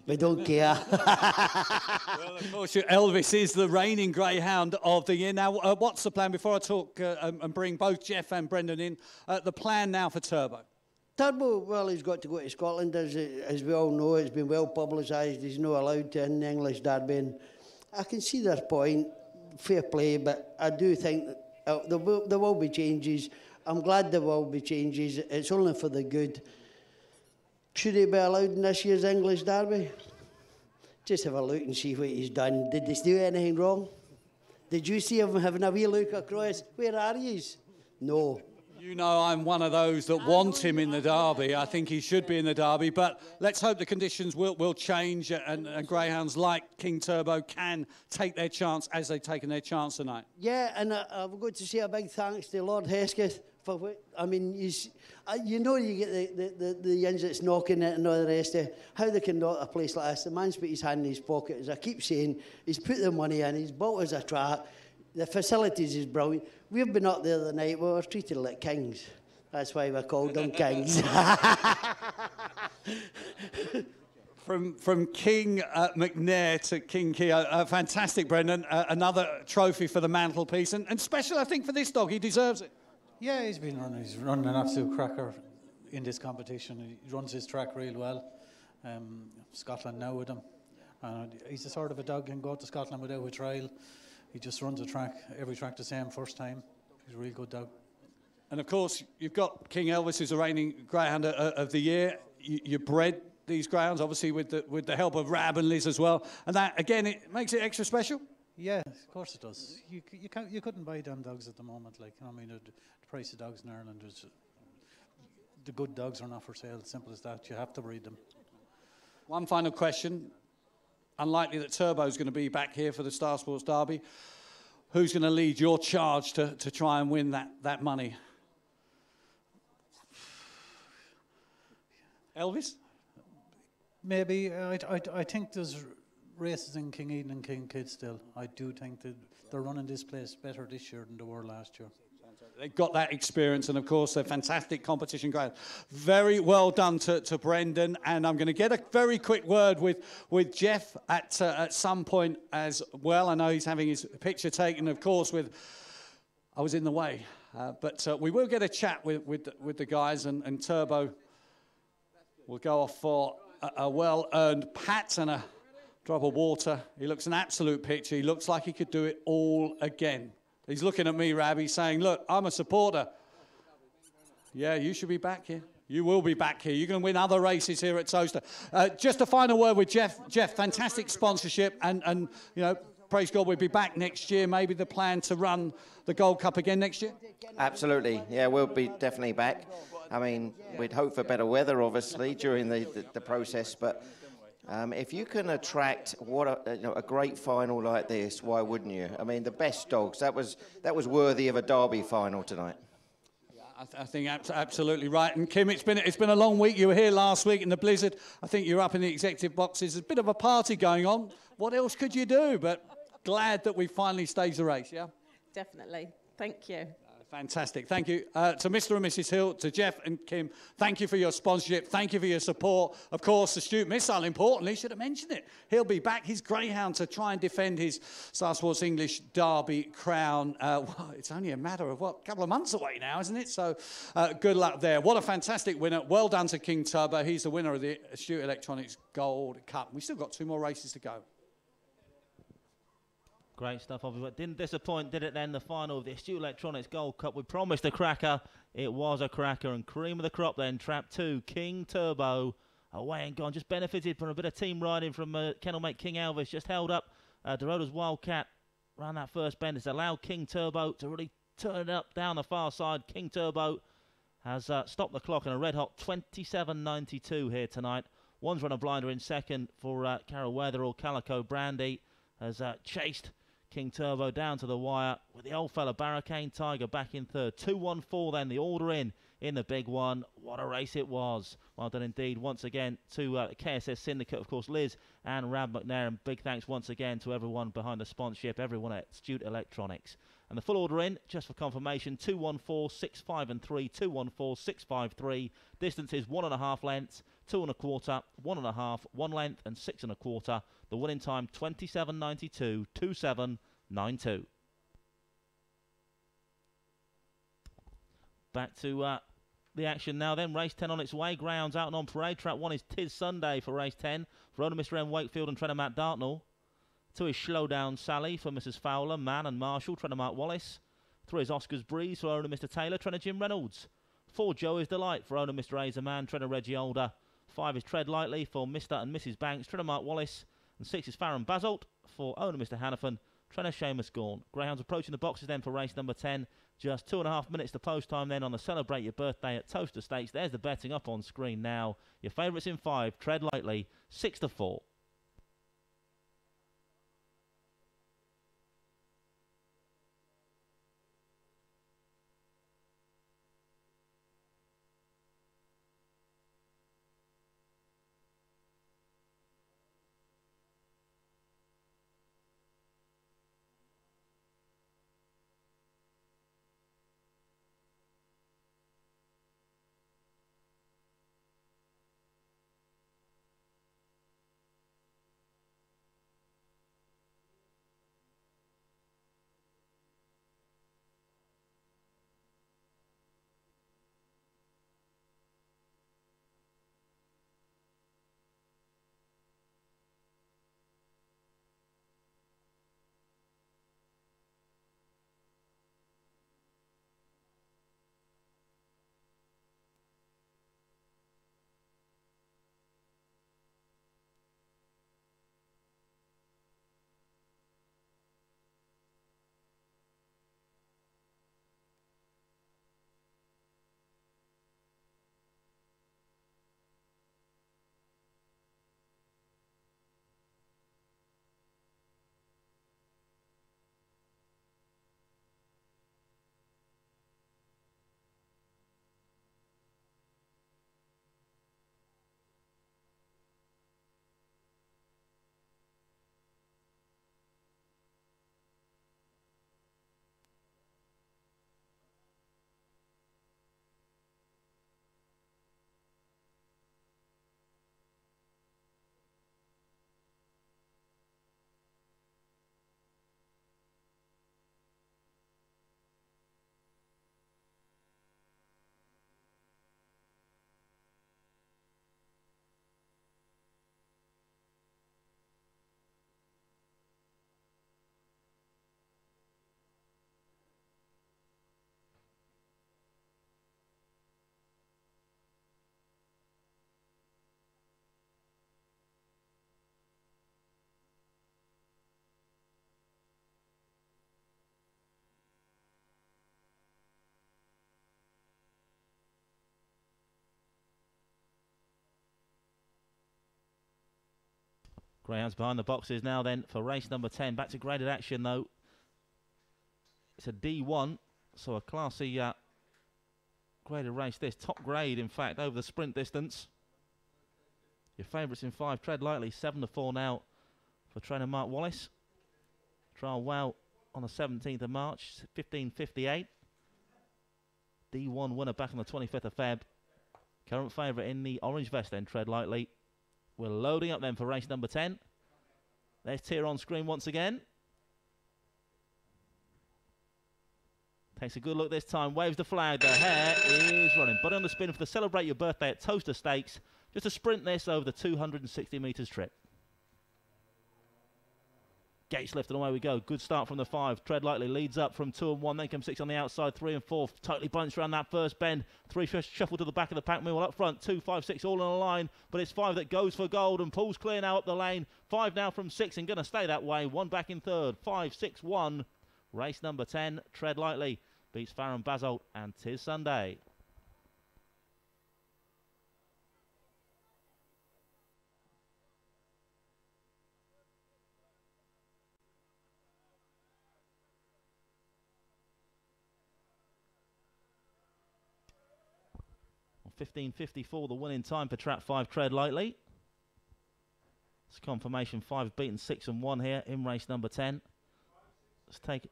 Speaker 20: We don't care.
Speaker 3: Well, of course, Elvis is the reigning Greyhound of the year. Now, what's the plan? Before I talk and bring both Jeff and Brendan in, the plan now for Turbo?
Speaker 20: Turbo, well, he's got to go to Scotland, as we all know. It's been well publicised. He's not allowed to in the English Derby. And I can see their point, fair play, but I do think that there will be changes. I'm glad there will be changes. It's only for the good. Should he be allowed in this year's English Derby? Just have a look and see what he's done. Did they do anything wrong? Did you see him having a wee look across? Where are yous? No.
Speaker 3: You know I'm one of those that want him in the Derby. I think he should be in the Derby, but let's hope the conditions will change and greyhounds like King Turbo can take their chance as they've taken their chance tonight.
Speaker 20: Yeah, and I've got to say a big thanks to Lord Hesketh for what, I mean, you know you get the ins that's knocking it and all the rest of it. How they can knock a place like this. The man's put his hand in his pocket, as I keep saying. He's put the money in, he's built us a track. The facilities is brilliant. We've been up there the night, we were treated like kings. That's why we called them kings.
Speaker 3: From King McNair to King Keogh, fantastic, Brendan. Another trophy for the mantelpiece, and special, I think, for this dog. He deserves it.
Speaker 9: Yeah, he's running an absolute cracker in this competition. He runs his track real well. Scotland know with him. He's the sort of a dog who can go to Scotland without a trail. He just runs a track, every track the same first time. He's a real good dog.
Speaker 3: And of course, you've got King Elvis, who's the reigning Greyhound of the year. You bred these greyhounds, obviously, with the help of Rab and Liz as well. And that, again, it makes it extra special.
Speaker 9: Yeah, of course it does. You couldn't buy damn dogs at the moment. Like, I mean, the price of dogs in Ireland is, the good dogs are not for sale. Simple as that. You have to breed them.
Speaker 3: One final question. Unlikely that Turbo's going to be back here for the Star Sports Derby. Who's going to lead your charge to try and win that money? Elvis?
Speaker 9: Maybe. I think there's races in King Eden and King Kid still. I do think that they're running this place better this year than they were last year.
Speaker 3: They've got that experience, and of course they're fantastic competition guys. Very well done to Brendan, and I'm going to get a very quick word with Jeff at some point as well. I know he's having his picture taken, of course, I was in the way, but we will get a chat with the guys, and Turbo will go off for a well-earned pat and a drop of water. He looks an absolute picture. He looks like he could do it all again. He's looking at me, Rab. He's saying, look, I'm a supporter. Yeah, you should be back here. You will be back here. You're going to win other races here at Towcester. Just a final word with Jeff. Jeff, fantastic sponsorship. And you know, praise God, we'll be back next year. Maybe the plan to run the Gold Cup again next year?
Speaker 7: Absolutely. Yeah, we'll be definitely back. I mean, we'd hope for better weather, obviously, during the process. But if you can attract a great final like this, why wouldn't you? I mean, the best dogs. That was worthy of a Derby final tonight.
Speaker 3: I think absolutely right. And Kim, it's been a long week. You were here last week in the blizzard. I think you're up in the executive boxes. There's a bit of a party going on. What else could you do? But glad that we finally staged the race. Yeah.
Speaker 14: Definitely. Thank you.
Speaker 3: Fantastic. Thank you to Mr. and Mrs. Hill, to Jeff and Kim. Thank you for your sponsorship. Thank you for your support. Of course, the Astute Missile, importantly, should have mentioned it. He'll be back, his Greyhound, to try and defend his Star Sports English Derby crown. Well, it's only a matter of, a couple of months away now, isn't it? So good luck there. What a fantastic winner. Well done to King Turbo. He's the winner of the Astute Electronics Gold Cup. We've still got 2 more races to go.
Speaker 1: Great stuff, obviously. Didn't disappoint, did it then? The final of the Astute Electronics Gold Cup. We promised a cracker. It was a cracker. And cream of the crop then, Trap 2, King Turbo. Away and gone. Just benefited from a bit of team riding from kennelmate King Elvis. Just held up Dorota's Wildcat around that first bend. It's allowed King Turbo to really turn it up down the far side. King Turbo has stopped the clock in a red-hot 27.92 here tonight. One's run a blinder in second for Carol Weatherall. Calico Brandy has chased King Turbo down to the wire with the old fella Barricane Tiger back in third. 2-1-4 then, the order in the big one. What a race it was. Well done indeed once again to KSS Syndicate, of course, Liz and Rab McNair. And big thanks once again to everyone behind the sponsorship, everyone at Astute Electronics. And the full order in, just for confirmation, 2-1-4, 6, 5 and 3, 2-1-4, 6, 5, 3. Distances 1.5 lengths, 2 1/4, 1.5, 1 length and 6 1/4. The winning time 27.92, 27.92. Back to the action now then. Race 10 on its way. Greyhound's out and on parade. Track 1 is Tis Sunday for race 10. For owner Mr. M. Wakefield and trainer Matt Dartnell. 2 is Slowdown Sally for Mrs. Fowler, Mann and Marshall, trainer Mark Wallace. 3 is Oscar's Breeze for owner Mr. Taylor, trainer Jim Reynolds. 4 Joey's Delight for owner Mr. Azerman, trainer Reggie Older. 5 is Tread Lightly for Mr. and Mrs. Banks, trainer Mark Wallace. And 6 is Farron Basalt for owner Mr. Hannafin, trainer Seamus Gorn. Greyhounds approaching the boxes then for race number 10. Just 2.5 minutes to post time then on the Celebrate Your Birthday at Towcester Stakes. There's the betting up on screen now. Your favourites in 5, Tread Lightly, 6-4. Greyhounds behind the boxes now then for race number 10. Back to graded action though. It's a D1, so a classy graded race this. Top grade, in fact, over the sprint distance. Your favourites in 5, Tread Lightly, 7-4 now for trainer Mark Wallace. Trial well on the 17th of March, 15:58. D1 winner back on the 25th of Feb. Current favourite in the orange vest then, Tread Lightly. We're loading up then for race number 10. There's Tier on screen once again. Takes a good look this time, waves the flag, the hare is running. But on the spin for the Celebrate Your Birthday at Towcester Stakes. Just a sprint this over the 260 metres trip. Gates lifted, away we go. Good start from the 5. Tread Lightly leads up from 2 and 1. Then comes 6 on the outside, 3 and 4. Totally bunched around that first bend. 3 shuffle to the back of the pack. Meanwhile up front, 2, 5, 6 all in a line. But it's 5 that goes for gold and pulls clear now up the lane. 5 now from 6 and going to stay that way. 1 back in third. 5, 6, 1. Race number 10. Tread Lightly beats Farron Basalt and Tis Sunday. Well, 15:54 the winning time for Trap 5 Tread Lightly. It's confirmation 5 beaten 6 and 1 here in race number 10. Let's take it.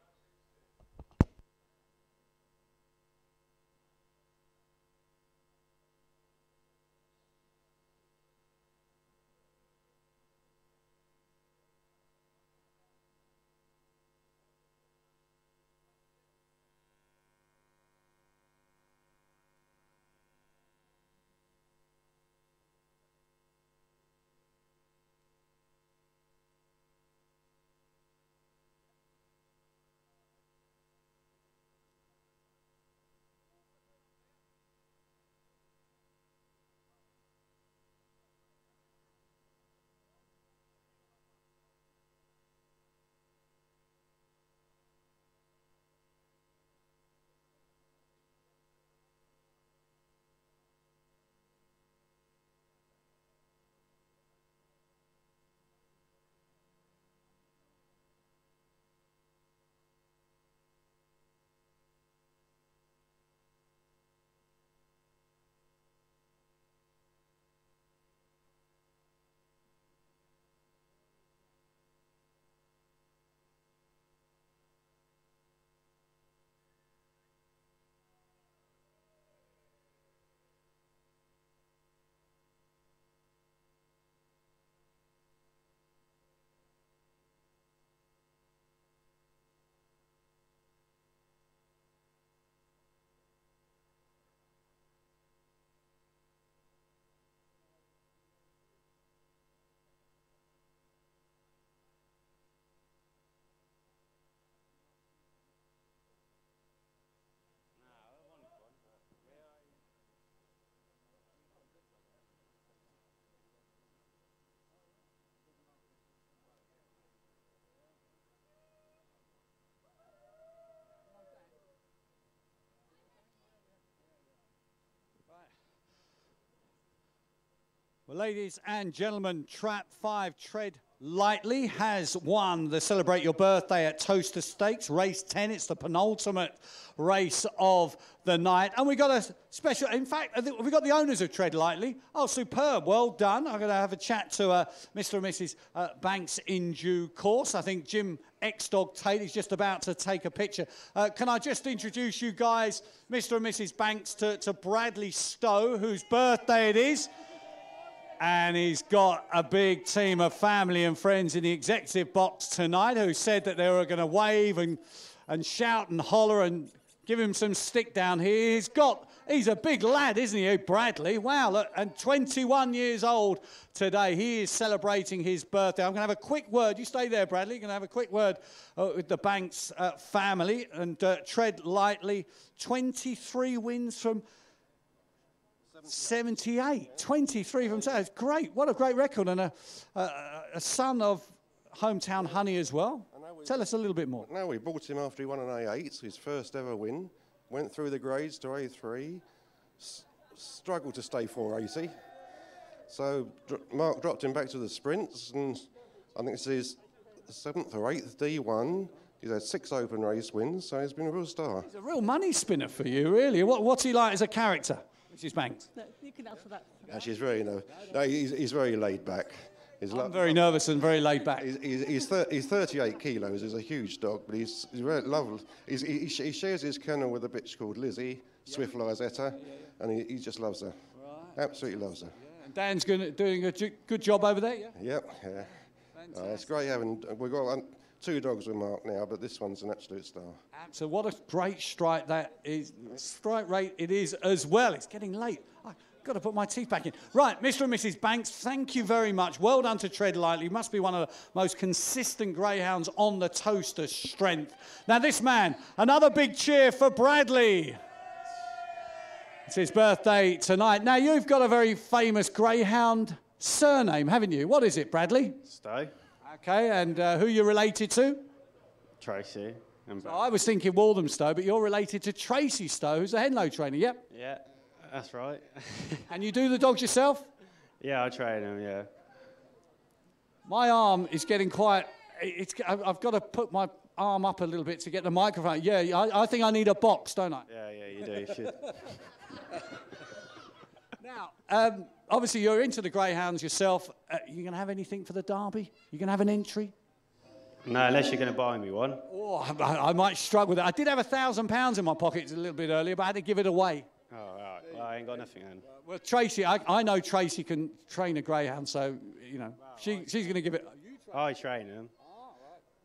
Speaker 3: Well, ladies and gentlemen, Trap 5 Tread Lightly has won the Celebrate Your Birthday at Towcester Stakes, race 10. It's the penultimate race of the night. And we got a special, in fact, we got the owners of Tread Lightly. Oh, superb, well done. I'm going to have a chat to Mr. and Mrs. Banks in due course. I think Jim X-Dog Tate is just about to take a picture. Can I just introduce you guys, Mr. and Mrs. Banks, to Bradley Stowe, whose birthday it is. And he's got a big team of family and friends in the executive box tonight who said that they were going to wave and shout and holler and give him some stick down here. He's a big lad, isn't he, Bradley? Wow, look, and 21 years old today. He is celebrating his birthday. I'm going to have a quick word. You stay there, Bradley. You're going to have a quick word with the Banks family. And Tread Lightly, 23 wins from 78, 23 from 7. It's great. What a great record. And a son of hometown honey as well. Tell us a little bit more.
Speaker 8: No, we bought him after he won an A8, his first ever win. Went through the grades to A3. Struggled to stay 480. So Mark dropped him back to the sprints, and I think it's his 7th or 8th D1. He's had 6 open race wins, so he's been a real star.
Speaker 3: He's a real money spinner for you, really. What's he like as a character, Mrs. Banks?
Speaker 14: No, you can answer that.
Speaker 8: Actually, he's very, he's very laid back.
Speaker 3: I'm very nervous and very laid back.
Speaker 8: He's 38 kilos. He's a huge dog, but he's very lovely. He shares his kennel with a bitch called Lizzie, Swift Lyzetta, and he just loves her. Right. Absolutely loves her.
Speaker 3: And Dan's doing a good job over there, yeah?
Speaker 8: Yep, yeah. It's great having. We've got 2 dogs with Mark now, but this one's an absolute star.
Speaker 3: So what a great strike that is. Strike rate it is as well. It's getting late. Got to put my teeth back in. Right, Mr. and Mrs. Banks, thank you very much. Well done to Tread Lightly. Must be one of the most consistent greyhounds on the Towcester strength. Now this man, another big cheer for Bradley. It's his birthday tonight. Now you've got a very famous greyhound surname, haven't you? What is it, Bradley?
Speaker 22: Stowe.
Speaker 3: Okay, and who you're related to?
Speaker 22: Tracy.
Speaker 3: So I was thinking Walthamstow, but you're related to Tracy Stowe, who's a Henlow trainer, yep?
Speaker 22: Yeah. That's right.
Speaker 3: And you do the dogs yourself?
Speaker 22: Yeah, I train them, yeah.
Speaker 3: My arm is getting quite... I've got to put my arm up a little bit to get the microphone. Yeah, I think I need a box, don't I?
Speaker 22: Yeah, you do. You should.
Speaker 3: Now, obviously you're into the greyhounds yourself. You going to have anything for the Derby? You going to have an entry?
Speaker 22: No, unless you're going to buy me one.
Speaker 3: Oh, I might struggle with that. I did have £1,000 in my pocket a little bit earlier, but I had to give it away.
Speaker 22: Oh, all right. Well, I ain't got nothing then.
Speaker 3: Well, Tracy, I know Tracy can train a greyhound, so, you know, she's going to give it...
Speaker 22: I train them.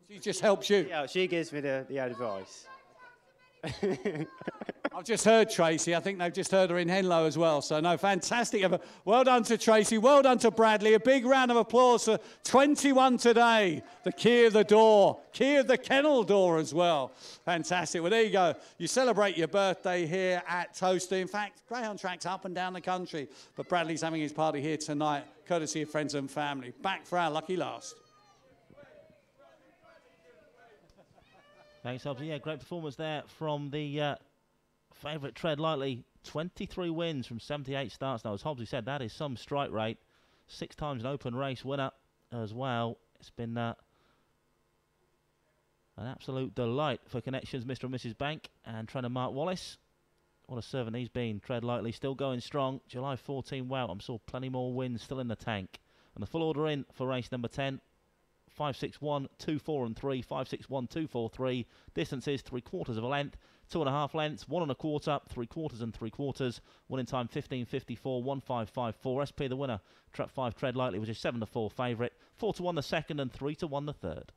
Speaker 3: She just helps you?
Speaker 22: Yeah, she gives me the advice.
Speaker 3: I've just heard Tracy. I think they've just heard her in Henlow as well. So, no, fantastic. Well done to Tracy. Well done to Bradley. A big round of applause for 21 today. The key of the door. Key of the kennel door as well. Fantastic. Well, there you go. You celebrate your birthday here at Towcester. In fact, greyhound tracks up and down the country. But Bradley's having his party here tonight, courtesy of friends and family. Back for our lucky last.
Speaker 1: Thanks, Hobbsy. Yeah, great performance there from the favourite Tread Lightly. 23 wins from 78 starts. Now, as Hobbsy said, that is some strike rate. 6 times an open race winner as well. It's been an absolute delight for Connections, Mr. and Mrs. Bank, and trainer Mark Wallace. What a servant he's been. Tread Lightly still going strong. July 14, wow, I'm sure plenty more wins still in the tank. And the full order in for race number 10. 5, 6, 1, 2, 4 and 3, 5, 6, 1, 2, 4, 3. Distances 3/4 of a length, 2.5 lengths, 1 1/4, 3/4 and 3/4. Winning time 15:54, 1:5:54. SP the winner. Trap 5 Tread Lightly was his 7-4 favourite. 4-1 the second and 3-1 the third.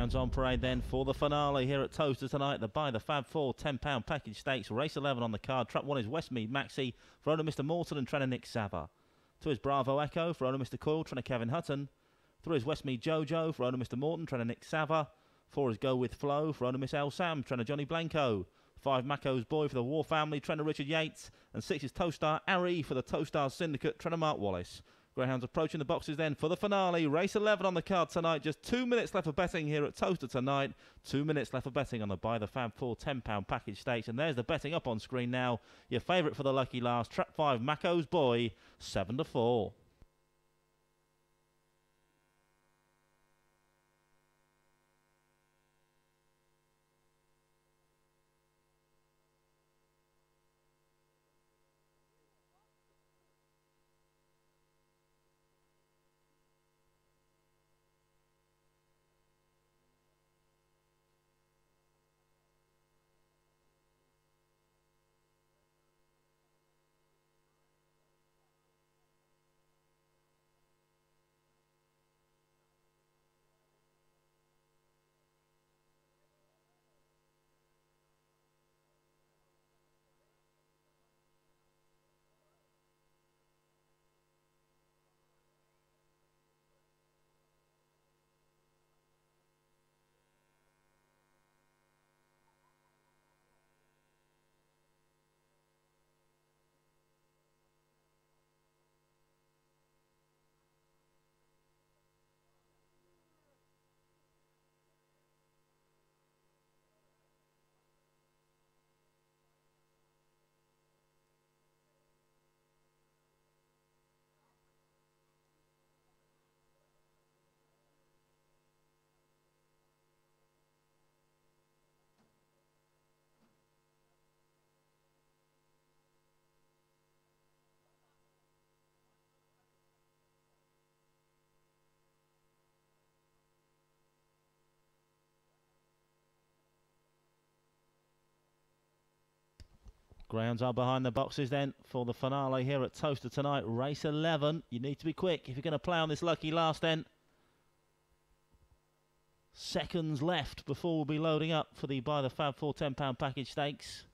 Speaker 1: Greyhounds on parade then for the finale here at Towcester tonight. The By the Fab 4 £10 package stakes. Race 11 on the card. Trap 1 is Westmead Maxi for owner Mr. Morton and trainer Nick Sava. 2 is Bravo Echo for owner Mr. Coyle, trainer Kevin Hutton. 3 is Westmead Jojo for owner Mr. Morton, trainer Nick Sava. 4 is Go With Flow for owner Miss El Sam, trainer Johnny Blanco. 5 Maco's Boy for the War Family, trainer Richard Yates. And 6 is Towstar Ari for the Towstar Syndicate, trainer Mark Wallace. Greyhounds approaching the boxes then for the finale. Race 11 on the card tonight. Just 2 minutes left for betting here at Towcester tonight. 2 minutes left for betting on the By the Fab 4 £10 package stakes. And there's the betting up on screen now. Your favourite for the lucky last, Trap 5 Maco's Boy, 7-4. Greyhounds are behind the boxes then for the finale here at Towcester tonight. Race 11. You need to be quick if you're going to play on this lucky last then. Seconds left before we'll be loading up for the By the Fab 4 £10 package stakes.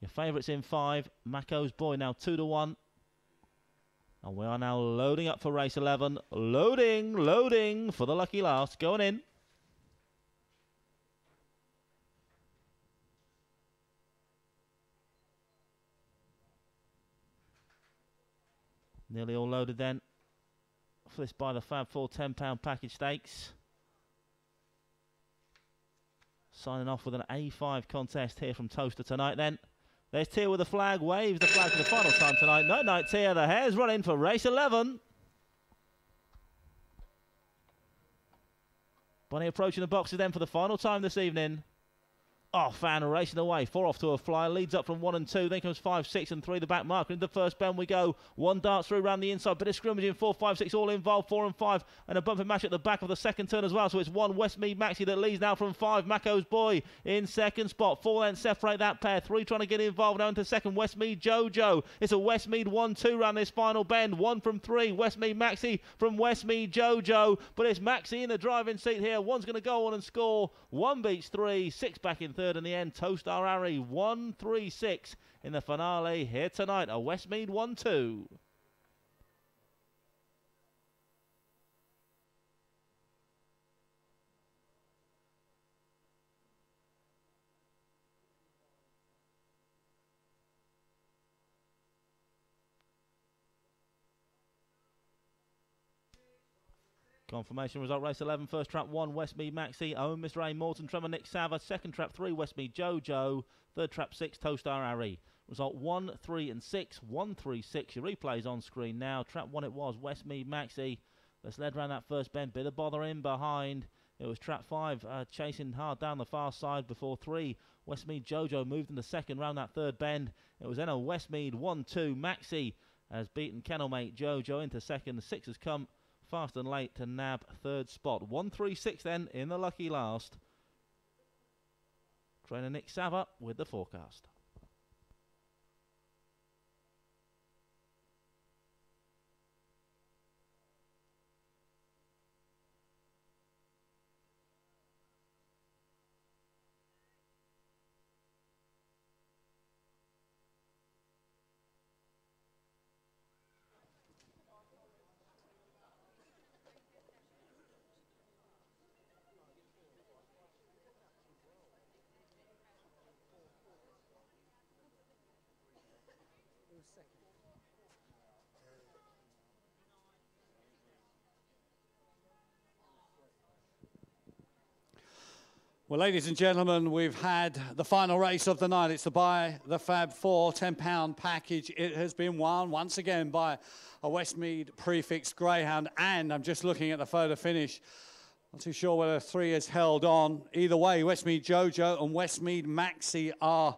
Speaker 1: Your favourites in 5. Maco's Boy now 2-1. And we are now loading up for race 11. Loading for the lucky last. Going in. Nearly all loaded then for this By the Fab 4 £10 package stakes. Signing off with an A5 contest here from Towcester tonight then. There's Tia with the flag, waves the flag for the final time tonight. Night night Tia, the hare's running for race 11. Bonnie approaching the boxes then for the final time this evening. Oh, Fan racing away. 4 off to a fly. Leads up from 1 and 2. Then comes 5, 6 and 3. The back marker. Into the first bend we go. 1 darts through around the inside. Bit of scrimmaging. 4, 5, 6 all involved. 4 and 5. And a bumping match at the back of the second turn as well. So it's 1 Westmead Maxi that leads now from 5. Maco's Boy in second spot. 4 lengths separate that pair. 3 trying to get involved now into second. Westmead Jojo. It's a Westmead 1-2 round this final bend. 1 from 3. Westmead Maxi from Westmead Jojo. But it's Maxi in the driving seat here. 1's going to go on and score. 1 beats 3. 6 back in third in the end. Towstar Harry 1-3-6 in the finale here tonight. A Westmead 1-2. Confirmation result, race 11, first trap 1, Westmead Maxi, Owen Mr. A. Morton, Tremor Nick Sava, second trap 3, Westmead Jojo, third trap 6, Towstar Harry. Result 1, 3 and 6, 1-3-6, your replay's on screen now. Trap 1 it was, Westmead Maxi, that's led round that first bend, bit of bother in behind. It was trap 5, chasing hard down the far side before 3. Westmead Jojo moved in the second round that third bend. It was then a Westmead 1-2, Maxi has beaten kennelmate Jojo into second. The 6 has come fast and late to nab third spot. 1-3-6 then in the lucky last. Trainer Nick Sava with the forecast.
Speaker 3: Well, ladies and gentlemen, we've had the final race of the night. It's the Buy the Fab 4 £10 package. It has been won once again by a Westmead prefix Greyhound, and I'm just looking at the photo finish. Not too sure whether 3 has held on. Either way, Westmead Jojo and Westmead Maxi are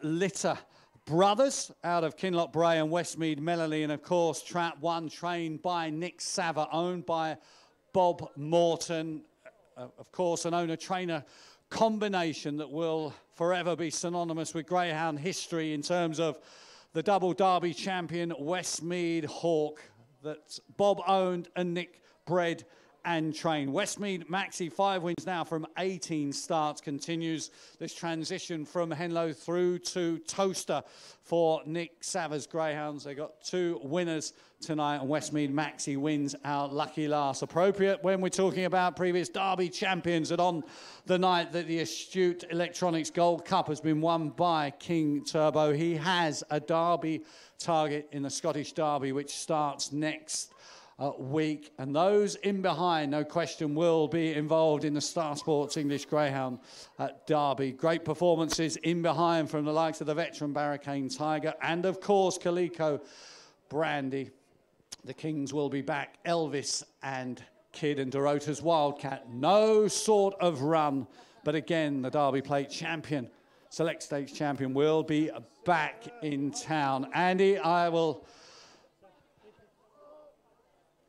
Speaker 3: litter brothers out of Kinloch Bray and Westmead Melanie, and of course Trap 1 trained by Nick Sava, owned by Bob Morton. Of course, an owner-trainer combination that will forever be synonymous with Greyhound history in terms of the double Derby champion Westmead Hawk that Bob owned and Nick bred and trained. Westmead Maxi, 5 wins now from 18 starts, continues this transition from Henlow through to Towcester for Nick Sava's Greyhounds. They got 2 winners tonight, and Westmead Maxi wins our lucky last. Appropriate when we're talking about previous Derby champions, that on the night that the Astute Electronics Gold Cup has been won by King Turbo, he has a Derby target in the Scottish Derby, which starts next week, and those in behind, no question, will be involved in the Star Sports English Greyhound Derby. Great performances in behind from the likes of the veteran Barricane Tiger and, of course, Calico Brandy. The Kings will be back, Elvis and Kid, and Dorota's Wildcat. No sort of run, but again, the Derby Plate champion, Select Stakes champion, will be back in town. Andy, I will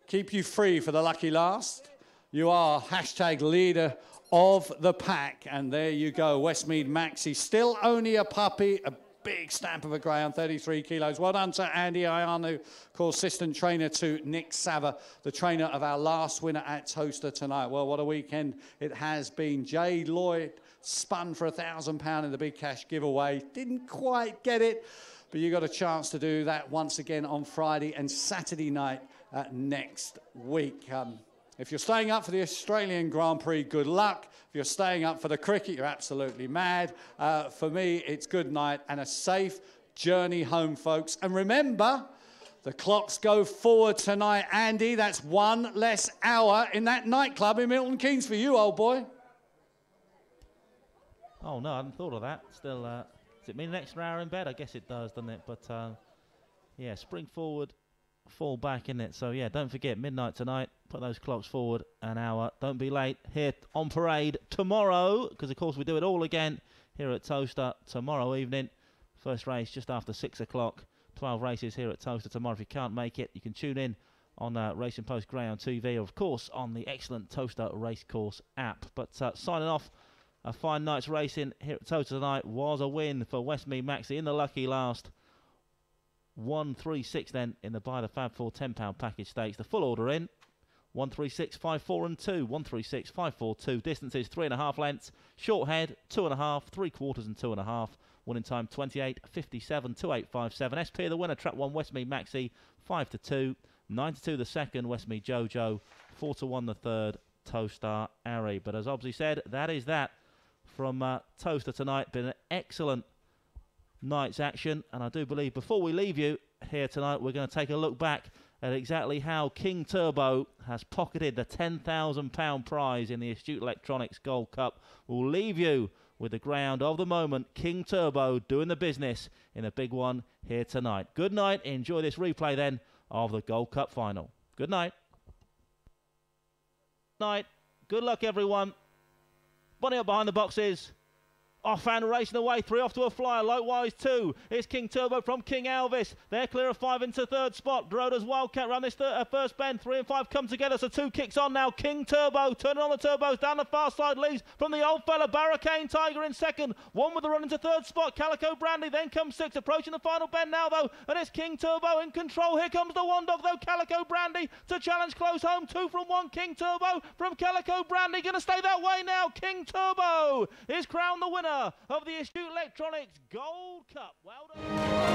Speaker 3: keep you free for the lucky last. You are hashtag leader of the pack, and there you go. Westmead Maxi, still only a puppy, a big stamp of a greyhound, 33 kilos. Well done to Andy Ianu, of course, assistant trainer to Nick Sava, the trainer of our last winner at Towcester tonight. Well, what a weekend it has been. Jade Lloyd spun for £1,000 in the big cash giveaway. Didn't quite get it, but you got a chance to do that once again on Friday and Saturday night next week. If you're staying up for the Australian Grand Prix, good luck. If you're staying up for the cricket, you're absolutely mad. For me, it's good night and a safe journey home, folks. And remember, the clocks go forward tonight, Andy. That's 1 less hour in that nightclub in Milton Keynes for you, old boy.
Speaker 1: Oh, no, I hadn't thought of that. Still, does it mean an extra hour in bed? I guess it does, doesn't it? But, yeah, spring forward, fall back, isn't it? So, yeah, don't forget, midnight tonight. Put those clocks forward an hour. Don't be late here on parade tomorrow, because, of course, we do it all again here at Towcester tomorrow evening. First race just after 6 o'clock. 12 races here at Towcester tomorrow. If you can't make it, you can tune in on Racing Post Greyhound TV, or, of course, on the excellent Towcester Racecourse app. But signing off, a fine night's racing here at Towcester tonight was a win for Westmead Maxi in the lucky last. 136 then in the Buy the Fab 4 £10 package stakes. The full order in 136, 5, 4 and 2. 136, 5, 4, 2. Distances 3.5 lengths. Short head 2.5, 3/4 and 2.5. Winning time 28, 57, 2857. SP the winner, Trap 1 Westmead Maxi 5-2, 9-2 the second Westmead Jojo, 4-1 the third Towstar Array. But as Obsy said, that is that from Towcester tonight. Been an excellent night's action, and I do believe before we leave you here tonight, we're going to take a look back at exactly how King Turbo has pocketed the £10,000 prize in the Astute Electronics Gold Cup. We'll leave you with the Greyhound of the moment, King Turbo, doing the business in a big one here tonight. Good night. Enjoy this replay then of the Gold Cup final. Good night. Night. Good luck, everyone. Bunny up behind the boxes. Off and racing away, 3 off to a flyer, likewise 2. It's King Turbo from King Elvis. They're clear of 5 into third spot. Dorota's Wildcat round this first bend. 3 and 5 come together, so 2 kicks on now. King Turbo turning on the turbos down the far side, leads from the old fella. Barricane Tiger in second. 1 with the run into third spot. Calico Brandy then comes 6, approaching the final bend now though, and it's King Turbo in control. Here comes the one dog though, Calico Brandy to challenge close home. 2 from 1. King Turbo from Calico Brandy, going to stay that way now. King Turbo is crowned the winner of the Astute Electronics Gold Cup. Well done.